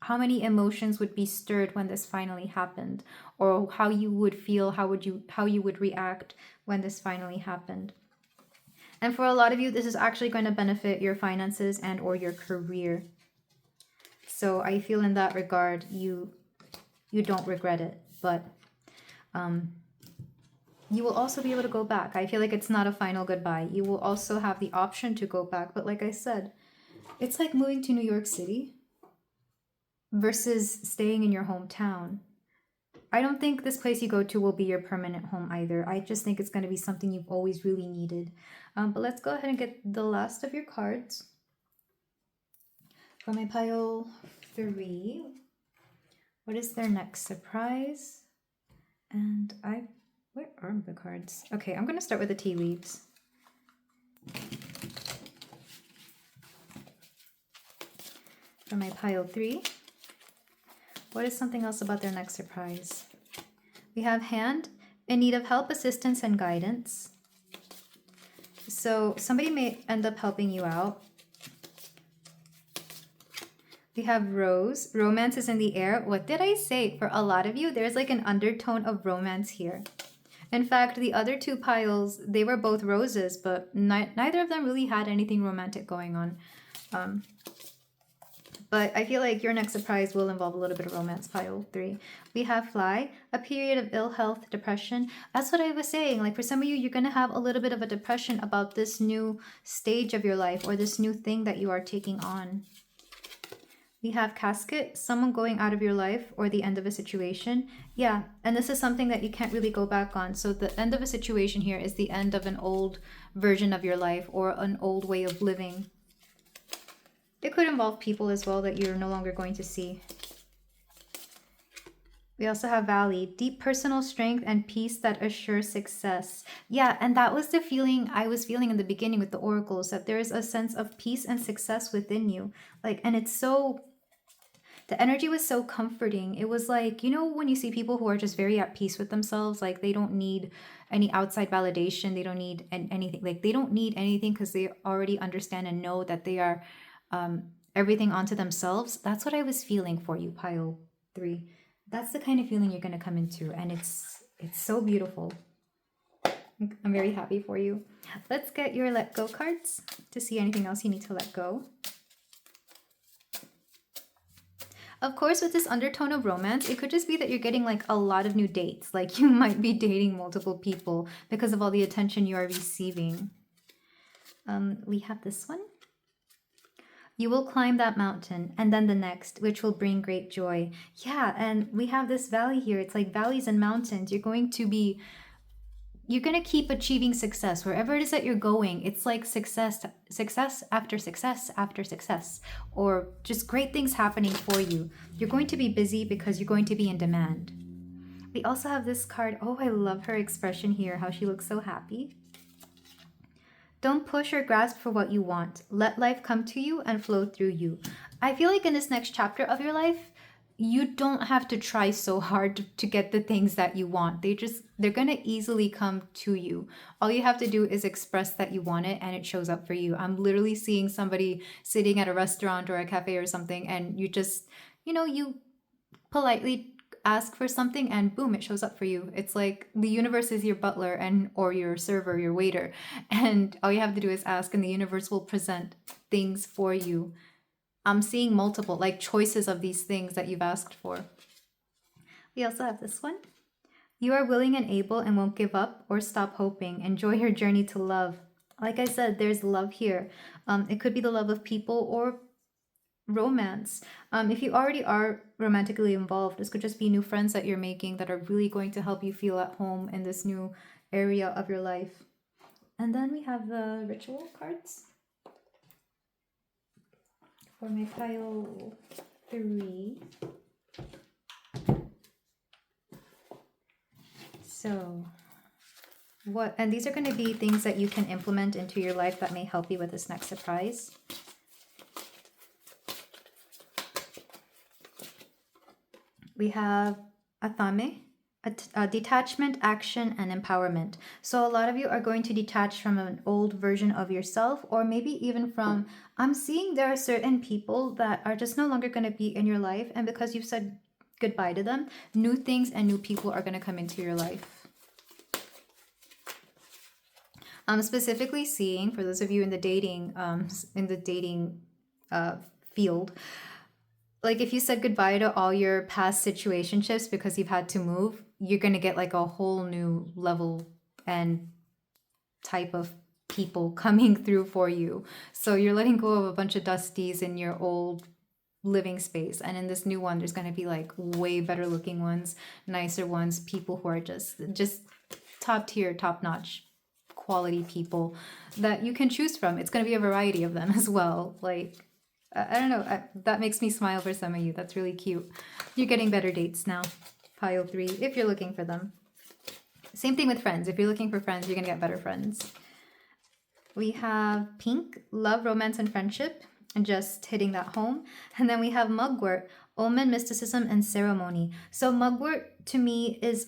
S1: many emotions would be stirred when this finally happened, or how you would feel, how you would react when this finally happened. And for a lot of you, this is actually going to benefit your finances and or your career. So I feel in that regard, you don't regret it, but you will also be able to go back. I feel like it's not a final goodbye. You will also have the option to go back. But like I said, it's like moving to New York City versus staying in your hometown. I don't think this place you go to will be your permanent home either. I just think it's going to be something you've always really needed. But let's go ahead and get the last of your cards. For my pile 3, what is their next surprise? And where are the cards? Okay, I'm going to start with the tea leaves. For my pile 3, what is something else about their next surprise? We have Hand, in need of help, assistance, and guidance. So somebody may end up helping you out. We have Rose. Romance is in the air. What did I say? For a lot of you, there's like an undertone of romance here. In fact, the other two piles, they were both roses, but neither of them really had anything romantic going on. But I feel like your next surprise will involve a little bit of romance, pile 3. We have Fly, a period of ill health, depression. That's what I was saying. Like, for some of you, you're going to have a little bit of a depression about this new stage of your life, or this new thing that you are taking on. We have Casket, someone going out of your life, or the end of a situation. Yeah, and this is something that you can't really go back on. So the end of a situation here is the end of an old version of your life, or an old way of living. It could involve people as well that you're no longer going to see. We also have Valley, deep personal strength and peace that assures success. Yeah, and that was the feeling I was feeling in the beginning with the oracles, that there is a sense of peace and success within you. Like, and it's so, the energy was so comforting. It was like, you know, when you see people who are just very at peace with themselves, like they don't need any outside validation. They don't need anything. Like, they don't need anything because they already understand and know that they are everything onto themselves. That's what I was feeling for you, pile 3. That's the kind of feeling you're going to come into, and it's so beautiful. I'm very happy for you. Let's get your let go cards to see anything else you need to let go. Of course, with this undertone of romance, it could just be that you're getting like a lot of new dates. Like you might be dating multiple people because of all the attention you are receiving. We have this one. You will climb that mountain and then the next, which will bring great joy. Yeah, and we have this valley here. It's like valleys and mountains. You're going to keep achieving success wherever it is that you're going. It's like success after success after success, or just great things happening for you. You're going to be busy because you're going to be in demand. We also have this card. Oh, I love her expression here, how she looks so happy. Don't push or grasp for what you want. Let life come to you and flow through you. I feel like in this next chapter of your life, you don't have to try so hard to get the things that you want. They're going to easily come to you. All you have to do is express that you want it and it shows up for you. I'm literally seeing somebody sitting at a restaurant or a cafe or something, and you just, you politely ask for something and boom, it shows up for you. It's like the universe is your butler or your server, your waiter, and all you have to do is ask and the universe will present things for you. I'm seeing multiple like choices of these things that you've asked for. We also have this one. You are willing and able and won't give up or stop hoping. Enjoy your journey to love. Like I said, there's love here. It could be the love of people or romance. If you already are romantically involved, this could just be new friends that you're making that are really going to help you feel at home in this new area of your life. And then we have the ritual cards for my pile 3. So and these are going to be things that you can implement into your life that may help you with this next surprise. We have Athame, a detachment, action, and empowerment. So a lot of you are going to detach from an old version of yourself, or maybe even from, I'm seeing there are certain people that are just no longer going to be in your life, and because you've said goodbye to them, new things and new people are going to come into your life. I'm specifically seeing, for those of you in the dating field, like if you said goodbye to all your past situationships because you've had to move, you're going to get like a whole new level and type of people coming through for you. So you're letting go of a bunch of dusties in your old living space, and in this new one there's going to be like way better looking ones, nicer ones, people who are just top tier, top notch quality people that you can choose from. It's going to be a variety of them as well. Like I don't know, that makes me smile for some of you. That's really cute. You're getting better dates now, pile 3, if you're looking for them. Same thing with friends. If you're looking for friends, you're going to get better friends. We have pink, love, romance, and friendship, and just hitting that home. And then we have mugwort, omen, mysticism, and ceremony. So mugwort to me is,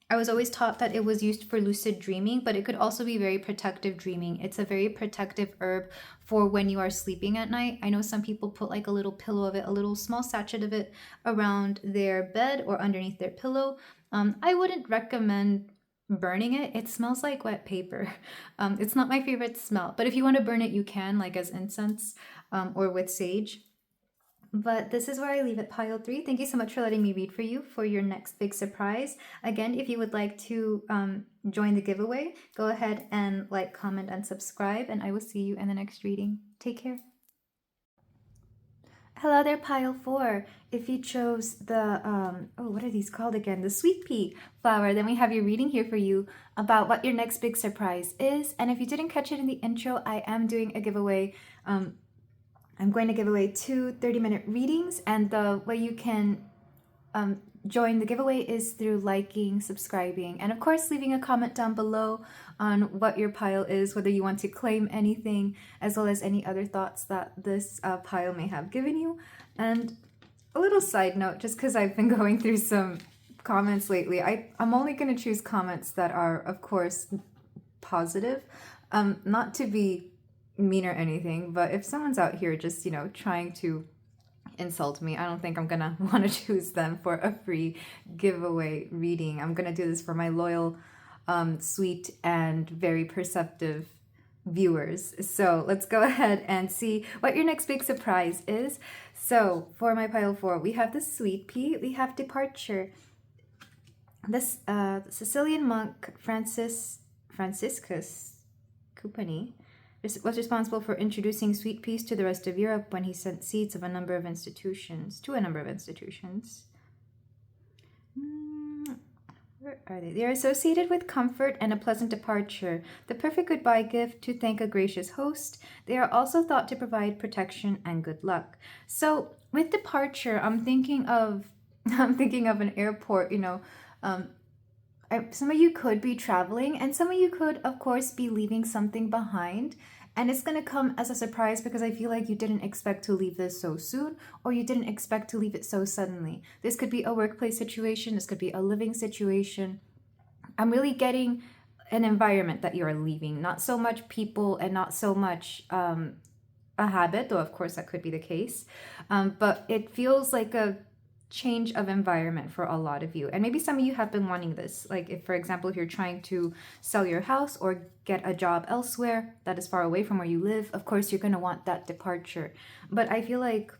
S1: I was always taught that it was used for lucid dreaming, but it could also be very protective dreaming. It's a very protective herb for when you are sleeping at night. I know some people put like a little pillow of it, a little small sachet of it around their bed or underneath their pillow. I wouldn't recommend burning it. It smells like wet paper. It's not my favorite smell, but if you want to burn it, you can, like as incense or with sage. But this is where I leave it, pile 3. Thank you so much for letting me read for you for your next big surprise. Again, if you would like to join the giveaway, go ahead and like, comment, and subscribe, and I will see you in the next reading. Take care. Hello there, pile 4. If you chose the, what are these called again? The sweet pea flower, then we have your reading here for you about what your next big surprise is. And if you didn't catch it in the intro, I am doing a giveaway. I'm going to give away 2 30-minute readings, and the way you can join the giveaway is through liking, subscribing, and of course leaving a comment down below on what your pile is, whether you want to claim anything, as well as any other thoughts that this pile may have given you. And a little side note, just because I've been going through some comments lately, I'm only going to choose comments that are, of course, positive, not to be mean or anything, but if someone's out here just, trying to insult me, I don't think I'm gonna want to choose them for a free giveaway reading. I'm gonna do this for my loyal, sweet, and very perceptive viewers. So let's go ahead and see what your next big surprise is. So for my pile 4, we have the sweet pea, we have departure. This Sicilian monk Franciscus Cupani was responsible for introducing sweet peas to the rest of Europe when he sent seeds of a number of institutions to a number of institutions. Where are they? They are associated with comfort and a pleasant departure, the perfect goodbye gift to thank a gracious host. They are also thought to provide protection and good luck. So with departure, I'm thinking of an airport. Some of you could be traveling, and some of you could, of course, be leaving something behind. And it's going to come as a surprise because I feel like you didn't expect to leave this so soon, or you didn't expect to leave it so suddenly. This could be a workplace situation. This could be a living situation. I'm really getting an environment that you are leaving, not so much people and not so much a habit, though of course that could be the case. But it feels like a change of environment for a lot of you, and maybe some of you have been wanting this. Like, if for example, if you're trying to sell your house or get a job elsewhere that is far away from where you live, of course you're going to want that departure. But I feel like,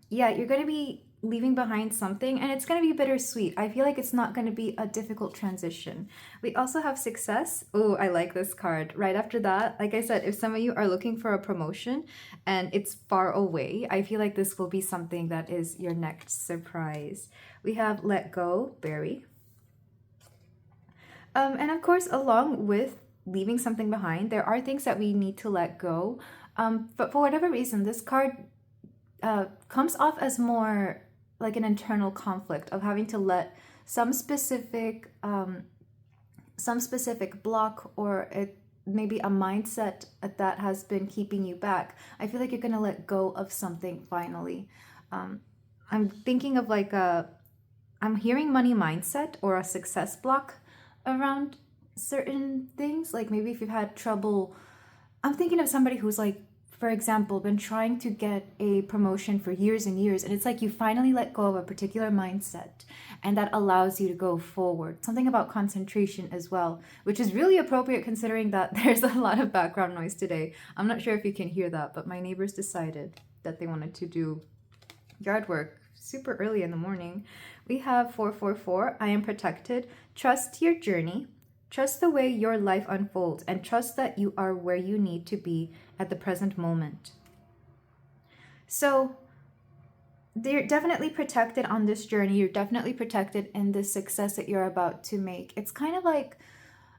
S1: yeah, you're going to be leaving behind something, and it's going to be bittersweet. I feel like it's not going to be a difficult transition. We also have success. Oh, I like this card. Right after that, like I said, if some of you are looking for a promotion and it's far away, I feel like this will be something that is your next surprise. We have let go, Barry. And of course, along with leaving something behind, there are things that we need to let go. But for whatever reason, this card comes off as more like an internal conflict of having to let some specific block, or maybe a mindset that has been keeping you back. I feel like you're going to let go of something finally. I'm thinking of I'm hearing money mindset or a success block around certain things. Like maybe if you've had trouble, I'm thinking of somebody who's like, for example, been trying to get a promotion for years and years, and it's like you finally let go of a particular mindset, and that allows you to go forward. Something about concentration as well, which is really appropriate considering that there's a lot of background noise today. I'm not sure if you can hear that, but my neighbors decided that they wanted to do yard work super early in the morning. We have 444, I am protected. Trust your journey. Trust the way your life unfolds, and trust that you are where you need to be at the present moment. So you're definitely protected on this journey. You're definitely protected in this success that you're about to make. It's kind of like,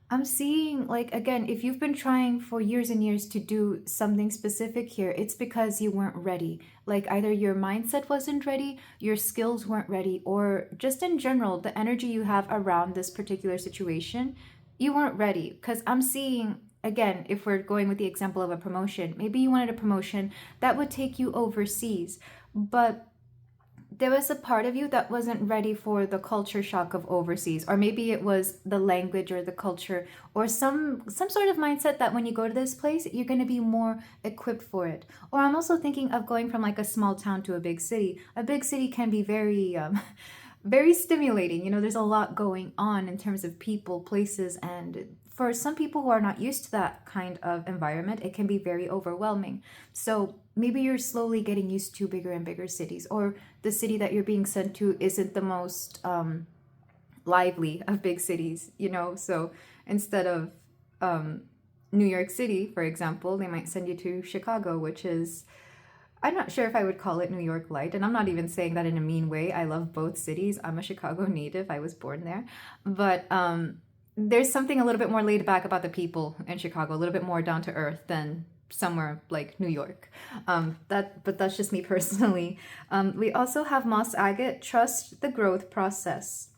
S1: I'm seeing, like, again, if you've been trying for years and years to do something specific here, it's because you weren't ready. Like either your mindset wasn't ready, your skills weren't ready, or just in general, the energy you have around this particular situation, you weren't ready. Because I'm seeing, again, if we're going with the example of a promotion, maybe you wanted a promotion that would take you overseas, but there was a part of you that wasn't ready for the culture shock of overseas, or maybe it was the language or the culture, or some sort of mindset that when you go to this place, you're going to be more equipped for it. Or I'm also thinking of going from like a small town to a big city. A big city can be very very stimulating. You know, there's a lot going on in terms of people, places, and for some people who are not used to that kind of environment, it can be very overwhelming. So maybe you're slowly getting used to bigger and bigger cities, or the city that you're being sent to isn't the most lively of big cities, you know? So instead of New York City, for example, they might send you to Chicago, which is, I'm not sure if I would call it New York light, and I'm not even saying that in a mean way. I love both cities. I'm a Chicago native. I was born there. But there's something a little bit more laid back about the people in Chicago, a little bit more down to earth than somewhere like New York. But that's just me personally. We also have moss agate, trust the growth process.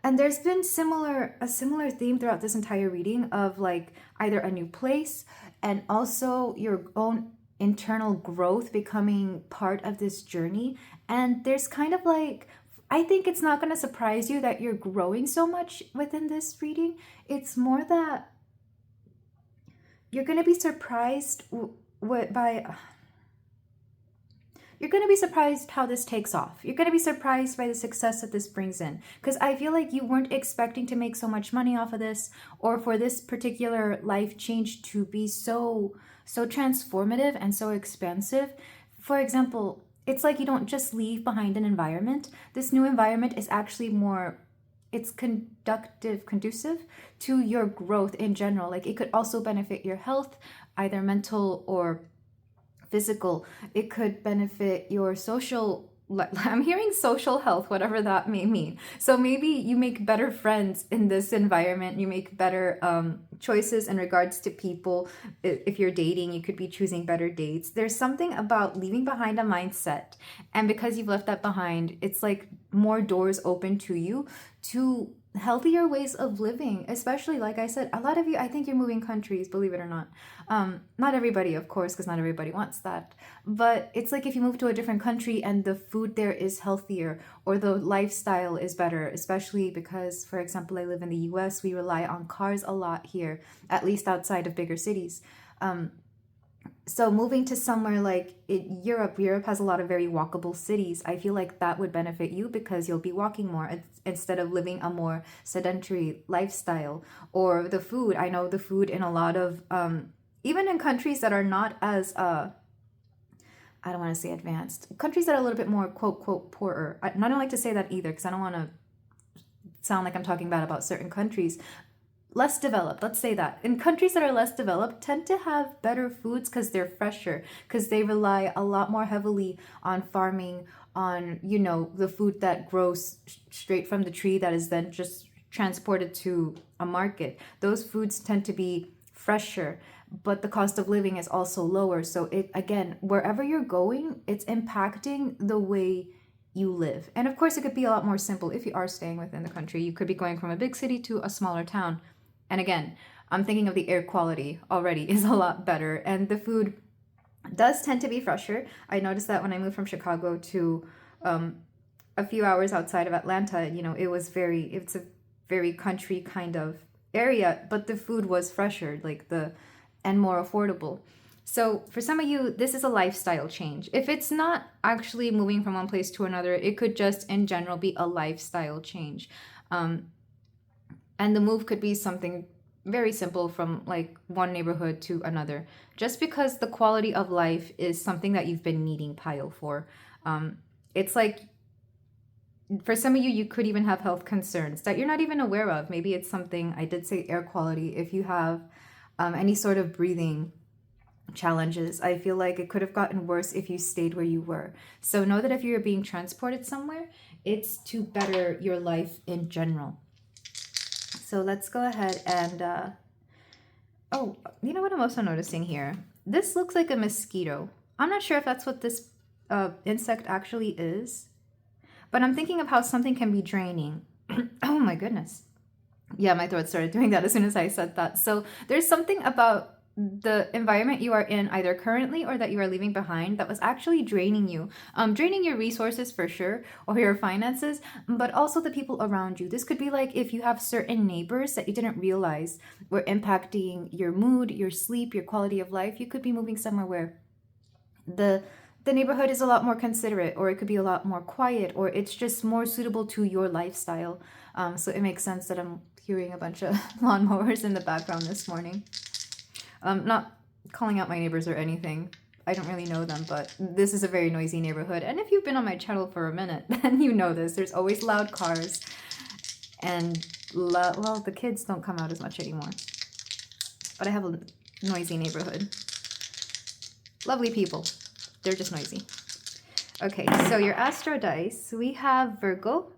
S1: And there's been a similar theme throughout this entire reading of like either a new place and also your own internal growth becoming part of this journey. And there's kind of like, I think it's not going to surprise you that you're growing so much within this reading. It's more that you're going to be surprised by you're going to be surprised how this takes off. You're going to be surprised by the success that this brings in. Because I feel like you weren't expecting to make so much money off of this, or for this particular life change to be so transformative and so expansive. For example, it's like you don't just leave behind an environment. This new environment is actually more, it's conducive to your growth in general. Like, it could also benefit your health, either mental or physical. It could benefit your social, I'm hearing social health, whatever that may mean. So maybe you make better friends in this environment. You make better choices in regards to people. If you're dating, you could be choosing better dates. There's something about leaving behind a mindset. And because you've left that behind, it's like more doors open to you to healthier ways of living. Especially, like I said, a lot of you, I think you're moving countries, believe it or not. Not everybody, of course, because not everybody wants that. But it's like if you move to a different country and the food there is healthier, or the lifestyle is better, especially because, for example, I live in the US, we rely on cars a lot here, at least outside of bigger cities. So moving to somewhere like Europe has a lot of very walkable cities. I feel like that would benefit you because you'll be walking more instead of living a more sedentary lifestyle. Or the food, I know the food in a lot of, even in countries that are not as, I don't want to say advanced, countries that are a little bit more quote, quote, poorer. I don't like to say that either because I don't want to sound like I'm talking bad about certain countries. Less developed, let's say that. In countries that are less developed, tend to have better foods because they're fresher, because they rely a lot more heavily on farming, on, you know, the food that grows straight from the tree that is then just transported to a market. Those foods tend to be fresher, but the cost of living is also lower. So it, again, wherever you're going, it's impacting the way you live. And of course, it could be a lot more simple if you are staying within the country. You could be going from a big city to a smaller town. And again, I'm thinking of the air quality already is a lot better. And the food does tend to be fresher. I noticed that when I moved from Chicago to a few hours outside of Atlanta, you know, it's a very country kind of area, but the food was fresher, and more affordable. So for some of you, this is a lifestyle change. If it's not actually moving from one place to another, it could just in general be a lifestyle change. And the move could be something very simple from like one neighborhood to another, just because the quality of life is something that you've been needing pile for. It's like, for some of you, you could even have health concerns that you're not even aware of. Maybe it's something, I did say air quality. If you have any sort of breathing challenges, I feel like it could have gotten worse if you stayed where you were. So know that if you're being transported somewhere, it's to better your life in general. So let's go ahead and, oh, you know what I'm also noticing here? This looks like a mosquito. I'm not sure if that's what this insect actually is, but I'm thinking of how something can be draining. Oh my goodness. Yeah, my throat started doing that as soon as I said that. So there's something about the environment you are in, either currently or that you are leaving behind, that was actually draining you. Draining your resources for sure, or your finances, but also the people around you. This could be like if you have certain neighbors that you didn't realize were impacting your mood, your sleep, your quality of life. You could be moving somewhere where the neighborhood is a lot more considerate, or it could be a lot more quiet, or it's just more suitable to your lifestyle. So it makes sense that I'm hearing a bunch of lawnmowers in the background this morning. Not calling out my neighbors or anything. I don't really know them, but this is a very noisy neighborhood. And if you've been on my channel for a minute, then you know this. There's always loud cars. And, well, the kids don't come out as much anymore. But I have a noisy neighborhood. Lovely people. They're just noisy. Okay, so your Astro Dice, we have Virgo.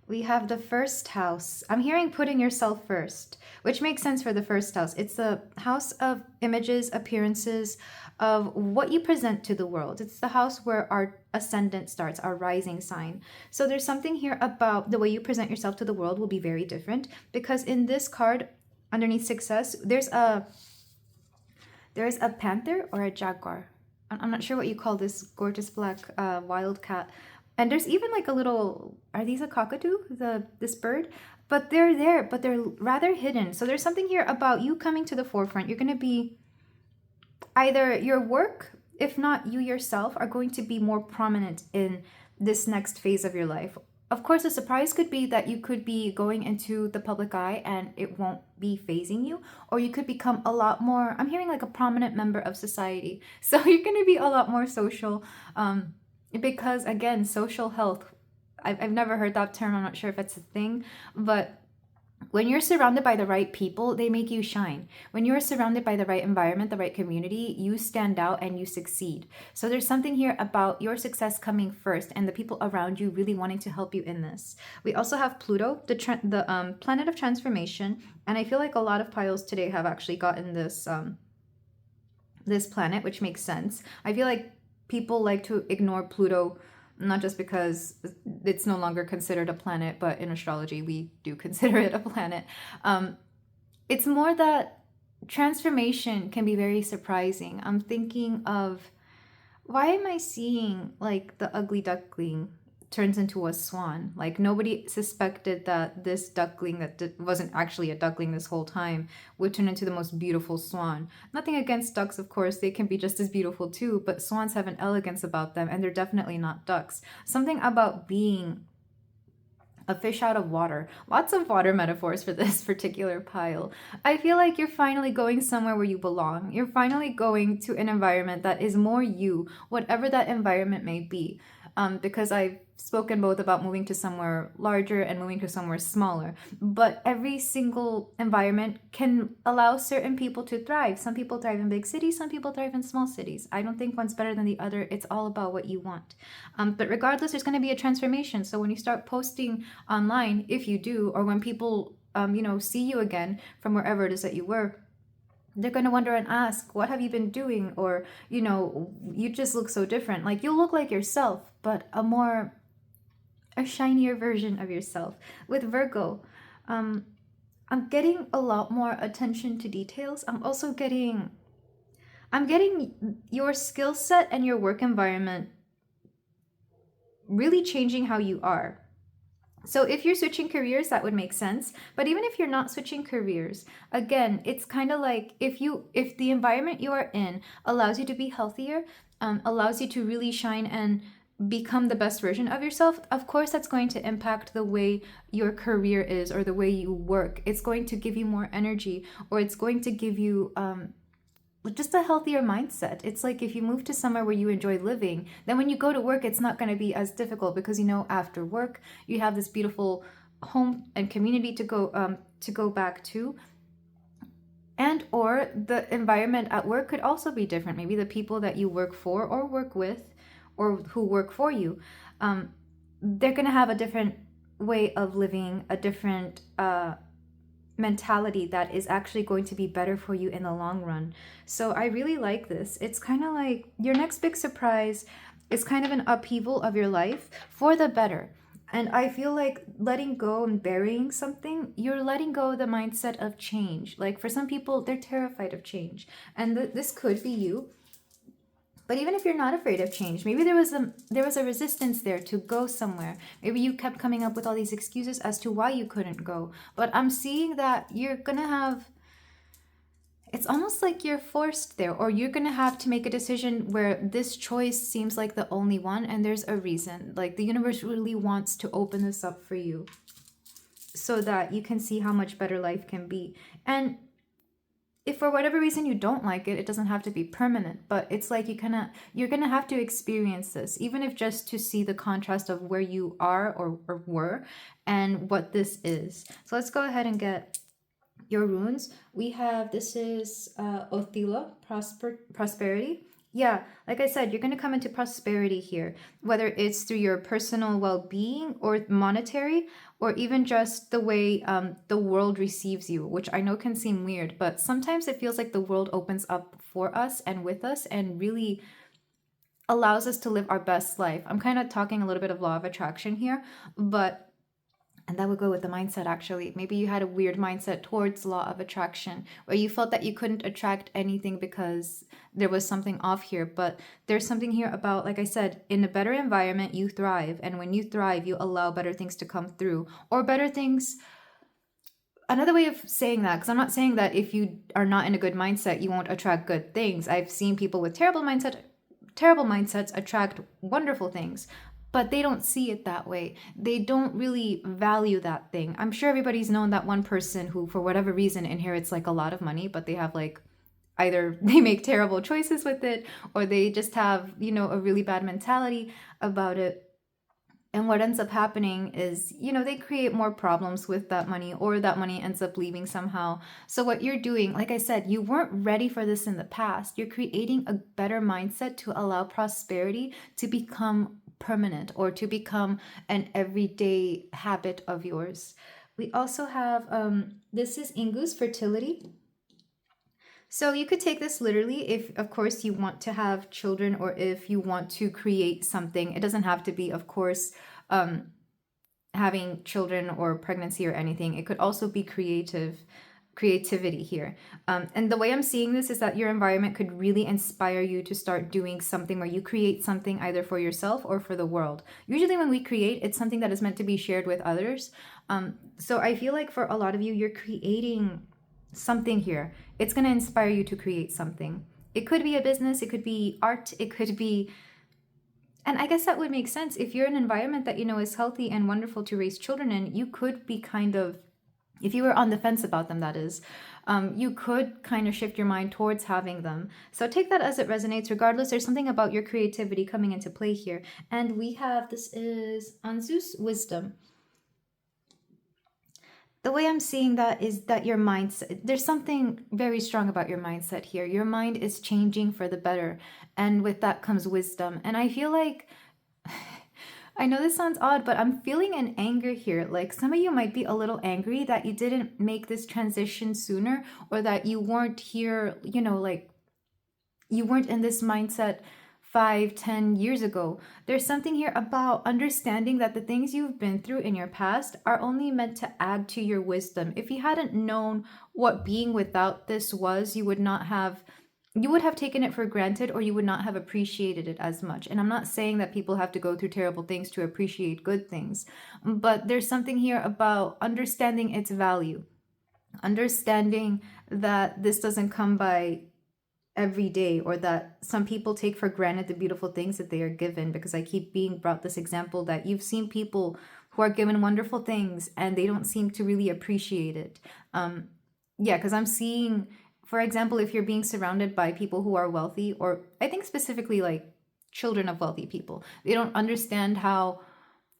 S1: We have the first house. I'm hearing putting yourself first, which makes sense for the first house. It's the house of images, appearances, of what you present to the world. It's the house where our ascendant starts, our rising sign. So there's something here about the way you present yourself to the world will be very different, because in this card, underneath success, there's a panther or a jaguar. I'm not sure what you call this gorgeous black wild cat. And there's even like a little, are these a cockatoo, this bird? But they're there, but they're rather hidden. So there's something here about you coming to the forefront. You're going to be either your work, if not you yourself, are going to be more prominent in this next phase of your life. Of course, a surprise could be that you could be going into the public eye and it won't be phasing you, or you could become a lot more, I'm hearing like a prominent member of society. So you're going to be a lot more social, because again, social health, I've never heard that term. I'm not sure if it's a thing, but when you're surrounded by the right people, they make you shine. When you're surrounded by the right environment, the right community, you stand out and you succeed. So there's something here about your success coming first and the people around you really wanting to help you in this. We also have Pluto, the planet of transformation, and I feel like a lot of piles today have actually gotten this planet, which makes sense. I feel like people like to ignore Pluto, not just because it's no longer considered a planet, but in astrology, we do consider it a planet. It's more that transformation can be very surprising. I'm thinking of, why am I seeing like the ugly duckling turns into a swan? Like nobody suspected that this duckling that wasn't actually a duckling this whole time would turn into the most beautiful swan. Nothing against ducks, of course, they can be just as beautiful too, but swans have an elegance about them and they're definitely not ducks. Something about being a fish out of water. Lots of water metaphors for this particular pile. I feel like you're finally going somewhere where you belong. You're finally going to an environment that is more you, whatever that environment may be. Because I've spoken both about moving to somewhere larger and moving to somewhere smaller. But every single environment can allow certain people to thrive. Some people thrive in big cities, some people thrive in small cities. I don't think one's better than the other. It's all about what you want. But regardless, there's going to be a transformation. So when you start posting online, if you do, or when people, see you again from wherever it is that you were, they're going to wonder and ask, what have you been doing? Or, you just look so different. Like, you'll look like yourself, but a shinier version of yourself. With Virgo, I'm getting a lot more attention to details. I'm getting your skill set and your work environment really changing how you are. So if you're switching careers, that would make sense. But even if you're not switching careers, again, it's kind of like if the environment you are in allows you to be healthier, allows you to really shine and become the best version of yourself, of course that's going to impact the way your career is or the way you work. It's going to give you more energy, or it's going to give you just a healthier mindset. It's like if you move to somewhere where you enjoy living, then when you go to work, it's not going to be as difficult because after work you have this beautiful home and community to go back to. And or the environment at work could also be different. Maybe the people that you work for or work with or who work for you, they're going to have a different way of living, a different mentality that is actually going to be better for you in the long run. So I really like this. It's kind of like your next big surprise is kind of an upheaval of your life for the better. And I feel like letting go and burying something, you're letting go of the mindset of change. Like for some people, they're terrified of change. And this could be you. But even if you're not afraid of change, maybe there was a resistance there to go somewhere. Maybe you kept coming up with all these excuses as to why you couldn't go. But I'm seeing that you're going to have, it's almost like you're forced there, or you're going to have to make a decision where this choice seems like the only one and there's a reason. Like the universe really wants to open this up for you so that you can see how much better life can be. And if for whatever reason you don't like it, it doesn't have to be permanent, but it's like you're gonna have to experience this, even if just to see the contrast of where you are or were and what this is. So let's go ahead and get your runes. We have, this is Othila, prosperity. Yeah, like I said, you're going to come into prosperity here, whether it's through your personal well-being or monetary, or even just the way the world receives you, which I know can seem weird, but sometimes it feels like the world opens up for us and with us and really allows us to live our best life. I'm kind of talking a little bit of law of attraction here, and that would go with the mindset, actually. Maybe you had a weird mindset towards law of attraction, where you felt that you couldn't attract anything because there was something off here. But there's something here about, like I said, in a better environment, you thrive. And when you thrive, you allow better things to come through. Or better things. Another way of saying that, because I'm not saying that if you are not in a good mindset, you won't attract good things. I've seen people with terrible mindset terrible mindsets attract wonderful things, but they don't see it that way. They don't really value that thing. I'm sure everybody's known that one person who, for whatever reason, inherits like a lot of money, but they have like either they make terrible choices with it, or they just have, you know, a really bad mentality about it. And what ends up happening is, you know, they create more problems with that money, or that money ends up leaving somehow. So what you're doing, like I said, you weren't ready for this in the past. You're creating a better mindset to allow prosperity to become permanent, or to become an everyday habit of yours. We also have, this is Ingu's fertility. So you could take this literally if, of course, you want to have children, or if you want to create something. It doesn't have to be, of course, having children or pregnancy or anything. It could also be creativity here. And the way I'm seeing this is that your environment could really inspire you to start doing something where you create something either for yourself or for the world. Usually when we create, it's something that is meant to be shared with others. So I feel like for a lot of you, you're creating something here. It's going to inspire you to create something. It could be a business, it could be art, it could be, and I guess that would make sense if you're in an environment that you know is healthy and wonderful to raise children in. You could be kind of, if you were on the fence about them, that is, you could kind of shift your mind towards having them. So take that as it resonates. Regardless, there's something about your creativity coming into play here. And we have, this is Anzu's wisdom. The way I'm seeing that is that your mindset, there's something very strong about your mindset here. Your mind is changing for the better. And with that comes wisdom. And I feel like, I know this sounds odd, but I'm feeling an anger here. Like some of you might be a little angry that you didn't make this transition sooner, or that you weren't here, you know, like you weren't in this mindset 5-10 years ago. There's something here about understanding that the things you've been through in your past are only meant to add to your wisdom. If you hadn't known what being without this was, you would have taken it for granted, or you would not have appreciated it as much. And I'm not saying that people have to go through terrible things to appreciate good things, but there's something here about understanding its value, understanding that this doesn't come by every day, or that some people take for granted the beautiful things that they are given. Because I keep being brought this example that you've seen people who are given wonderful things and they don't seem to really appreciate it. Yeah, because I'm seeing, for example, if you're being surrounded by people who are wealthy, or I think specifically like children of wealthy people, they don't understand how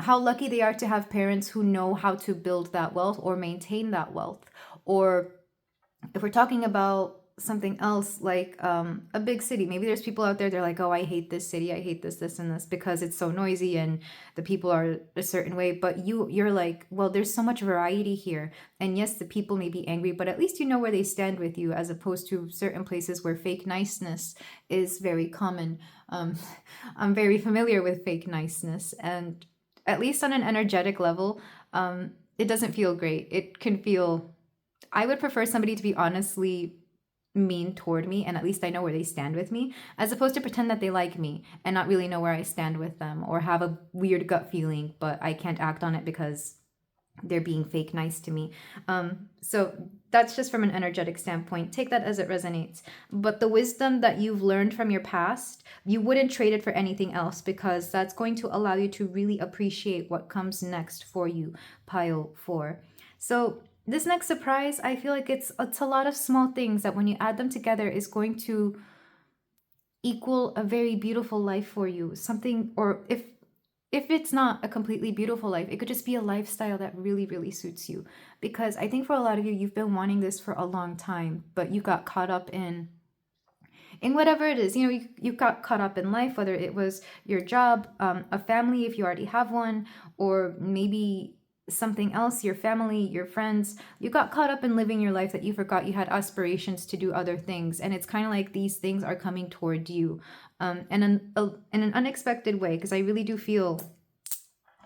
S1: lucky they are to have parents who know how to build that wealth or maintain that wealth. Or if we're talking about something else, like a big city, maybe there's people out there, they're like, oh, I hate this city, I hate this and this because it's so noisy and the people are a certain way. But you're like, well, there's so much variety here, and yes, the people may be angry, but at least you know where they stand with you, as opposed to certain places where fake niceness is very common. I'm very familiar with fake niceness, and at least on an energetic level, it doesn't feel great. It can feel, I would prefer somebody to be honestly mean toward me, and at least I know where they stand with me, as opposed to pretend that they like me and not really know where I stand with them, or have a weird gut feeling but I can't act on it because they're being fake nice to me. So that's just from an energetic standpoint. Take that as it resonates. But the wisdom that you've learned from your past, you wouldn't trade it for anything else, because that's going to allow you to really appreciate what comes next for you, pile 4. So this next surprise, I feel like it's a lot of small things that when you add them together is going to equal a very beautiful life for you. Something, or if it's not a completely beautiful life, it could just be a lifestyle that really, really suits you. Because I think for a lot of you, you've been wanting this for a long time, but you got caught up in whatever it is. You know, you got caught up in life, whether it was your job, a family, if you already have one, or maybe something else, your family, your friends. You got caught up in living your life that you forgot you had aspirations to do other things. And it's kind of like these things are coming toward you in an unexpected way, because I really do feel,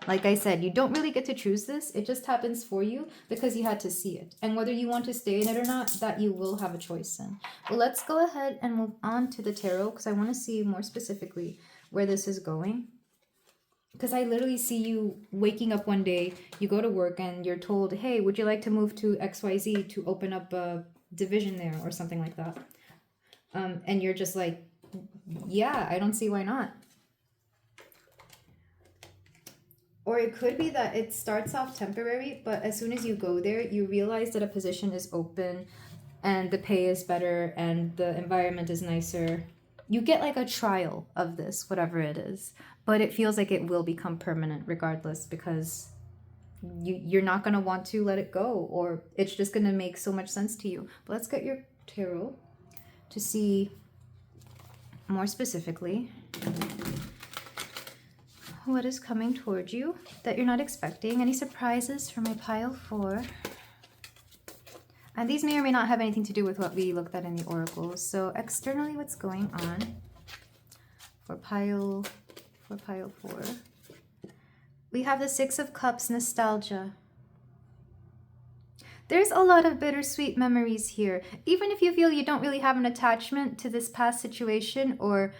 S1: like I said, you don't really get to choose this. It just happens for you because you had to see it. And whether you want to stay in it or not, that you will have a choice in. But let's go ahead and move on to the tarot, because I want to see more specifically where this is going. Because I literally see you waking up one day, you go to work and you're told, hey, would you like to move to XYZ to open up a division there or something like that? And you're just like, Yeah, I don't see why not. Or it could be that it starts off temporary, but as soon as you go there, you realize that a position is open and the pay is better and the environment is nicer. You get like a trial of this, whatever it is, but it feels like it will become permanent regardless because you're not going to want to let it go, or it's just going to make so much sense to you. But let's get your tarot to see more specifically what is coming towards you that you're not expecting. Any surprises for my pile 4? And these may or may not have anything to do with what we looked at in the oracles. So externally, what's going on for pile 4? We have the 6 of Cups, nostalgia. There's a lot of bittersweet memories here. Even if you feel you don't really have an attachment to this past situation or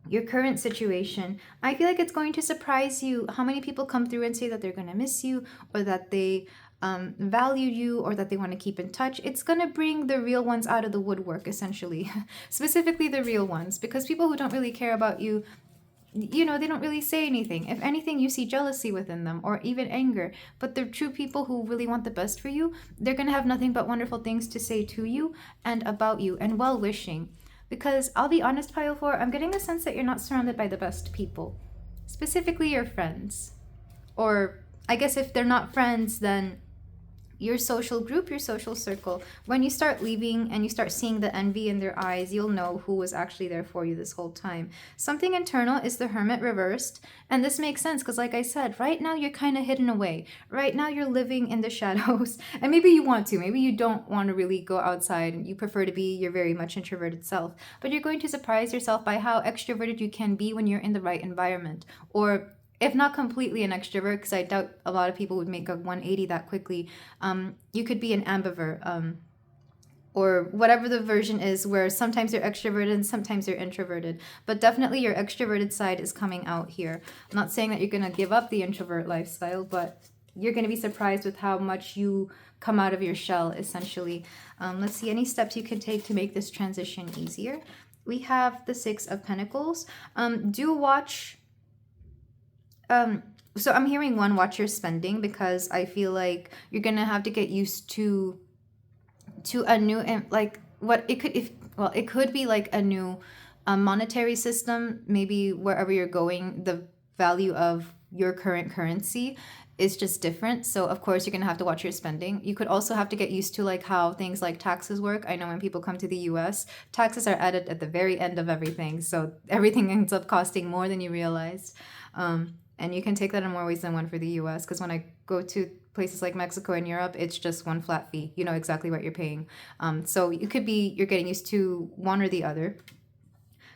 S1: your current situation, I feel like it's going to surprise you how many people come through and say that they're going to miss you, or that they value you, or that they want to keep in touch. It's going to bring the real ones out of the woodwork, essentially. Specifically the real ones, because people who don't really care about you, you know, they don't really say anything. If anything, you see jealousy within them or even anger. But the true people who really want the best for you, they're going to have nothing but wonderful things to say to you and about you, and well-wishing. Because I'll be honest, pile 4, I'm getting the sense that you're not surrounded by the best people. Specifically your friends. Or I guess if they're not friends, then your social group, your social circle. When you start leaving and you start seeing the envy in their eyes, you'll know who was actually there for you this whole time. Something internal is the Hermit reversed. And this makes sense because, like I said, right now you're kind of hidden away. Right now you're living in the shadows. And maybe you want to. Maybe you don't want to really go outside and you prefer to be your very much introverted self. But you're going to surprise yourself by how extroverted you can be when you're in the right environment. Or if not completely an extrovert, because I doubt a lot of people would make a 180 that quickly, you could be an ambivert, or whatever the version is, where sometimes you're extroverted and sometimes you're introverted. But definitely your extroverted side is coming out here. I'm not saying that you're going to give up the introvert lifestyle, but you're going to be surprised with how much you come out of your shell, essentially. Let's see any steps you can take to make this transition easier. We have the 6 of Pentacles. Do watch... so I'm hearing watch your spending, because I feel like you're gonna have to get used to a new, like, what it could, it could be like a new monetary system. Maybe wherever you're going, the value of your current currency is just different. So of course you're gonna have to watch your spending. You could also have to get used to like how things like taxes work. I know when people come to the US, taxes are added at the very end of everything, so everything ends up costing more than you realized. And you can take that in more ways than one for the US, because when I go to places like Mexico and Europe, it's just one flat fee. You know exactly what you're paying. So you could be, you're getting used to one or the other.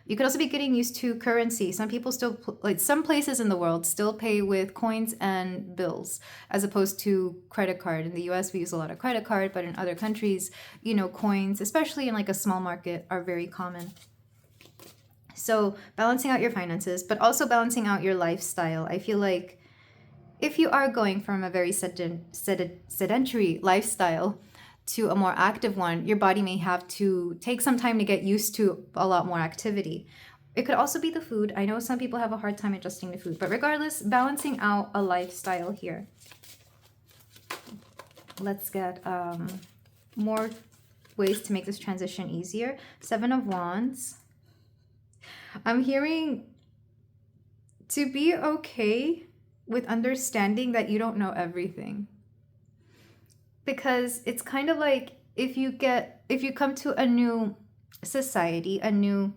S1: You could also be getting used to currency. Some people still, like some places in the world, still pay with coins and bills as opposed to credit card. In the US, we use a lot of credit card, but in other countries, you know, coins, especially in like a small market, are very common. So balancing out your finances, but also balancing out your lifestyle. I feel like if you are going from a very sedentary lifestyle to a more active one, your body may have to take some time to get used to a lot more activity. It could also be the food. I know some people have a hard time adjusting to food, but regardless, balancing out a lifestyle here. Let's get more ways to make this transition easier. 7 of Wands. I'm hearing to be okay with understanding that you don't know everything. Because it's kind of like if you come to a new society, a new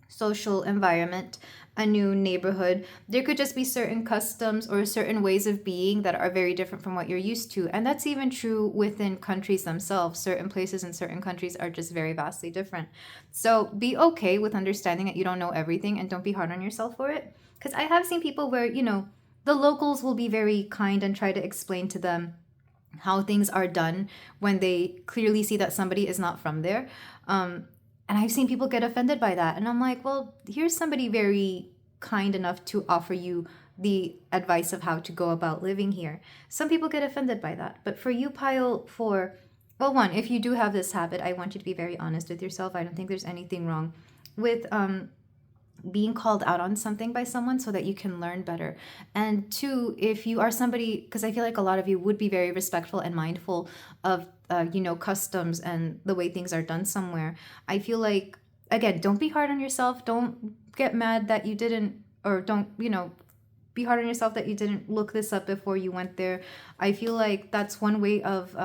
S1: social environment, a new neighborhood, there could just be certain customs or certain ways of being that are very different from what you're used to. And that's even true within countries themselves. Certain places in certain countries are just very vastly different. So be okay with understanding that you don't know everything, and don't be hard on yourself for it. Because I have seen people where, you know, the locals will be very kind and try to explain to them how things are done when they clearly see that somebody is not from there. And I've seen people get offended by that. And I'm like, well, here's somebody very kind enough to offer you the advice of how to go about living here. Some people get offended by that. But for you, pile 4, well, one, if you do have this habit, I want you to be very honest with yourself. I don't think there's anything wrong with being called out on something by someone so that you can learn better. And two, if you are somebody, because I feel like a lot of you would be very respectful and mindful of customs and the way things are done somewhere. I feel like, again, don't be hard on yourself. Don't get mad that you didn't, or don't, be hard on yourself that you didn't look this up before you went there. I feel like that's one way of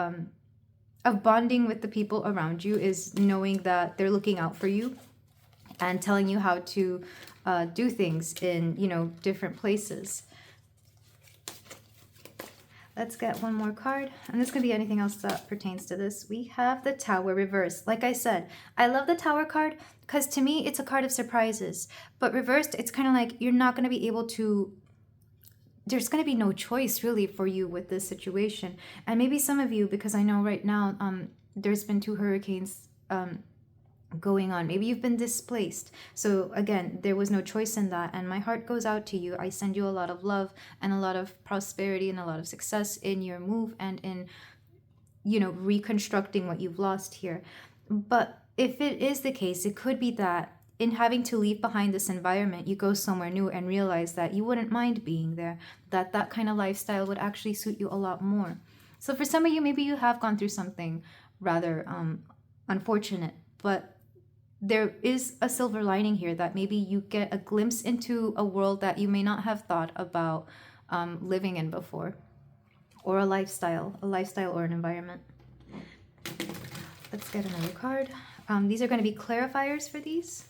S1: bonding with the people around you, is knowing that they're looking out for you and telling you how to do things in, different places. Let's get one more card. And this could be anything else that pertains to this. We have the Tower reversed. Like I said, I love the Tower card because to me, it's a card of surprises. But reversed, it's kind of like you're not going to be able to, there's going to be no choice really for you with this situation. And maybe some of you, because I know right now there's been 2 hurricanes going on. Maybe you've been displaced. So again, there was no choice in that. And my heart goes out to you. I send you a lot of love and a lot of prosperity and a lot of success in your move and in, reconstructing what you've lost here. But if it is the case, it could be that in having to leave behind this environment, you go somewhere new and realize that you wouldn't mind being there, that kind of lifestyle would actually suit you a lot more. So for some of you, maybe you have gone through something rather unfortunate, but there is a silver lining here, that maybe you get a glimpse into a world that you may not have thought about living in before, or a lifestyle or an environment. Let's get another card. These are going to be clarifiers for these.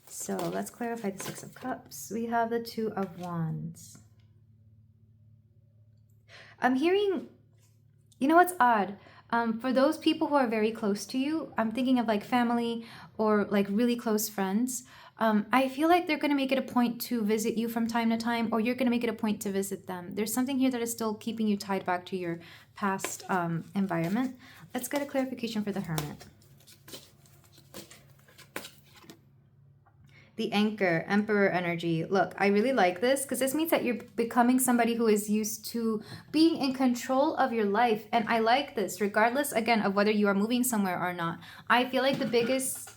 S1: So let's clarify the 6 of Cups. We have the 2 of Wands. I'm hearing, what's odd? For those people who are very close to you, I'm thinking of like family or like really close friends. I feel like they're going to make it a point to visit you from time to time, or you're going to make it a point to visit them. There's something here that is still keeping you tied back to your past environment. Let's get a clarification for the Hermit. The Anchor, Emperor energy. Look, I really like this because this means that you're becoming somebody who is used to being in control of your life. And I like this, regardless, again, of whether you are moving somewhere or not. I feel like the biggest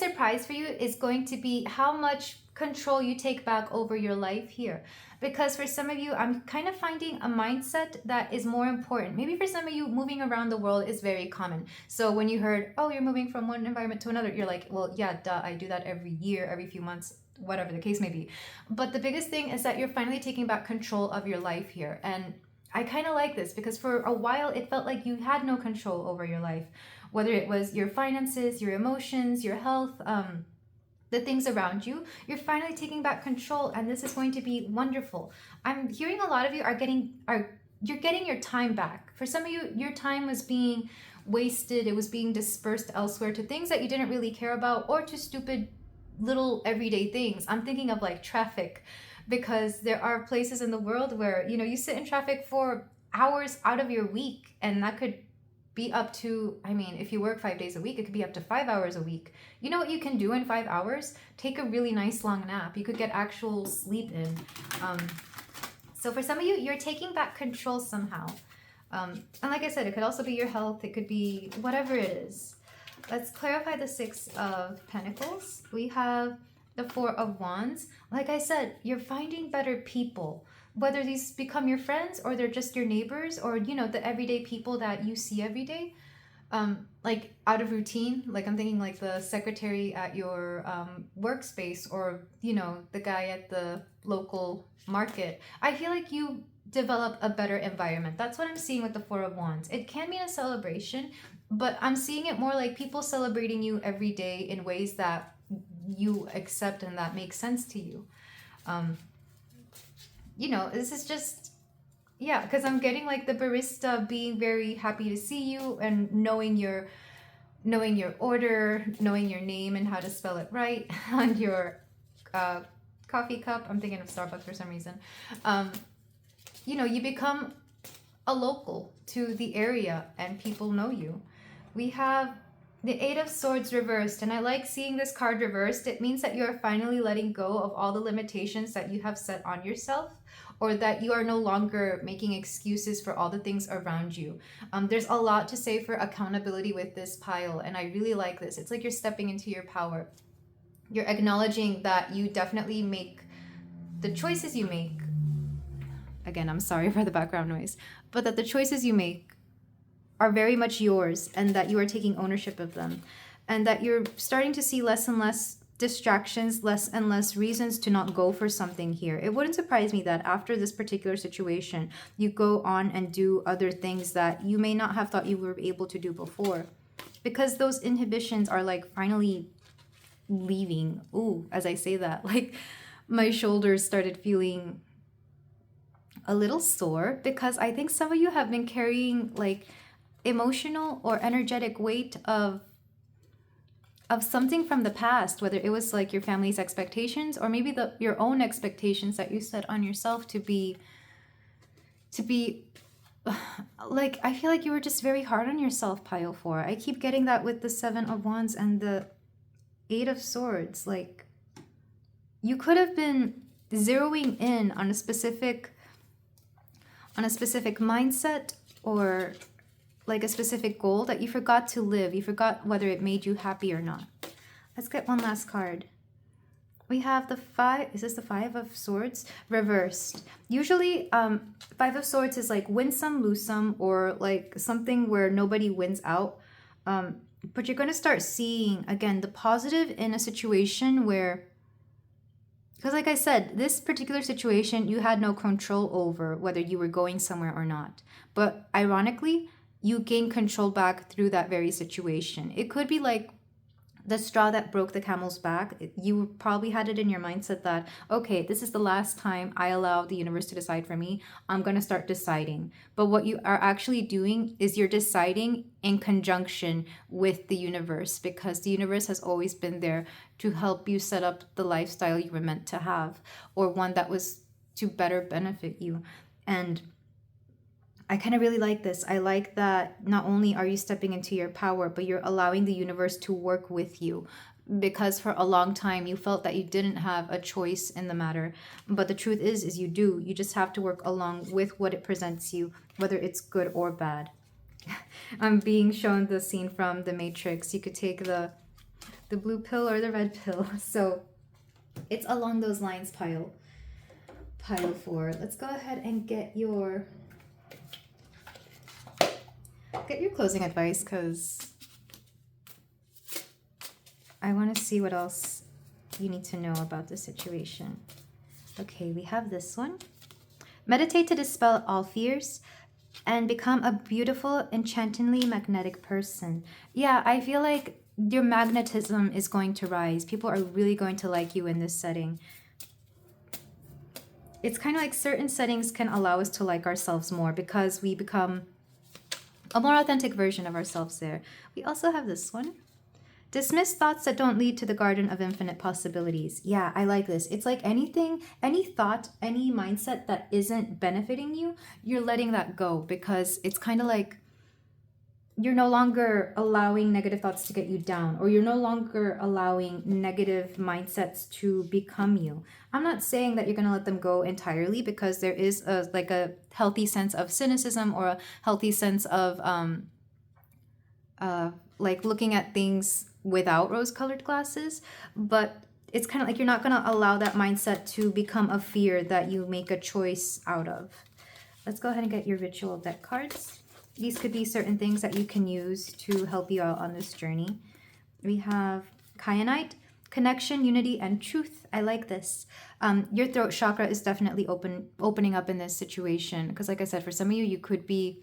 S1: surprise for you is going to be how much control you take back over your life here. Because for some of you, I'm kind of finding a mindset that is more important. Maybe for some of you, moving around the world is very common. So when you heard, oh, you're moving from one environment to another, you're like, well, yeah, duh, I do that every year, every few months, whatever the case may be. But the biggest thing is that you're finally taking back control of your life here. And I kind of like this because for a while, it felt like you had no control over your life, whether it was your finances, your emotions, your health, the things around you. You're finally taking back control, and this is going to be wonderful. I'm hearing a lot of you you're getting your time back. For some of you, your time was being wasted. It was being dispersed elsewhere to things that you didn't really care about, or to stupid little everyday things. I'm thinking of like traffic, because there are places in the world where, you sit in traffic for hours out of your week, and that could be up to, if you work 5 days a week, it could be up to 5 hours a week. You know what you can do in 5 hours? Take a really nice long nap. You could get actual sleep in. So for some of you, you're taking back control somehow. And like I said, it could also be your health. It could be whatever it is. Let's clarify the 6 of Pentacles. We have the 4 of Wands. Like I said, you're finding better people. Whether these become your friends or they're just your neighbors, or, the everyday people that you see every day, like out of routine. Like I'm thinking like the secretary at your workspace, or, the guy at the local market. I feel like you develop a better environment. That's what I'm seeing with the 4 of Wands. It can mean a celebration, but I'm seeing it more like people celebrating you every day in ways that you accept and that make sense to you. This is just, because I'm getting like the barista being very happy to see you and knowing your order, knowing your name and how to spell it right on your coffee cup. I'm thinking of Starbucks for some reason. You become a local to the area and people know you. We have The Eight of Swords reversed, and I like seeing this card reversed. It means that you're finally letting go of all the limitations that you have set on yourself, or that you are no longer making excuses for all the things around you. There's a lot to say for accountability with this pile, and I really like this. It's like you're stepping into your power. You're acknowledging that you definitely make the choices you make. Again, I'm sorry for the background noise, but that the choices you make are very much yours, and that you are taking ownership of them, and that you're starting to see less and less distractions, less and less reasons to not go for something here. It wouldn't surprise me that after this particular situation, you go on and do other things that you may not have thought you were able to do before, because those inhibitions are like finally leaving. Ooh, as I say that, like my shoulders started feeling a little sore, because I think some of you have been carrying like emotional or energetic weight of something from the past, whether it was like your family's expectations, or maybe your own expectations that you set on yourself to be like, I feel like you were just very hard on yourself, pile 4. I keep getting that with the 7 of Wands and the 8 of Swords. Like, you could have been zeroing in on a specific mindset, or like a specific goal that you forgot to live. You forgot whether it made you happy or not. Let's get one last card. We have the 5. Is this the 5 of Swords? Reversed. Usually, 5 of Swords is like win some, lose some, or like something where nobody wins out. But you're going to start seeing, again, the positive in a situation where, because like I said, this particular situation, you had no control over whether you were going somewhere or not. But ironically, you gain control back through that very situation. It could be like the straw that broke the camel's back. You probably had it in your mindset that, okay, this is the last time I allow the universe to decide for me. I'm going to start deciding. But what you are actually doing is you're deciding in conjunction with the universe, because the universe has always been there to help you set up the lifestyle you were meant to have, or one that was to better benefit you. And I kind of really like this. I like that not only are you stepping into your power, but you're allowing the universe to work with you, because for a long time you felt that you didn't have a choice in the matter. But the truth is you do. You just have to work along with what it presents you, whether it's good or bad. I'm being shown the scene from The Matrix. You could take the blue pill or the red pill. So it's along those lines, pile 4. Let's go ahead and get your closing advice, because I want to see what else you need to know about the situation. Okay, we have this one. Meditate to dispel all fears and become a beautiful, enchantingly magnetic person. Yeah, I feel like your magnetism is going to rise. People are really going to like you in this setting. It's kind of like certain settings can allow us to like ourselves more, because we become a more authentic version of ourselves there. We also have this one. Dismiss thoughts that don't lead to the garden of infinite possibilities. Yeah, I like this. It's like anything, any thought, any mindset that isn't benefiting you, you're letting that go, because it's kind of like you're no longer allowing negative thoughts to get you down, or you're no longer allowing negative mindsets to become you. I'm not saying that you're going to let them go entirely, because there is a healthy sense of cynicism, or a healthy sense of like looking at things without rose-colored glasses. But it's kind of like you're not going to allow that mindset to become a fear that you make a choice out of. Let's go ahead and get your ritual deck cards. These could be certain things that you can use to help you out on this journey. We have Kyanite, connection, unity, and truth. I like this. Your throat chakra is definitely opening up in this situation, because like I said, for some of you, you could be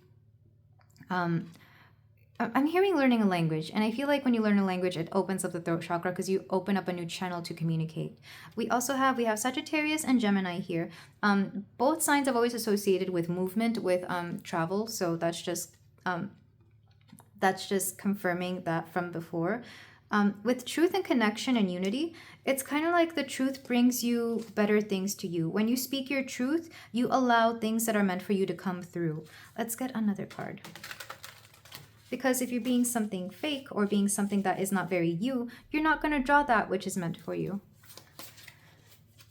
S1: I'm hearing learning a language, and I feel like when you learn a language, it opens up the throat chakra, because you open up a new channel to communicate. We have Sagittarius and Gemini here. Both signs I've always associated with movement, with travel, so that's just confirming that from before. With truth and connection and unity, it's kind of like the truth brings you better things to you. When you speak your truth, you allow things that are meant for you to come through. Let's get another card. Because if you're being something fake or being something that is not very you, you're not going to draw that which is meant for you.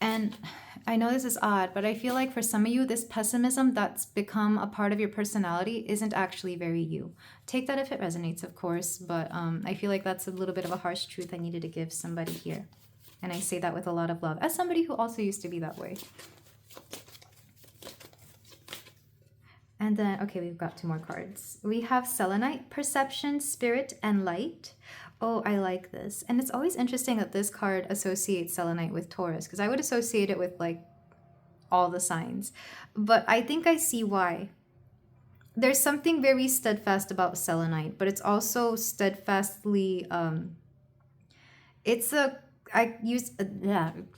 S1: And I know this is odd, but I feel like for some of you, this pessimism that's become a part of your personality isn't actually very you. Take that if it resonates, of course, but I feel like that's a little bit of a harsh truth I needed to give somebody here. And I say that with a lot of love, as somebody who also used to be that way. And then, okay, we've got 2 more cards. We have Selenite, Perception, Spirit, and Light. Oh, I like this. And it's always interesting that this card associates Selenite with Taurus, because I would associate it with like all the signs. But I think I see why. There's something very steadfast about Selenite, but it's also steadfastly, it's a, I use,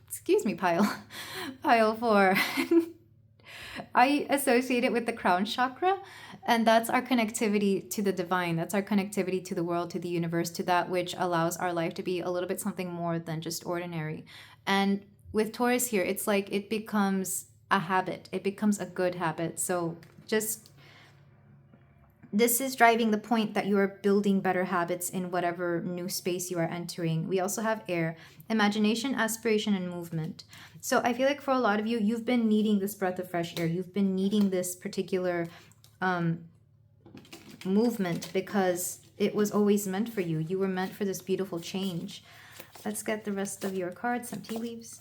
S1: excuse me, pile 4. I associate it with the crown chakra, and that's our connectivity to the divine. That's our connectivity to the world, to the universe, to that which allows our life to be a little bit something more than just ordinary. And with Taurus here, it's like it becomes a habit. It becomes a good habit. So just, this is driving the point that you are building better habits in whatever new space you are entering. We also have air, imagination, aspiration, and movement. So I feel like for a lot of you, you've been needing this breath of fresh air. You've been needing this particular movement because it was always meant for you. You were meant for this beautiful change. Let's get the rest of your cards, some tea leaves.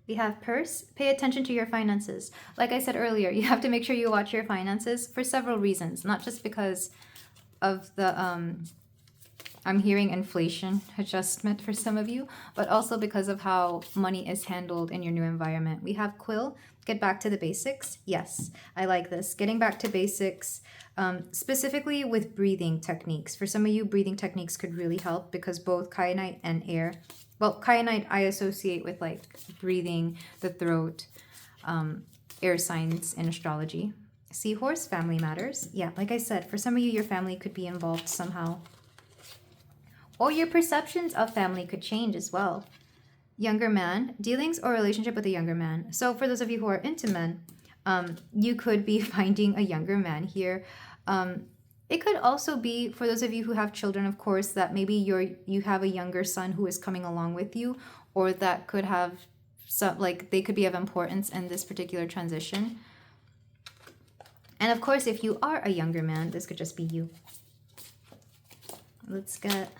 S1: We have purse. Pay attention to your finances. Like I said earlier, you have to make sure you watch your finances for several reasons, not just because of the I'm hearing inflation adjustment for some of you, but also because of how money is handled in your new environment. We have quill. Get back to the basics. Yes, I like this. Getting back to basics, specifically with breathing techniques. For some of you, breathing techniques could really help because both kyanite and air. Well, kyanite I associate with like breathing, the throat, air signs in astrology. Seahorse, family matters. Yeah, like I said, for some of you, your family could be involved somehow. Or your perceptions of family could change as well. Younger man, dealings or relationship with a younger man. So for those of you who are into men, you could be finding a younger man here. It could also be for those of you who have children, of course, that maybe you have a younger son who is coming along with you, or that could have some, like they could be of importance in this particular transition. And of course, if you are a younger man, this could just be you. Let's get,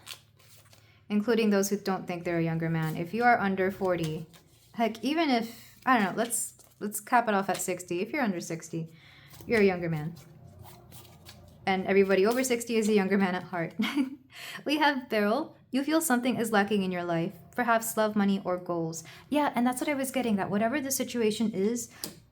S1: including those who don't think they're a younger man. If you are under 40, heck, even if, I don't know, let's cap it off at 60. If you're under 60, you're a younger man. And everybody over 60 is a younger man at heart. We have Beryl. You feel something is lacking in your life, perhaps love, money, or goals. Yeah, and that's what I was getting, that whatever the situation is,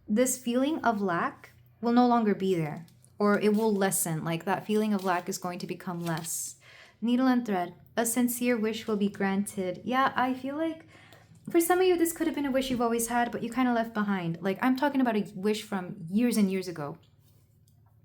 S1: this feeling of lack will no longer be there, or it will lessen. Like that feeling of lack is going to become less. Needle and thread. A sincere wish will be granted. Yeah, I feel like for some of you, this could have been a wish you've always had, but you kind of left behind. Like I'm talking about a wish from years and years ago.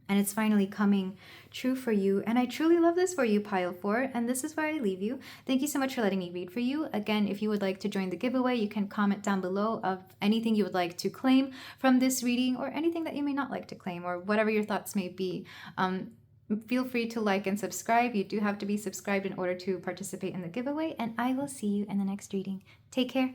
S1: And it's finally coming true for you. And I truly love this for you, pile 4. And this is where I leave you. Thank you so much for letting me read for you. Again, if you would like to join the giveaway, you can comment down below of anything you would like to claim from this reading, or anything that you may not like to claim, or whatever your thoughts may be. Feel free to like and subscribe. You do have to be subscribed in order to participate in the giveaway. And I will see you in the next reading. Take care.